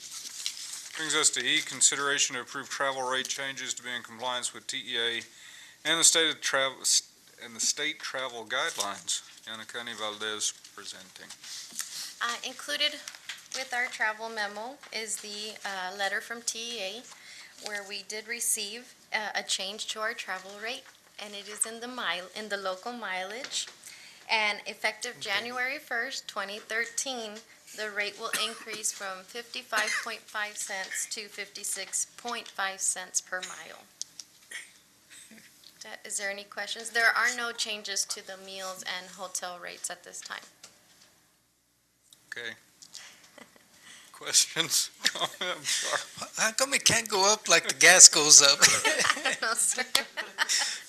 Speaker 1: Brings us to E, consideration to approve travel rate changes to be in compliance with TEA and the state travel guidelines. Yana County Valdez presenting.
Speaker 10: Included with our travel memo is the letter from TEA where we did receive a change to our travel rate, and it is in the local mileage. And effective January 1st, 2013, the rate will increase from 55.5 cents to 56.5 cents per mile. Is there any questions? There are no changes to the meals and hotel rates at this time.
Speaker 1: Okay. Questions? I'm sorry.
Speaker 23: How come it can't go up like the gas goes up?
Speaker 10: I don't know, sir.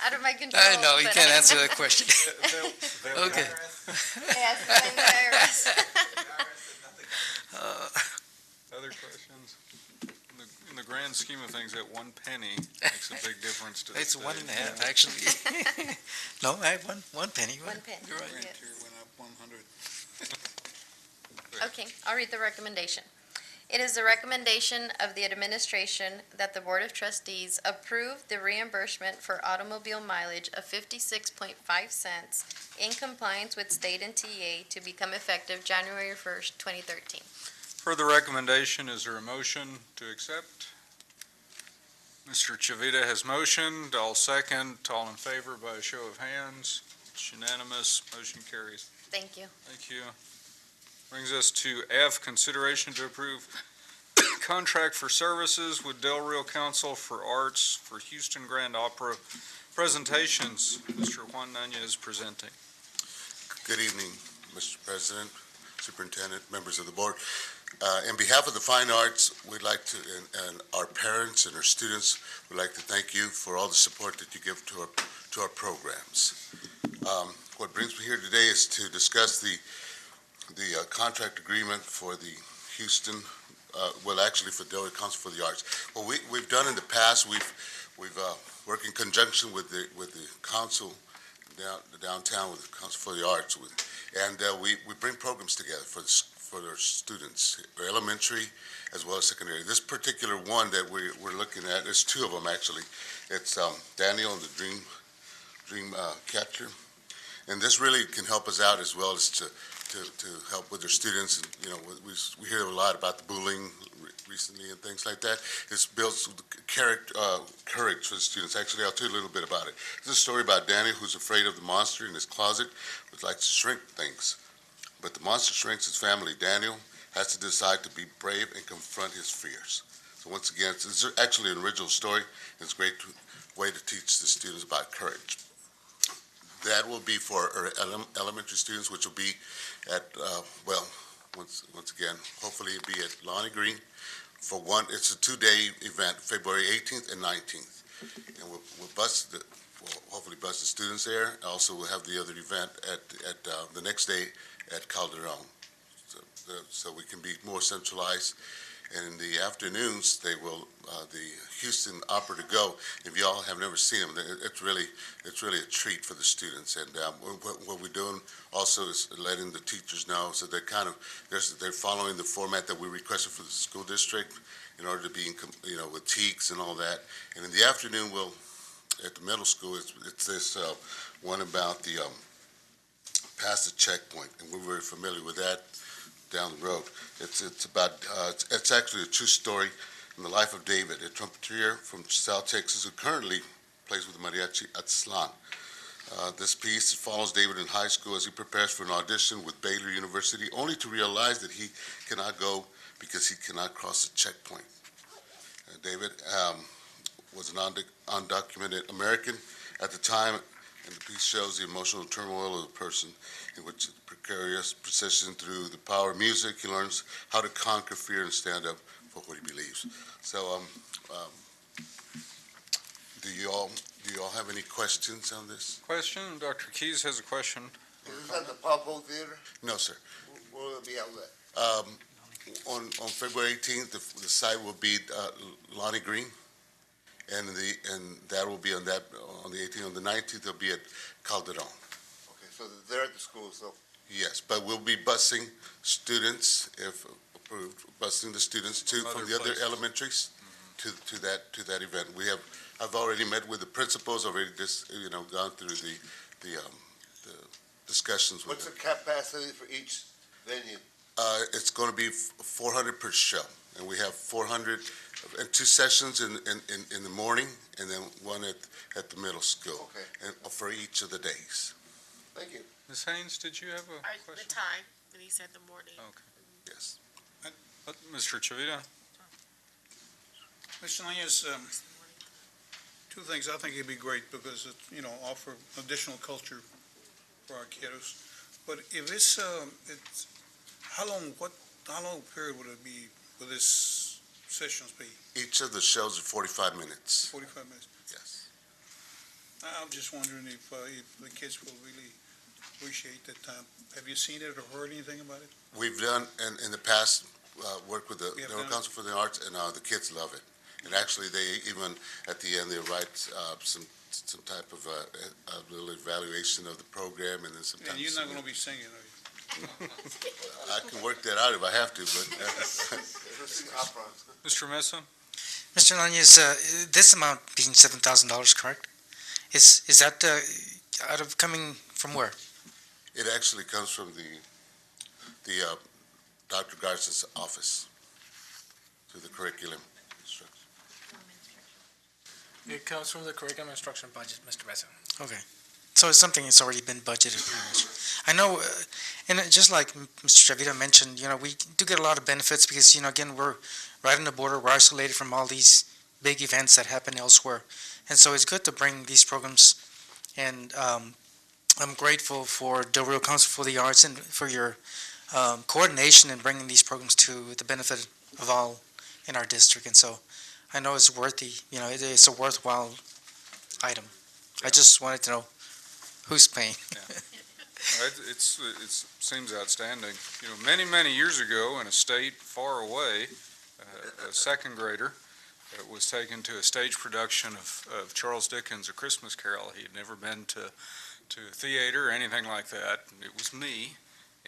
Speaker 10: Out of my control.
Speaker 23: I know, you
Speaker 10: but-
Speaker 23: can't answer that question. Okay.
Speaker 10: Yes, blame the IRS.
Speaker 1: Other questions? In the grand scheme of things, that 1 penny makes a big difference to the
Speaker 23: It's
Speaker 1: state.
Speaker 23: 1.5, actually. No, I have one penny.
Speaker 10: One penny,
Speaker 23: You're right.
Speaker 10: yes.
Speaker 11: Went up 100.
Speaker 10: Okay, I'll read the recommendation. It is the recommendation of the administration that the Board of Trustees approve the reimbursement for automobile mileage of 56.5 cents in compliance with state and TEA to become effective January 1st, 2013.
Speaker 1: For the recommendation, is there a motion to accept? Mr. Chavita has motioned. I'll second. All in favor by a show of hands. It's unanimous. Motion carries.
Speaker 10: Thank you.
Speaker 1: Thank you. Brings us to F, consideration to approve contract for services with Del Rio Council for Arts for Houston Grand Opera presentations. Mr. Juan Nunez presenting.
Speaker 2: Good evening, Mr. President, Superintendent, members of the board. In behalf of the fine arts, we'd like to, and our parents and our students, would like to thank you for all the support that you give to our programs. What brings me here today is to discuss the contract agreement for the Houston, well, actually for Del Rio Council for the Arts. What we've done in the past, we've worked in conjunction with the council downtown, with the Council for the Arts, and we bring programs together for their students, elementary as well as secondary. This particular one that we're looking at, there's two of them actually. It's Daniel and the Dream Catcher, and this really can help us out as well as to help with their students. And, you know, we hear a lot about the bullying recently and things like that. This builds courage for the students. Actually, I'll tell you a little bit about it. This is a story about Daniel, who's afraid of the monster in his closet, but likes to shrink things. But the monster shrinks his family. Daniel has to decide to be brave and confront his fears. So once again, it's actually an original story. It's a great way to teach the students about courage. That will be for our elementary students, which will be at, once again, hopefully it'll be at Lonnie Green for one. It's a 2-day event, February 18th and 19th. And we'll hopefully bus the students there. Also, we'll have the other event at the next day at Calderon. So we can be more centralized. And in the afternoons, they will, the Houston Opera to Go. If y'all have never seen them, it's really a treat for the students. And what we're doing also is letting the teachers know, so they're they're following the format that we requested for the school district in order to be, with TEKS and all that. And in the afternoon, at the middle school, it's this one about the past the checkpoint, and we're very familiar with that down the road. It's about, it's actually a true story in the life of David, a trumpeter from South Texas who currently plays with the Mariachi Atzlan. This piece follows David in high school as he prepares for an audition with Baylor University, only to realize that he cannot go because he cannot cross the checkpoint. David was an undocumented American at the time, and the piece shows the emotional turmoil of the person in which the precarious position through the power of music, he learns how to conquer fear and stand up for what he believes. So, do you all have any questions on this?
Speaker 1: Question, Dr. Keys has a question.
Speaker 4: Is this at the Popo Theater?
Speaker 2: No, sir.
Speaker 4: Where will it be held at?
Speaker 2: On February 18th, the site will be Lonnie Green, and that will be on the 18th. On the 19th, it'll be at Calderon.
Speaker 4: Okay, so they're at the school, so.
Speaker 2: Yes, but we'll be busing students, if approved, busing the students from the other elementaries to that event. I've already met with the principals, already gone through the discussions with
Speaker 4: What's
Speaker 2: them.
Speaker 4: the capacity for each venue?
Speaker 2: It's going to be 400 per show, and we have 400 and 2 sessions in the morning, and then one at the middle school.
Speaker 4: Okay.
Speaker 2: And for each of the days.
Speaker 4: Thank you.
Speaker 1: Ms. Haynes, did you have a question?
Speaker 5: The time, and he said the morning.
Speaker 1: Okay.
Speaker 2: Yes.
Speaker 1: Mr. Chavita?
Speaker 21: Mr. Nunez, two things. I think it'd be great because it, offer additional culture for our kiddos. But if it's how long period would it be, will this sessions be?
Speaker 2: Each of the shows are 45 minutes.
Speaker 21: 45 minutes.
Speaker 2: Yes.
Speaker 21: I'm just wondering if the kids will really appreciate that time. Have you seen it or heard anything about it?
Speaker 2: We've done, in the past, worked with the
Speaker 21: We have
Speaker 2: Federal
Speaker 21: done.
Speaker 2: Council for the Arts, and the kids love it. And actually, they even, at the end, they write some type of a little evaluation of the program, and then sometimes.
Speaker 21: And you're not going to be singing, are you?
Speaker 2: I can work that out if I have to, but.
Speaker 1: Mr. Mesa?
Speaker 23: Mr. Nunez, this amount being $7,000, correct? Is that coming from where?
Speaker 2: It actually comes from the Dr. Garza's office through the curriculum instruction.
Speaker 14: It comes from the curriculum instruction budget, Mr. Mesa.
Speaker 23: Okay. So it's something that's already been budgeted pretty much. I know, and just like Mr. Chavita mentioned, we do get a lot of benefits because, again, we're right on the border, we're isolated from all these big events that happen elsewhere. And so it's good to bring these programs, and I'm grateful for Del Rio Council for the Arts and for your coordination in bringing these programs to the benefit of all in our district. And so I know it's worthy, it's a worthwhile item. I just wanted to know who's paying.
Speaker 1: It seems outstanding. Many, many years ago, in a state far away, a second grader was taken to a stage production of Charles Dickens' A Christmas Carol. He had never been to a theater or anything like that. It was me,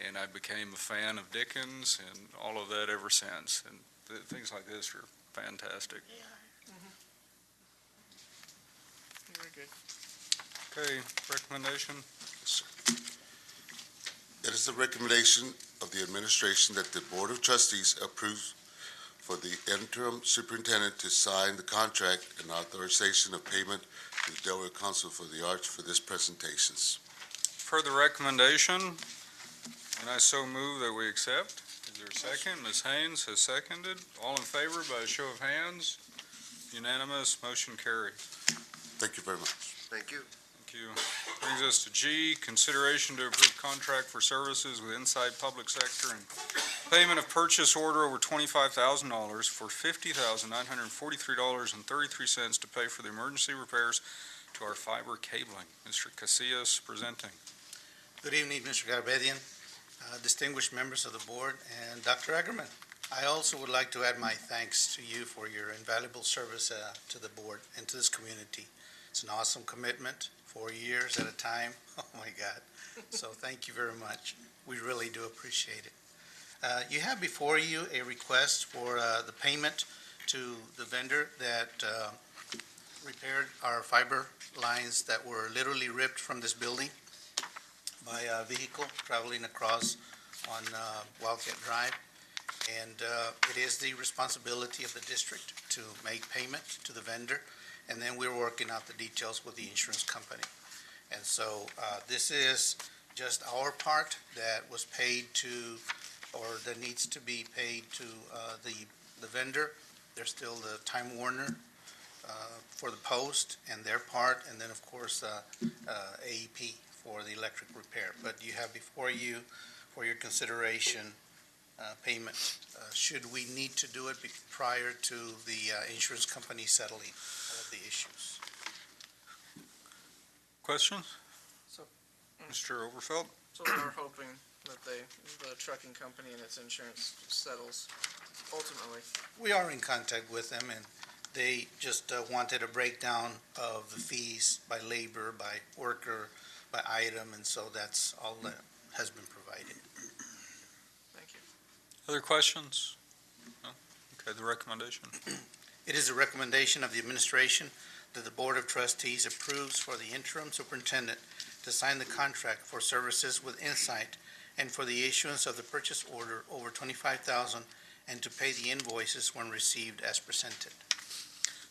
Speaker 1: and I became a fan of Dickens and all of that ever since. And things like this are fantastic.
Speaker 5: Very good.
Speaker 1: Okay, recommendation?
Speaker 2: It is the recommendation of the administration that the Board of Trustees approves for the interim superintendent to sign the contract and authorization of payment to the Del Rio Council for the Arts for this presentations.
Speaker 1: Further recommendation, and I so move that we accept. Is there a second? Ms. Haynes has seconded. All in favor by a show of hands? Unanimous, motion carried.
Speaker 2: Thank you very much.
Speaker 4: Thank you.
Speaker 1: Thank you. Brings us to G, consideration to approve contract for services with Inside Public Sector and payment of purchase order over $25,000 for $50,943.33 to pay for the emergency repairs to our fiber cabling. Mr. Casillas presenting.
Speaker 22: Good evening, Mr. Garbedian, distinguished members of the board, and Dr. Ackerman.
Speaker 21: I also would like to add my thanks to you for your invaluable service to the board and to this community. It's an awesome commitment, 4 years at a time. Oh, my God. So thank you very much. We really do appreciate it. You have before you a request for the payment to the vendor that repaired our fiber lines that were literally ripped from this building by a vehicle traveling across on Wildcat Drive. And it is the responsibility of the district to make payment to the vendor, and then we're working out the details with the insurance company. And so this is just our part that was paid to, or that needs to be paid to the vendor. There's still the Time Warner for the post and their part, and then, of course, AEP for the electric repair. But you have before you, for your consideration, payment, should we need to do it prior to the insurance company settling all of the issues.
Speaker 1: Questions?
Speaker 14: So-
Speaker 1: Mr. Overfeld?
Speaker 14: So we're hoping that the trucking company and its insurance settles ultimately.
Speaker 21: We are in contact with them, and they just wanted a breakdown of the fees by labor, by worker, by item, and so that's all that has been provided.
Speaker 14: Thank you.
Speaker 1: Other questions? No? Okay, the recommendation.
Speaker 21: It is a recommendation of the administration that the Board of Trustees approves for the interim superintendent to sign the contract for services with Insight and for the issuance of the purchase order over $25,000 and to pay the invoices when received as presented.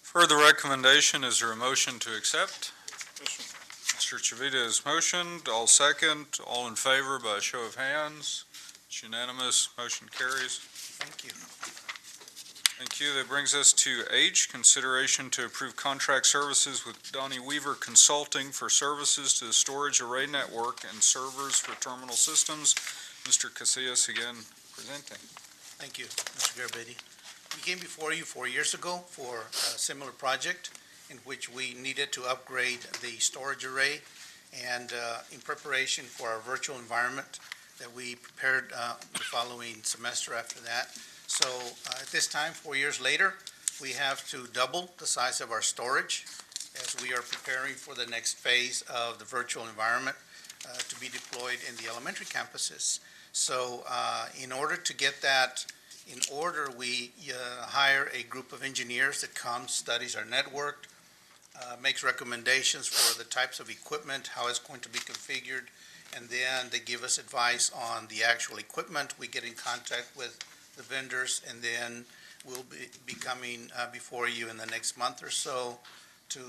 Speaker 1: For the recommendation, is there a motion to accept? Mr. Chavita has motioned. All second. All in favor by a show of hands. It's unanimous. Motion carries.
Speaker 21: Thank you.
Speaker 1: Thank you. That brings us to H, consideration to approve contract services with Donnie Weaver Consulting for services to the storage array network and servers for terminal systems. Mr. Casillas again presenting.
Speaker 21: Thank you, Mr. Garabedian. We came before you 4 years ago for a similar project in which we needed to upgrade the storage array, and in preparation for our virtual environment that we prepared the following semester after that. So at this time, 4 years later, we have to double the size of our storage as we are preparing for the next phase of the virtual environment to be deployed in the elementary campuses. So in order to get that in order, we hire a group of engineers that comes, studies our network, makes recommendations for the types of equipment, how it's going to be configured, and then they give us advice on the actual equipment. We get in contact with the vendors, and then we'll be coming before you in the next month or so to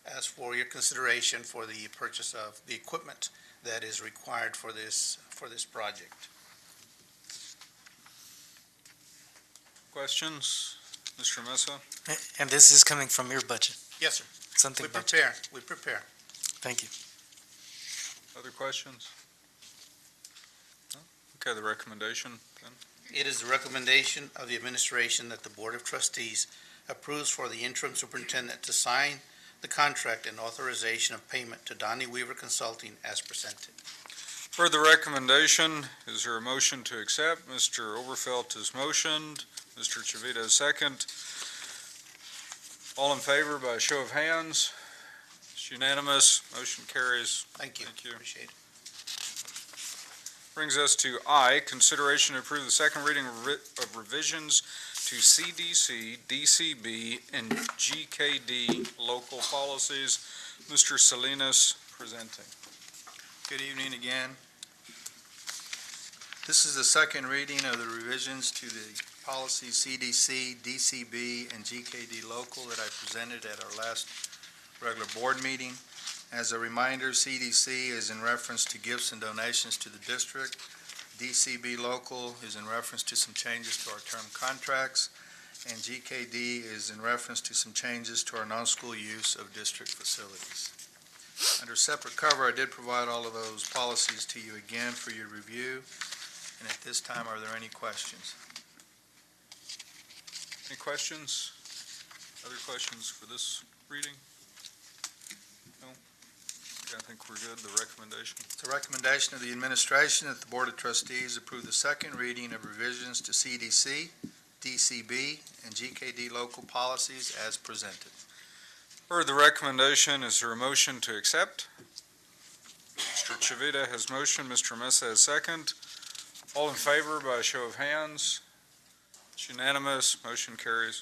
Speaker 21: ask for your consideration for the purchase of the equipment that is required for this project.
Speaker 1: Questions? Mr. Mesa?
Speaker 23: And this is coming from your budget?
Speaker 21: Yes, sir.
Speaker 23: Something
Speaker 21: We
Speaker 23: budget.
Speaker 21: prepare. We prepare.
Speaker 23: Thank you.
Speaker 1: Other questions? No? Okay, the recommendation then.
Speaker 21: It is the recommendation of the administration that the Board of Trustees approves for the interim superintendent to sign the contract and authorization of payment to Donnie Weaver Consulting as presented.
Speaker 1: For the recommendation, is there a motion to accept? Mr. Overfelt has motioned. Mr. Chavita has second. All in favor by a show of hands? It's unanimous. Motion carries.
Speaker 21: Thank you.
Speaker 1: Thank you.
Speaker 21: Appreciate it.
Speaker 1: Brings us to I, consideration to approve the second reading of revisions to CDC, DCB, and GKD local policies. Mr. Salinas presenting.
Speaker 2: Good evening again. This is the second reading of the revisions to the policies CDC, DCB, and GKD local that I presented at our last regular board meeting. As a reminder, CDC is in reference to gifts and donations to the district. DCB local is in reference to some changes to our term contracts, and GKD is in reference to some changes to our non-school use of district facilities. Under separate cover, I did provide all of those policies to you again for your review. And at this time, are there any questions?
Speaker 1: Any questions? Other questions for this reading? No? I think we're good. The recommendation.
Speaker 2: It's a recommendation of the administration that the Board of Trustees approve the second reading of revisions to CDC, DCB, and GKD local policies as presented.
Speaker 1: Heard the recommendation. Is there a motion to accept? Mr. Chivita has motion. Mr. Mesa has second. All in favor by a show of hands. It's unanimous. Motion carries.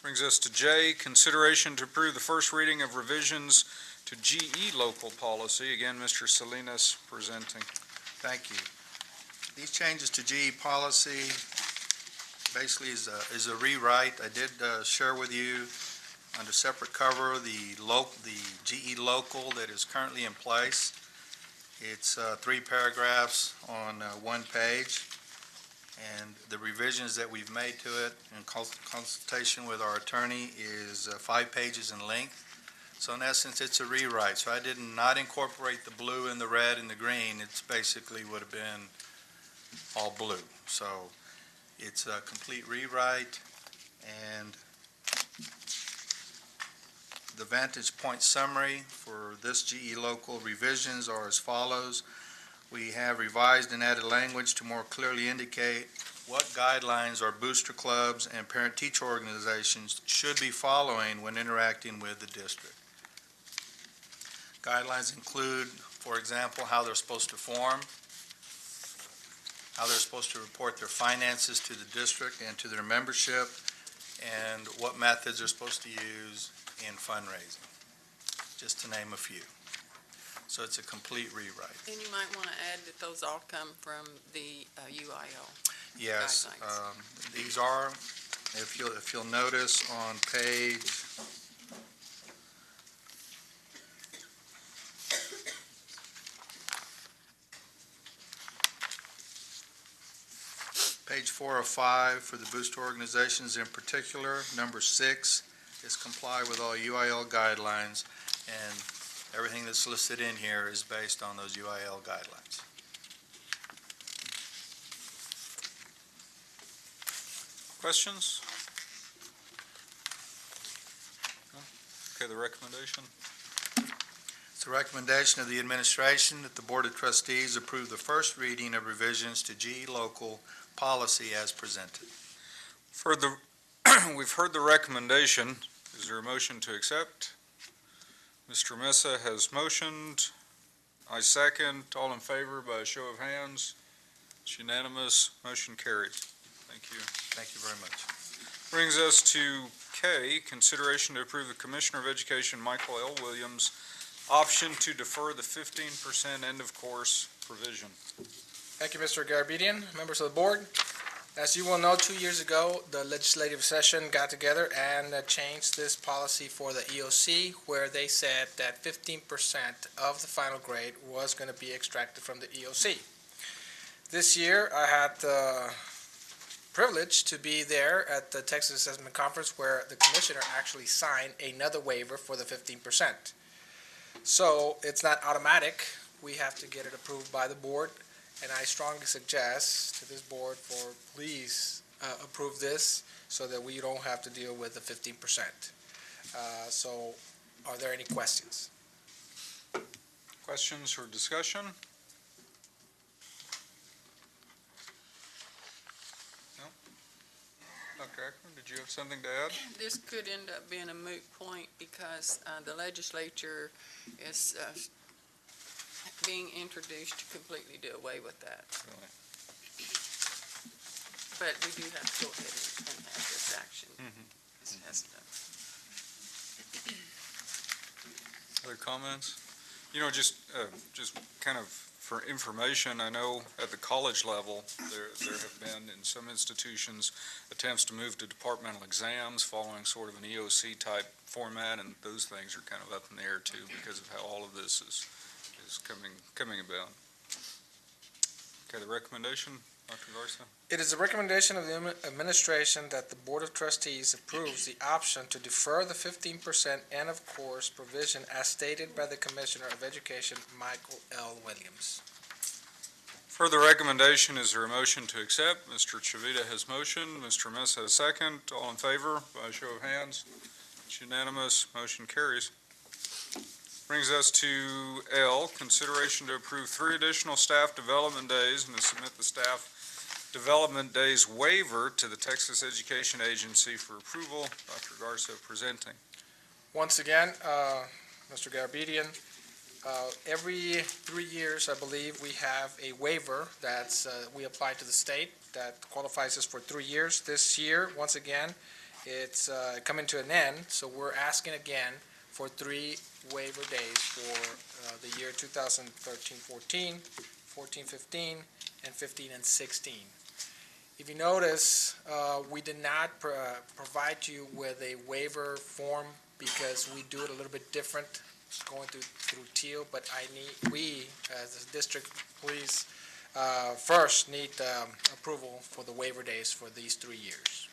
Speaker 1: Brings us to J, consideration to approve the first reading of revisions to GE local policy. Again, Mr. Salinas presenting.
Speaker 2: Thank you. These changes to GE policy basically is a rewrite. I did share with you under separate cover the GE local that is currently in place. It's 3 paragraphs on 1 page. And the revisions that we've made to it in consultation with our attorney is 5 pages in length. So in essence, it's a rewrite. So I did not incorporate the blue and the red and the green. It's basically would have been all blue. So it's a complete rewrite. And the vantage point summary for this GE local revisions are as follows. We have revised and added language to more clearly indicate what guidelines our booster clubs and parent-teacher organizations should be following when interacting with the district. Guidelines include, for example, how they're supposed to form, how they're supposed to report their finances to the district and to their membership, and what methods they're supposed to use in fundraising, just to name a few. So it's a complete rewrite.
Speaker 5: And you might want to add that those all come from the UIL.
Speaker 2: Yes,
Speaker 5: guidelines.
Speaker 2: these are, if you'll notice on page 4 of 5 for the booster organizations in particular, number 6 is comply with all UIL guidelines, and everything that's listed in here is based on those UIL guidelines.
Speaker 1: Questions? No? Okay, the recommendation.
Speaker 2: It's a recommendation of the administration that the Board of Trustees approve the first reading of revisions to GE local policy as presented.
Speaker 1: We've heard the recommendation. Is there a motion to accept? Mr. Mesa has motioned. I second. All in favor by a show of hands. It's unanimous. Motion carried. Thank you.
Speaker 2: Thank you very much.
Speaker 1: Brings us to K, consideration to approve the Commissioner of Education, Michael L. Williams, option to defer the 15% end-of-course provision.
Speaker 14: Thank you, Mr. Garabedian, members of the board. As you will know, 2 years ago, the legislative session got together and changed this policy for the EOC, where they said that 15% of the final grade was going to be extracted from the EOC. This year, I had the privilege to be there at the Texas Assessment Conference, where the commissioner actually signed another waiver for the 15%. So it's not automatic. We have to get it approved by the board. And I strongly suggest to this board for please approve this so that we don't have to deal with the 15%. So are there any questions?
Speaker 1: Questions or discussion? No? Dr. Ackerman, did you have something to add?
Speaker 5: This could end up being a moot point because the legislature is being introduced to completely do away with that.
Speaker 1: Really?
Speaker 5: But we do have to go ahead and have this action. This has to.
Speaker 1: Other comments? You know, just kind of for information, I know at the college level, there have been in some institutions attempts to move to departmental exams following sort of an EOC type format, and those things are kind of up in the air too because of how all of this is coming about. Okay, the recommendation, Dr. Garza?
Speaker 14: It is a recommendation of the administration that the Board of Trustees approves the option to defer the 15% end-of-course provision as stated by the Commissioner of Education, Michael L. Williams.
Speaker 1: For the recommendation, is there a motion to accept? Mr. Chivita has motioned. Mr. Mesa has second. All in favor, by a show of hands. It's unanimous. Motion carries. Brings us to L, consideration to approve 3 additional staff development days and to submit the staff development days waiver to the Texas Education Agency for approval. Dr. Garza presenting.
Speaker 14: Once again, Mr. Garabedian, every 3 years, I believe, we have a waiver that's, we apply to the state that qualifies us for 3 years. This year, once again, it's coming to an end, so we're asking again for 3 waiver days for the year 2013-14, 14-15, and 15 and 16. If you notice, we did not provide you with a waiver form because we do it a little bit different, going through TEAL, but we, as a district, please, first need approval for the waiver days for these 3 years.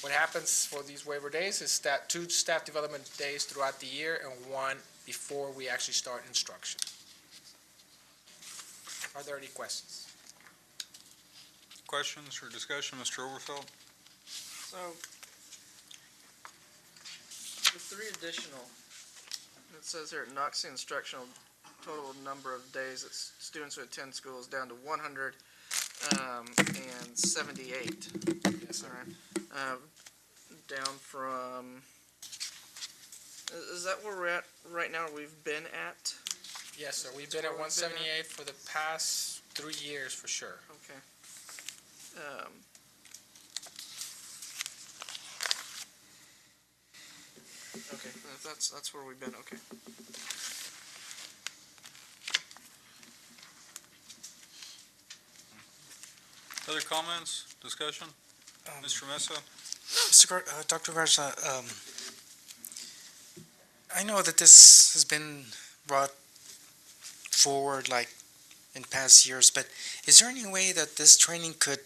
Speaker 14: What happens for these waiver days is that 2 staff development days throughout the year and 1 before we actually start instruction. Are there any questions?
Speaker 1: Questions or discussion, Mr. Overfeld?
Speaker 2: So, the 3 additional, it says here, it knocks the instructional total number of days that students who attend school is down to 178.
Speaker 14: Yes, sir.
Speaker 2: Down from, is that where we're at right now, or we've been at?
Speaker 14: Yes, sir. We've been at 178 for the past 3 years for sure.
Speaker 2: Okay. Okay, that's where we've been, okay.
Speaker 1: Other comments, discussion? Mr. Mesa?
Speaker 23: Dr. Garza, I know that this has been brought forward like in past years, but is there any way that this training could,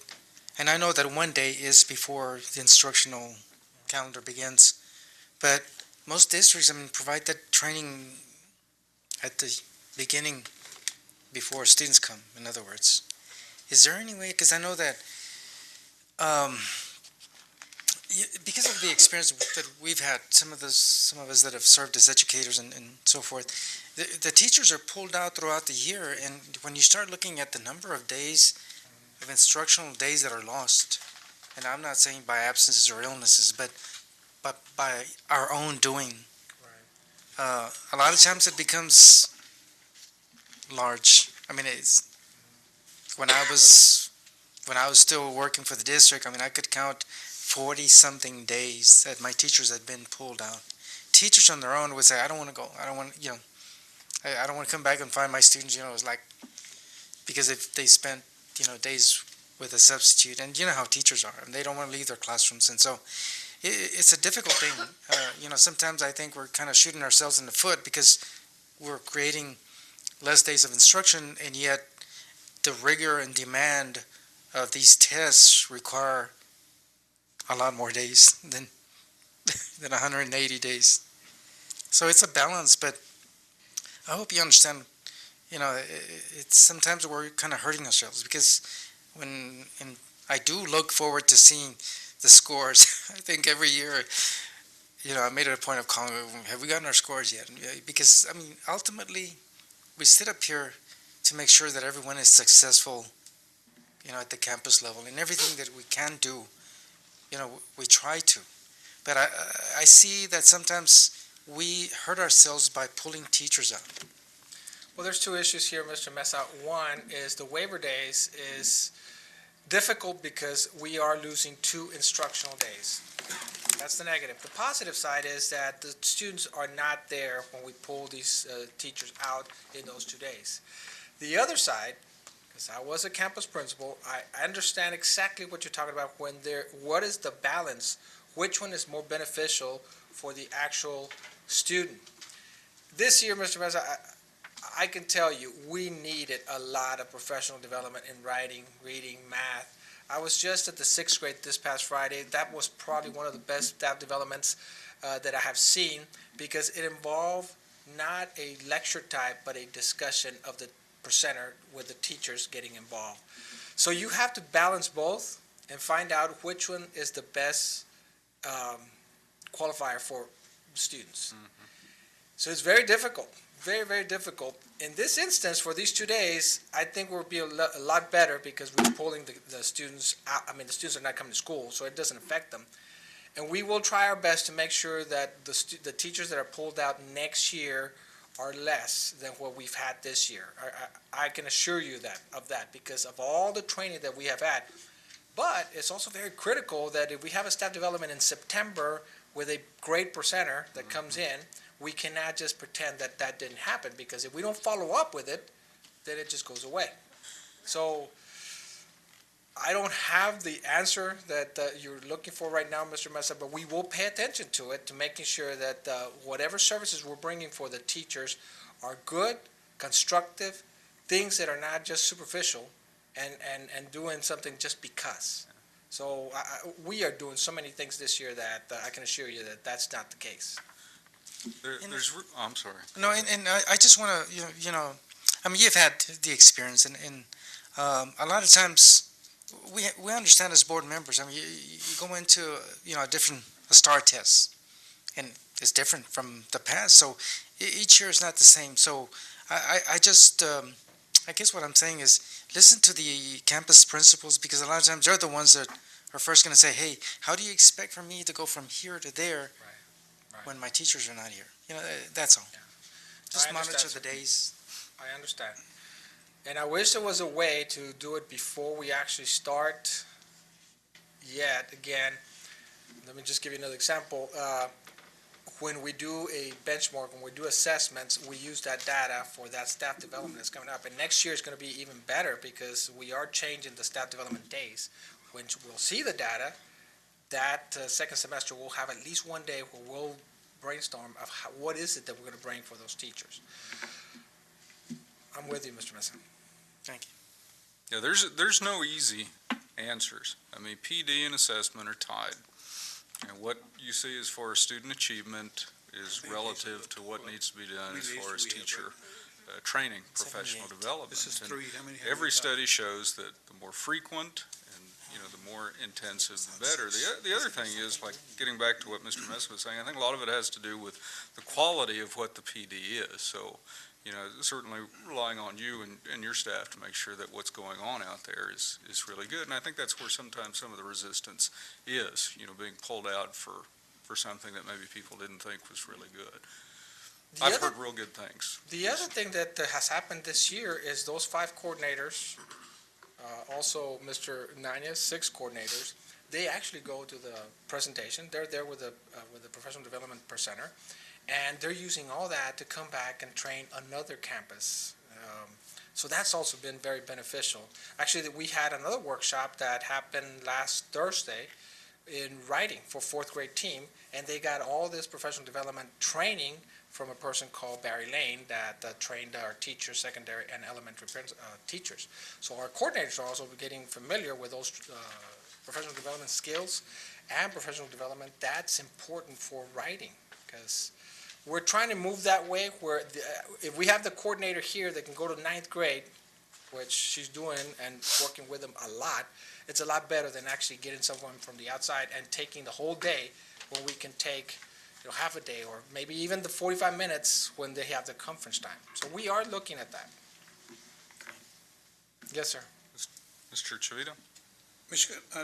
Speaker 23: and I know that 1 day is before the instructional calendar begins, but most districts, provide that training at the beginning before students come, in other words. Is there any way, because I know that because of the experience that we've had, some of us that have served as educators and so forth, the teachers are pulled out throughout the year, and when you start looking at the number of days, of instructional days that are lost, and I'm not saying by absences or illnesses, but by our own doing, a lot of times it becomes large. It's when I was still working for the district, I could count 40-something days that my teachers had been pulled out. Teachers on their own would say, I don't want to go. I don't want to come back and find my students, it's like, because if they spent, days with a substitute, and you know how teachers are, and they don't want to leave their classrooms, and so it's a difficult thing. Sometimes I think we're kind of shooting ourselves in the foot because we're creating less days of instruction, and yet the rigor and demand of these tests require a lot more days than 180 days. So it's a balance, but I hope you understand, it's sometimes we're kind of hurting ourselves because and I do look forward to seeing the scores. I think every year, I made it a point of calling, have we gotten our scores yet? Because, ultimately, we sit up here to make sure that everyone is successful, at the campus level, and everything that we can do, we try to. But I see that sometimes we hurt ourselves by pulling teachers out.
Speaker 14: Well, there's 2 issues here, Mr. Mesa. One is the waiver days is difficult because we are losing 2 instructional days. That's the negative. The positive side is that the students are not there when we pull these teachers out in those 2 days. The other side, because I was a campus principal, I understand exactly what you're talking about what is the balance, which one is more beneficial for the actual student. This year, Mr. Mesa, I can tell you, we needed a lot of professional development in writing, reading, math. I was just at the 6th grade this past Friday. That was probably one of the best staff developments that I have seen because it involved not a lecture type, but a discussion of the presenter with the teachers getting involved. So you have to balance both and find out which one is the best qualifier for students. So it's very difficult, very, very difficult. In this instance, for these 2 days, I think we'll be a lot better because we're pulling the students out. I mean, the students are not coming to school, so it doesn't affect them. And we will try our best to make sure that the teachers that are pulled out next year are less than what we've had this year. I can assure you of that because of all the training that we have had. But it's also very critical that if we have a staff development in September with a great presenter that comes in, we cannot just pretend that that didn't happen, because if we don't follow up with it, then it just goes away. So I don't have the answer that you're looking for right now, Mr. Mesa, but we will pay attention to it, to making sure that whatever services we're bringing for the teachers are good, constructive, things that are not just superficial and doing something just because. So we are doing so many things this year that I can assure you that that's not the case.
Speaker 1: I'm sorry.
Speaker 23: No, and I just want to, I mean, you've had the experience, and a lot of times, we understand as board members, I mean, you go into, a different STAR test, and it's different from the past, so each year is not the same. So I just, I guess what I'm saying is, listen to the campus principals, because a lot of times they're the ones that are first going to say, hey, how do you expect for me to go from here to there when my teachers are not here? That's all. Just monitor the days.
Speaker 14: I understand. And I wish there was a way to do it before we actually start. Yet, again, let me just give you another example. When we do a benchmark, when we do assessments, we use that data for that staff development that's coming up. And next year is going to be even better because we are changing the staff development days. When we'll see the data, that second semester we'll have at least one day where we'll brainstorm of what is it that we're going to bring for those teachers. I'm with you, Mr. Mesa.
Speaker 23: Thank you.
Speaker 1: Yeah, there's no easy answers. I mean, PD and assessment are tied. And what you see as far as student achievement is relative to what needs to be done as far as teacher training, professional development.
Speaker 21: This is
Speaker 1: And
Speaker 21: three. How many have
Speaker 1: every
Speaker 21: we got?
Speaker 1: study shows that the more frequent and, the more intensive, the better. The other thing is, like, getting back to what Mr. Mesa was saying, I think a lot of it has to do with the quality of what the PD is. So, certainly relying on you and your staff to make sure that what's going on out there is really good. And I think that's where sometimes some of the resistance is, being pulled out for something that maybe people didn't think was really good. I've heard real good things.
Speaker 14: The other thing that has happened this year is those 5 coordinators, also Mr. Nania's 6 coordinators, they actually go to the presentation. They're there with the professional development presenter, and they're using all that to come back and train another campus. So that's also been very beneficial. Actually, we had another workshop that happened last Thursday in writing for 4th grade team, and they got all this professional development training from a person called Barry Lane that trained our teachers, secondary and elementary teachers. So our coordinators are also getting familiar with those professional development skills and professional development. That's important for writing, because we're trying to move that way where if we have the coordinator here that can go to 9th grade, which she's doing and working with them a lot, it's a lot better than actually getting someone from the outside and taking the whole day when we can take half a day or maybe even the 45 minutes when they have the conference time. So we are looking at that. Yes, sir.
Speaker 1: Mr. Chavita?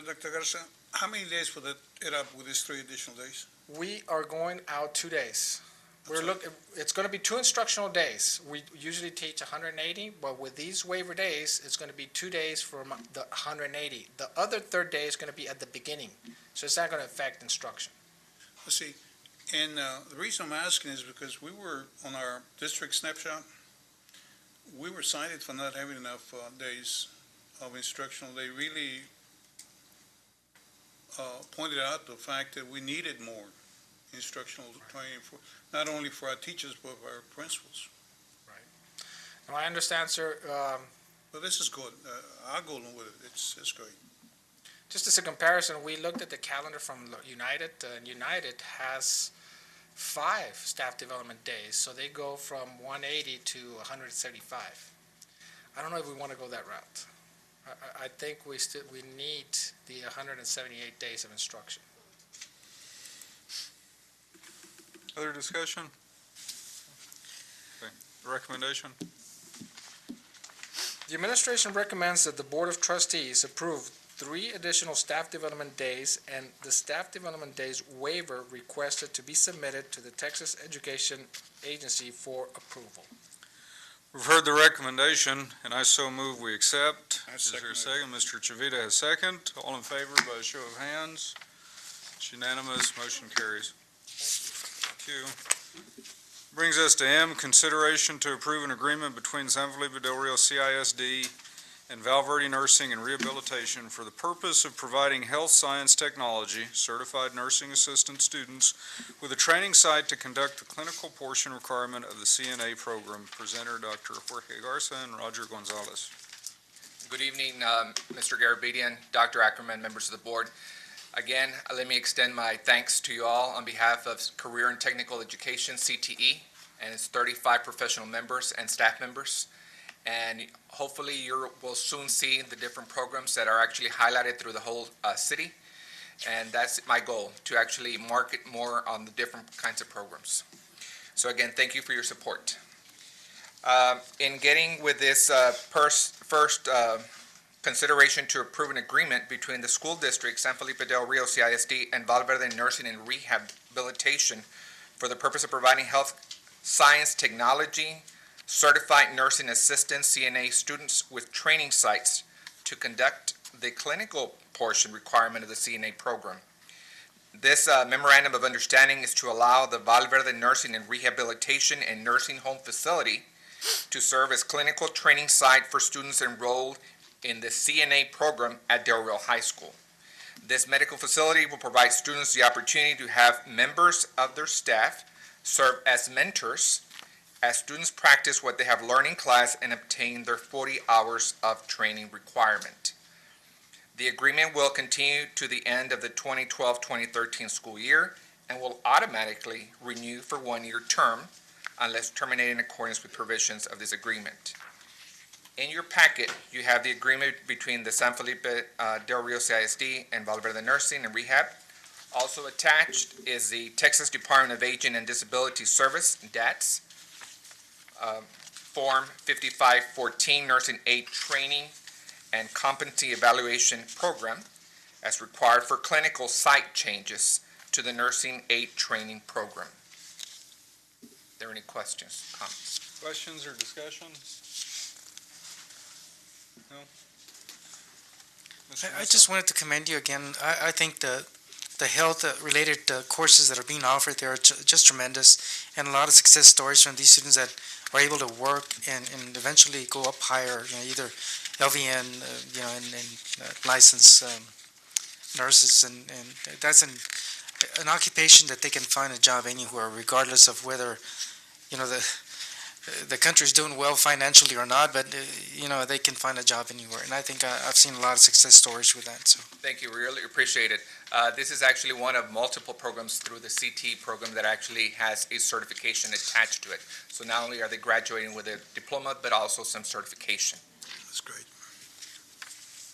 Speaker 21: Dr. Garza, how many days will that add up with these 3 additional days?
Speaker 14: We are going out 2 days. It's going to be 2 instructional days. We usually teach 180, but with these waiver days, it's going to be 2 days from the 180. The other 3rd day is going to be at the beginning, so it's not going to affect instruction.
Speaker 21: Let's see, and the reason I'm asking is because we were on our district snapshot, we were cited for not having enough days of instructional. They really pointed out the fact that we needed more instructional training for, not only for our teachers, but for our principals.
Speaker 14: Now, I understand, sir.
Speaker 21: But this is good. I'll go along with it. It's great.
Speaker 14: Just as a comparison, we looked at the calendar from United, and United has 5 staff development days, so they go from 180 to 175. I don't know if we want to go that route. I think we need the 178 days of instruction.
Speaker 1: Other discussion? Recommendation?
Speaker 14: The administration recommends that the Board of Trustees approve 3 additional staff development days and the staff development days waiver requested to be submitted to the Texas Education Agency for approval.
Speaker 1: We've heard the recommendation, and I so move we accept.
Speaker 21: I
Speaker 1: Is there a
Speaker 21: second
Speaker 1: second? Mr. Chavita has second. All in favor by a show of hands? It's unanimous, motion carries. Thank you. Brings us to M, consideration to approve an agreement between San Felipe Del Rio CISD and Valverde Nursing and Rehabilitation for the purpose of providing health science technology, certified nursing assistant students with a training site to conduct the clinical portion requirement of the CNA program. Presenter, Dr. Jorge Garza and Roger Gonzalez.
Speaker 6: Good evening, Mr. Garabedian, Dr. Ackerman, members of the board. Again, let me extend my thanks to you all on behalf of Career and Technical Education, CTE, and its 35 professional members and staff members. And hopefully you will soon see the different programs that are actually highlighted through the whole city. And that's my goal, to actually market more on the different kinds of programs. So again, thank you for your support. In getting with this first consideration to approve an agreement between the school district, San Felipe Del Rio CISD, and Valverde Nursing and Rehabilitation for the purpose of providing health science technology, certified nursing assistants, CNA students with training sites to conduct the clinical portion requirement of the CNA program. This memorandum of understanding is to allow the Valverde Nursing and Rehabilitation and Nursing Home Facility to serve as clinical training site for students enrolled in the CNA program at Del Rio High School. This medical facility will provide students the opportunity to have members of their staff serve as mentors as students practice what they have learned in class and obtain their 40 hours of training requirement. The agreement will continue to the end of the 2012-2013 school year and will automatically renew for 1-year term unless terminated in accordance with provisions of this agreement. In your packet, you have the agreement between the San Felipe Del Rio CISD and Valverde Nursing and Rehab. Also attached is the Texas Department of Aging and Disability Service, DATS, Form 5514 Nursing Aid Training and Competency Evaluation Program as required for clinical site changes to the Nursing Aid Training Program. Are there any questions, comments?
Speaker 1: Questions or discussion? No?
Speaker 23: I just wanted to commend you again. I think the health-related courses that are being offered there are just tremendous, and a lot of success stories from these students that are able to work and eventually go up higher, either LVN, and licensed nurses, and that's an occupation that they can find a job anywhere, regardless of whether, the country's doing well financially or not, but, they can find a job anywhere. And I think I've seen a lot of success stories with that, so.
Speaker 6: Thank you, we really appreciate it. This is actually one of multiple programs through the CT program that actually has a certification attached to it. So not only are they graduating with a diploma, but also some certification.
Speaker 21: That's great.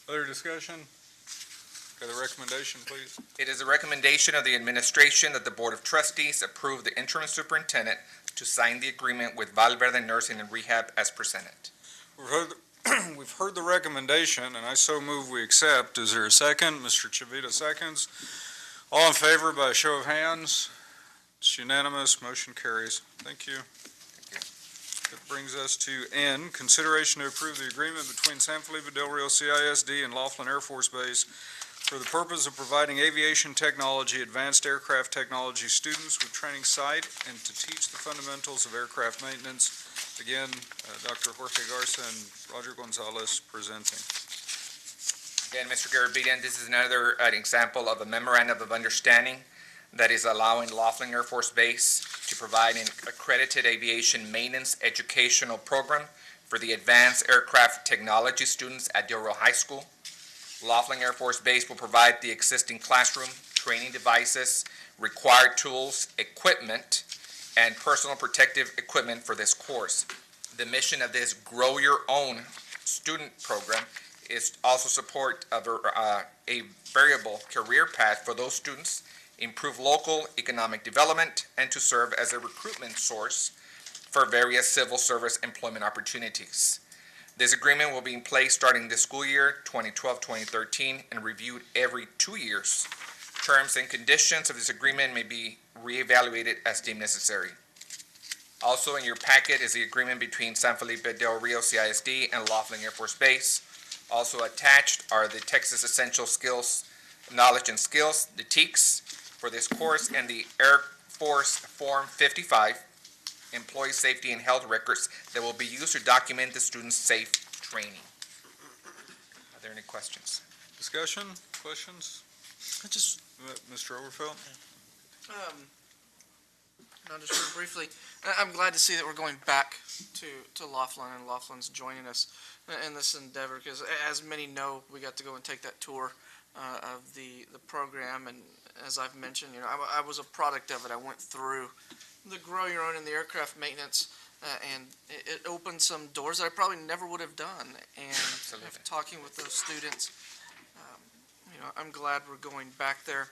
Speaker 1: Other discussion? Okay, the recommendation, please.
Speaker 6: It is a recommendation of the administration that the Board of Trustees approve the interim superintendent to sign the agreement with Valverde Nursing and Rehab as presented.
Speaker 1: We've heard the recommendation, and I so move we accept. Is there a second? Mr. Chavita seconds. All in favor by a show of hands? It's unanimous, motion carries. Thank you. That brings us to N, consideration to approve the agreement between San Felipe Del Rio CISD and Laughlin Air Force Base for the purpose of providing aviation technology, advanced aircraft technology students with training site and to teach the fundamentals of aircraft maintenance. Again, Dr. Jorge Garza and Roger Gonzalez presenting.
Speaker 6: Again, Mr. Garabedian, this is another example of a memorandum of understanding that is allowing Laughlin Air Force Base to provide an accredited aviation maintenance educational program for the advanced aircraft technology students at Del Rio High School. Laughlin Air Force Base will provide the existing classroom, training devices, required tools, equipment, and personal protective equipment for this course. The mission of this Grow Your Own student program is also support of a variable career path for those students, improve local economic development, and to serve as a recruitment source for various civil service employment opportunities. This agreement will be in place starting this school year, 2012-2013, and reviewed every 2 years. Terms and conditions of this agreement may be reevaluated as deemed necessary. Also in your packet is the agreement between San Felipe Del Rio CISD and Laughlin Air Force Base. Also attached are the Texas Essential Skills, Knowledge and Skills, the TEKS, for this course, and the Air Force Form 55, Employee Safety and Health Records that will be used to document the students' safe training. Are there any questions?
Speaker 1: Discussion, questions? Mr. Overfeld?
Speaker 7: No, just real briefly, I'm glad to see that we're going back to Laughlin, and Laughlin's joining us in this endeavor, because as many know, we got to go and take that tour of the program, and as I've mentioned, I was a product of it. I went through the Grow Your Own and the aircraft maintenance, and it opened some doors that I probably never would have done, and talking with those students, I'm glad we're going back there,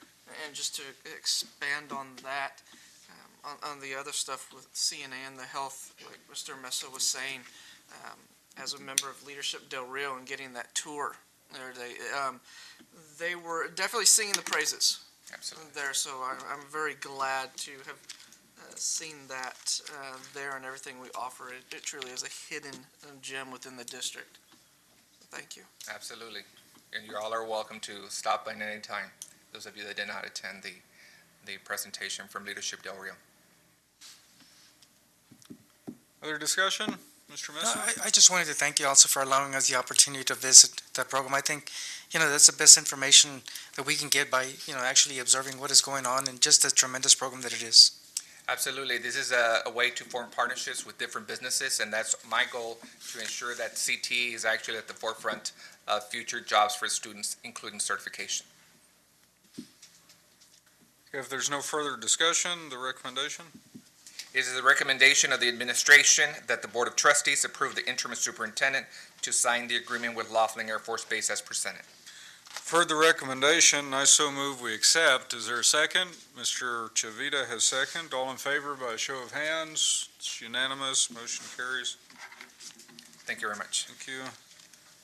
Speaker 7: and just to expand on that, on the other stuff with CNA and the health, like Mr. Mesa was saying, as a member of Leadership Del Rio and getting that tour there, they were definitely singing the praises.
Speaker 6: Absolutely.
Speaker 7: There, so I'm very glad to have seen that there, and everything we offer. It truly is a hidden gem within the district. Thank you.
Speaker 6: Absolutely. And you all are welcome to stop by at any time, those of you that did not attend the presentation from Leadership Del Rio.
Speaker 1: Other discussion? Mr. Mesa?
Speaker 23: I just wanted to thank you also for allowing us the opportunity to visit that program. I think, that's the best information that we can get by, actually observing what is going on, and just the tremendous program that it is.
Speaker 6: Absolutely. This is a way to form partnerships with different businesses, and that's my goal, to ensure that CTE is actually at the forefront of future jobs for students, including certification.
Speaker 1: If there's no further discussion, the recommendation?
Speaker 6: It is the recommendation of the administration that the Board of Trustees approve the interim superintendent to sign the agreement with Laughlin Air Force Base as presented.
Speaker 1: For the recommendation, I so move we accept. Is there a second? Mr. Chavita has second. All in favor by a show of hands. It's unanimous. Motion carries.
Speaker 6: Thank you very much.
Speaker 1: Thank you.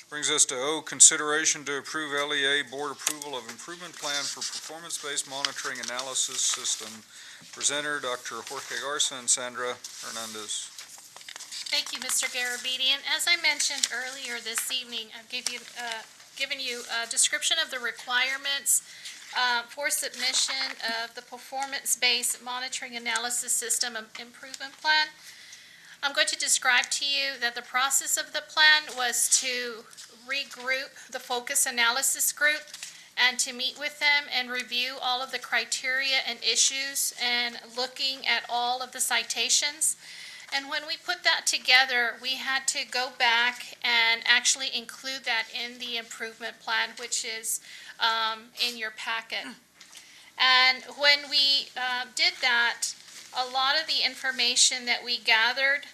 Speaker 1: Brings us to O, consideration to approve LEA Board approval of improvement plan for performance-based monitoring analysis system. Presenter, Dr. Jorge Garza and Sandra Hernandez.
Speaker 15: Thank you, Mr. Garabedian. As I mentioned earlier this evening, I've given you a description of the requirements for submission of the performance-based monitoring analysis system improvement plan. I'm going to describe to you that the process of the plan was to regroup the focus analysis group and to meet with them and review all of the criteria and issues and looking at all of the citations. And when we put that together, we had to go back and actually include that in the improvement plan, which is in your packet. And when we did that, a lot of the information that we gathered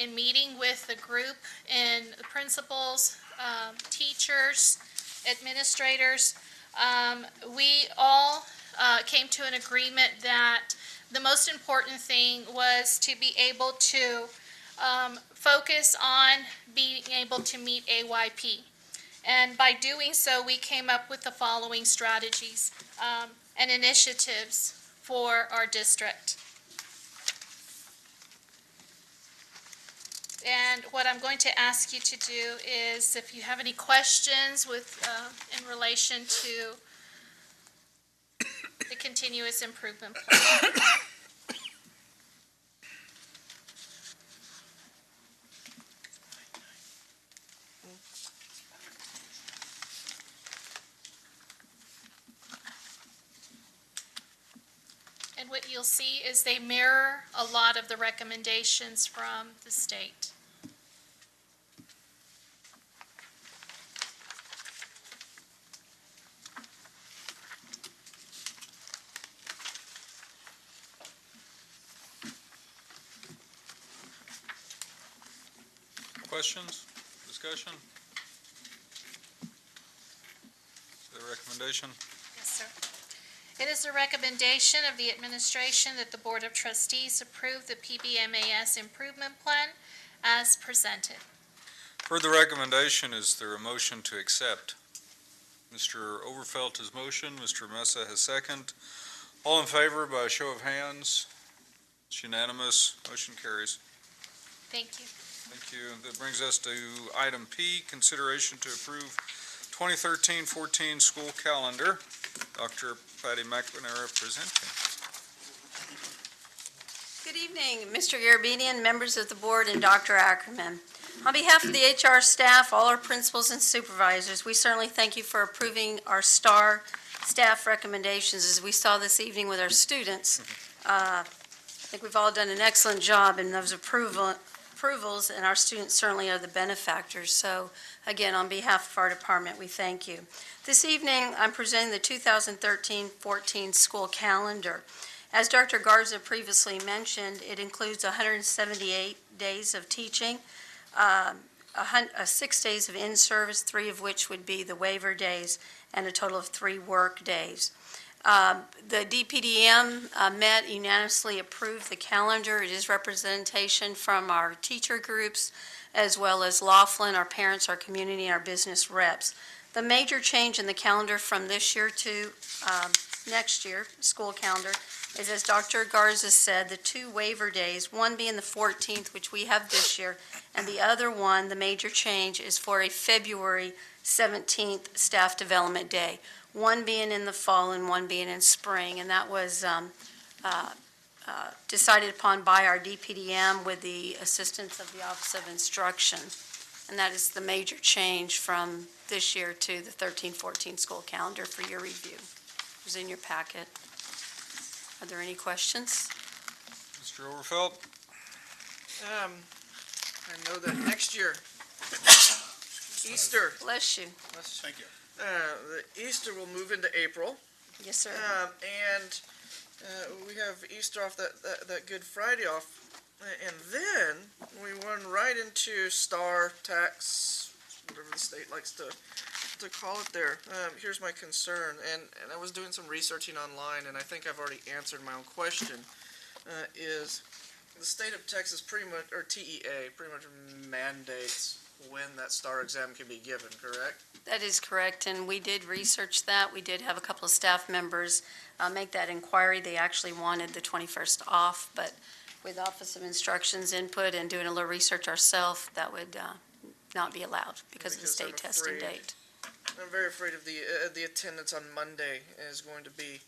Speaker 15: in meeting with the group and the principals, teachers, administrators, we all came to an agreement that the most important thing was to be able to focus on being able to meet AYP. And by doing so, we came up with the following strategies and initiatives for our district. And what I'm going to ask you to do is, if you have any questions in relation to the continuous improvement plan. And what you'll see is they mirror a lot of the recommendations from the state.
Speaker 1: Questions, discussion? The recommendation?
Speaker 15: Yes, sir. It is the recommendation of the administration that the Board of Trustees approve the PBMAS improvement plan as presented.
Speaker 1: For the recommendation, is there a motion to accept? Mr. Overfelt has motion, Mr. Mesa has second. All in favor by a show of hands? It's unanimous, motion carries.
Speaker 15: Thank you.
Speaker 1: Thank you. That brings us to item P, consideration to approve 2013-14 school calendar. Dr. Patty McNamara presenting.
Speaker 17: Good evening, Mr. Garabedian, members of the board, and Dr. Ackerman. On behalf of the HR staff, all our principals and supervisors, we certainly thank you for approving our STAR staff recommendations. As we saw this evening with our students, I think we've all done an excellent job in those approvals, and our students certainly are the benefactors. So, again, on behalf of our department, we thank you. This evening, I'm presenting the 2013-14 school calendar. As Dr. Garza previously mentioned, it includes 178 days of teaching, 6 days of in-service, 3 of which would be the waiver days, and a total of 3 work days. The DPDM met, unanimously approved the calendar. It is representation from our teacher groups, as well as Laughlin, our parents, our community, and our business reps. The major change in the calendar from this year to next year, school calendar, is, as Dr. Garza said, the 2 waiver days, one being the 14th, which we have this year, and the other one, the major change, is for a February 17th staff development day, one being in the fall and one being in spring, and that was decided upon by our DPDM with the assistance of the Office of Instruction, and that is the major change from this year to the 13-14 school calendar for your review. It was in your packet. Are there any questions?
Speaker 1: Mr. Overfelt?
Speaker 7: I know that next year, Easter.
Speaker 17: Bless you.
Speaker 21: Thank you.
Speaker 7: The Easter will move into April.
Speaker 17: Yes, sir.
Speaker 7: And we have Easter off, that Good Friday off. And then we run right into STAR tax, whatever the state likes to call it there. Here's my concern, and I was doing some researching online, and I think I've already answered my own question, is the state of Texas pretty much, or TEA, pretty much mandates when that STAR exam can be given, correct?
Speaker 17: That is correct, and we did research that. We did have a couple of staff members make that inquiry. They actually wanted the 21st off, but with Office of Instruction's input and doing a little research ourselves, that would not be allowed because of the state testing date.
Speaker 7: I'm very afraid of the attendance on Monday is going to be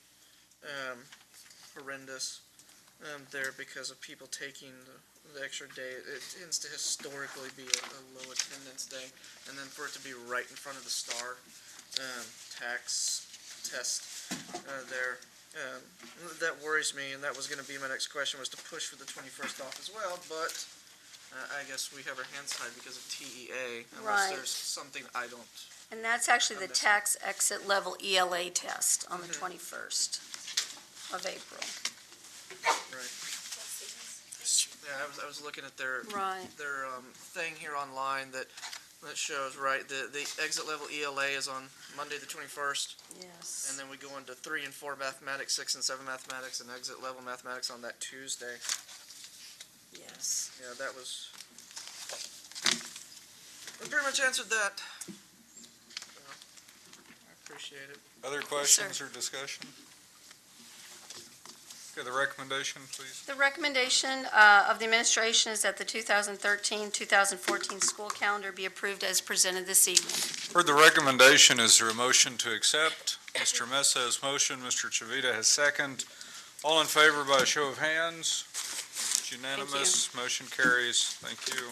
Speaker 7: horrendous there because of people taking the extra day. It tends to historically be a low attendance day, and then for it to be right in front of the STAR tax test there, that worries me, and that was going to be my next question, was to push for the 21st off as well, but I guess we have our hands tied because of TEA, unless
Speaker 17: Right.
Speaker 7: there's something I don't.
Speaker 17: And that's actually the tax exit level ELA test on the 21st of April.
Speaker 7: Right. Yeah, I was looking at their
Speaker 17: Right.
Speaker 7: thing here online that shows, right, the exit level ELA is on Monday the 21st,
Speaker 17: Yes.
Speaker 7: and then we go into 3 and 4 mathematics, 6 and 7 mathematics, and exit level mathematics on that Tuesday.
Speaker 17: Yes.
Speaker 7: Yeah, that was, we pretty much answered that. So, I appreciate it.
Speaker 1: Other questions or discussion? Okay, the recommendation, please.
Speaker 17: The recommendation of the administration is that the 2013-2014 school calendar be approved as presented this evening.
Speaker 1: For the recommendation, is there a motion to accept? Mr. Mesa has motion, Mr. Chavita has second. All in favor by a show of hands? It's unanimous, motion carries. Thank you.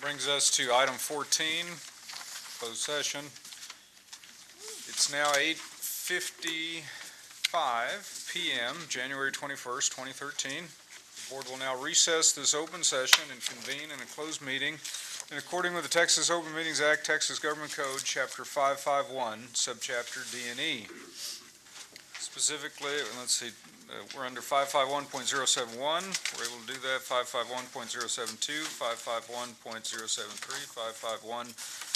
Speaker 1: Brings us to item 14, closed session. It's now 8:55 p.m., January 21st, 2013. The board will now recess this open session and convene in a closed meeting in accordance with the Texas Open Meetings Act, Texas Government Code, Chapter 551, Subchapter D and E. Specifically, let's see, we're under 551.071. We're able to do that. 551.072, 551.073,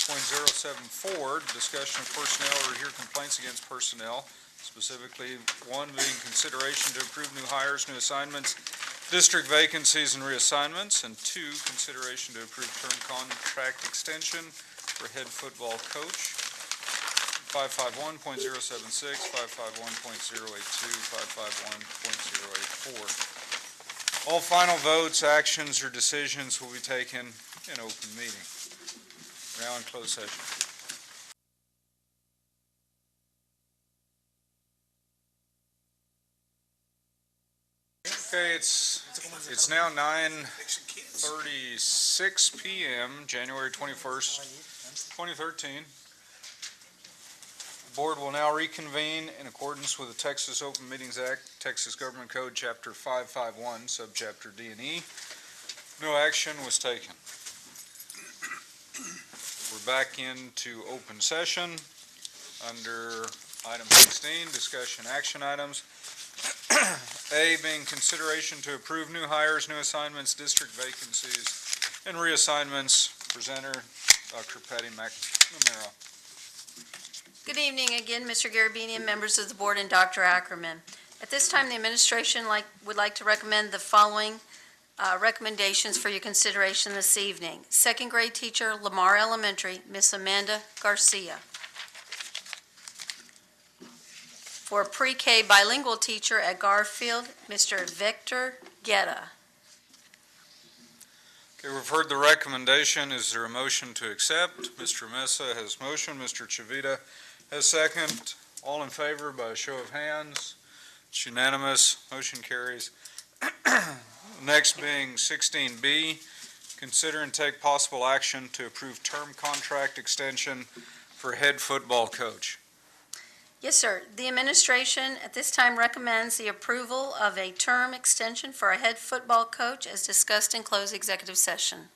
Speaker 1: .074, discussion of personnel or hear complaints against personnel, specifically one being consideration to approve new hires, new assignments, district vacancies and reassignments, and two, consideration to approve term contract extension for head football coach. 551.076, 551.082, 551.084. All final votes, actions, or decisions will be taken in open meeting. Now in closed session. Okay, it's now 9:36 p.m., January 21st, 2013. The board will now reconvene in accordance with the Texas Open Meetings Act, Texas Government Code, Chapter 551, Subchapter D and E. No action was taken. We're back into open session under item 16, discussion action items. A, being consideration to approve new hires, new assignments, district vacancies, and reassignments. Presenter, Dr. Patty McNamara.
Speaker 17: Good evening again, Mr. Garabedian, members of the board, and Dr. Ackerman. At this time, the administration would like to recommend the following recommendations for your consideration this evening. Second grade teacher, Lamar Elementary, Miss Amanda Garcia. For pre-K bilingual teacher at Garfield, Mr. Victor Guetta.
Speaker 1: Okay, we've heard the recommendation. Is there a motion to accept? Mr. Mesa has motion. Mr. Chavita has second. All in favor by a show of hands. It's unanimous. Motion carries. Next being 16B, consider and take possible action to approve term contract extension for head football coach.
Speaker 17: Yes, sir. The administration at this time recommends the approval of a term extension for a head football coach as discussed in closed executive session.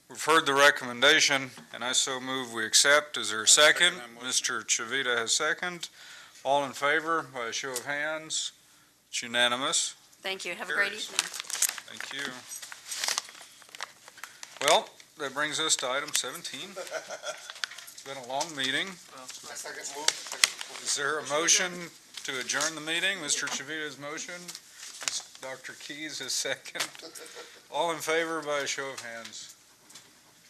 Speaker 1: We've heard the recommendation, and I so move we accept. Is there a second? Mr. Chavita has second. All in favor by a show of hands. It's unanimous.
Speaker 17: Thank you. Have a great evening.
Speaker 1: Thank you. Well, that brings us to item 17. It's been a long meeting. Is there a motion to adjourn the meeting? Mr. Chavita's motion. Dr. Keys is second. All in favor by a show of hands.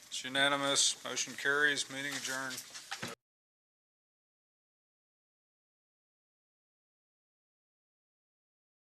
Speaker 1: It's unanimous. Motion carries. Meeting adjourned.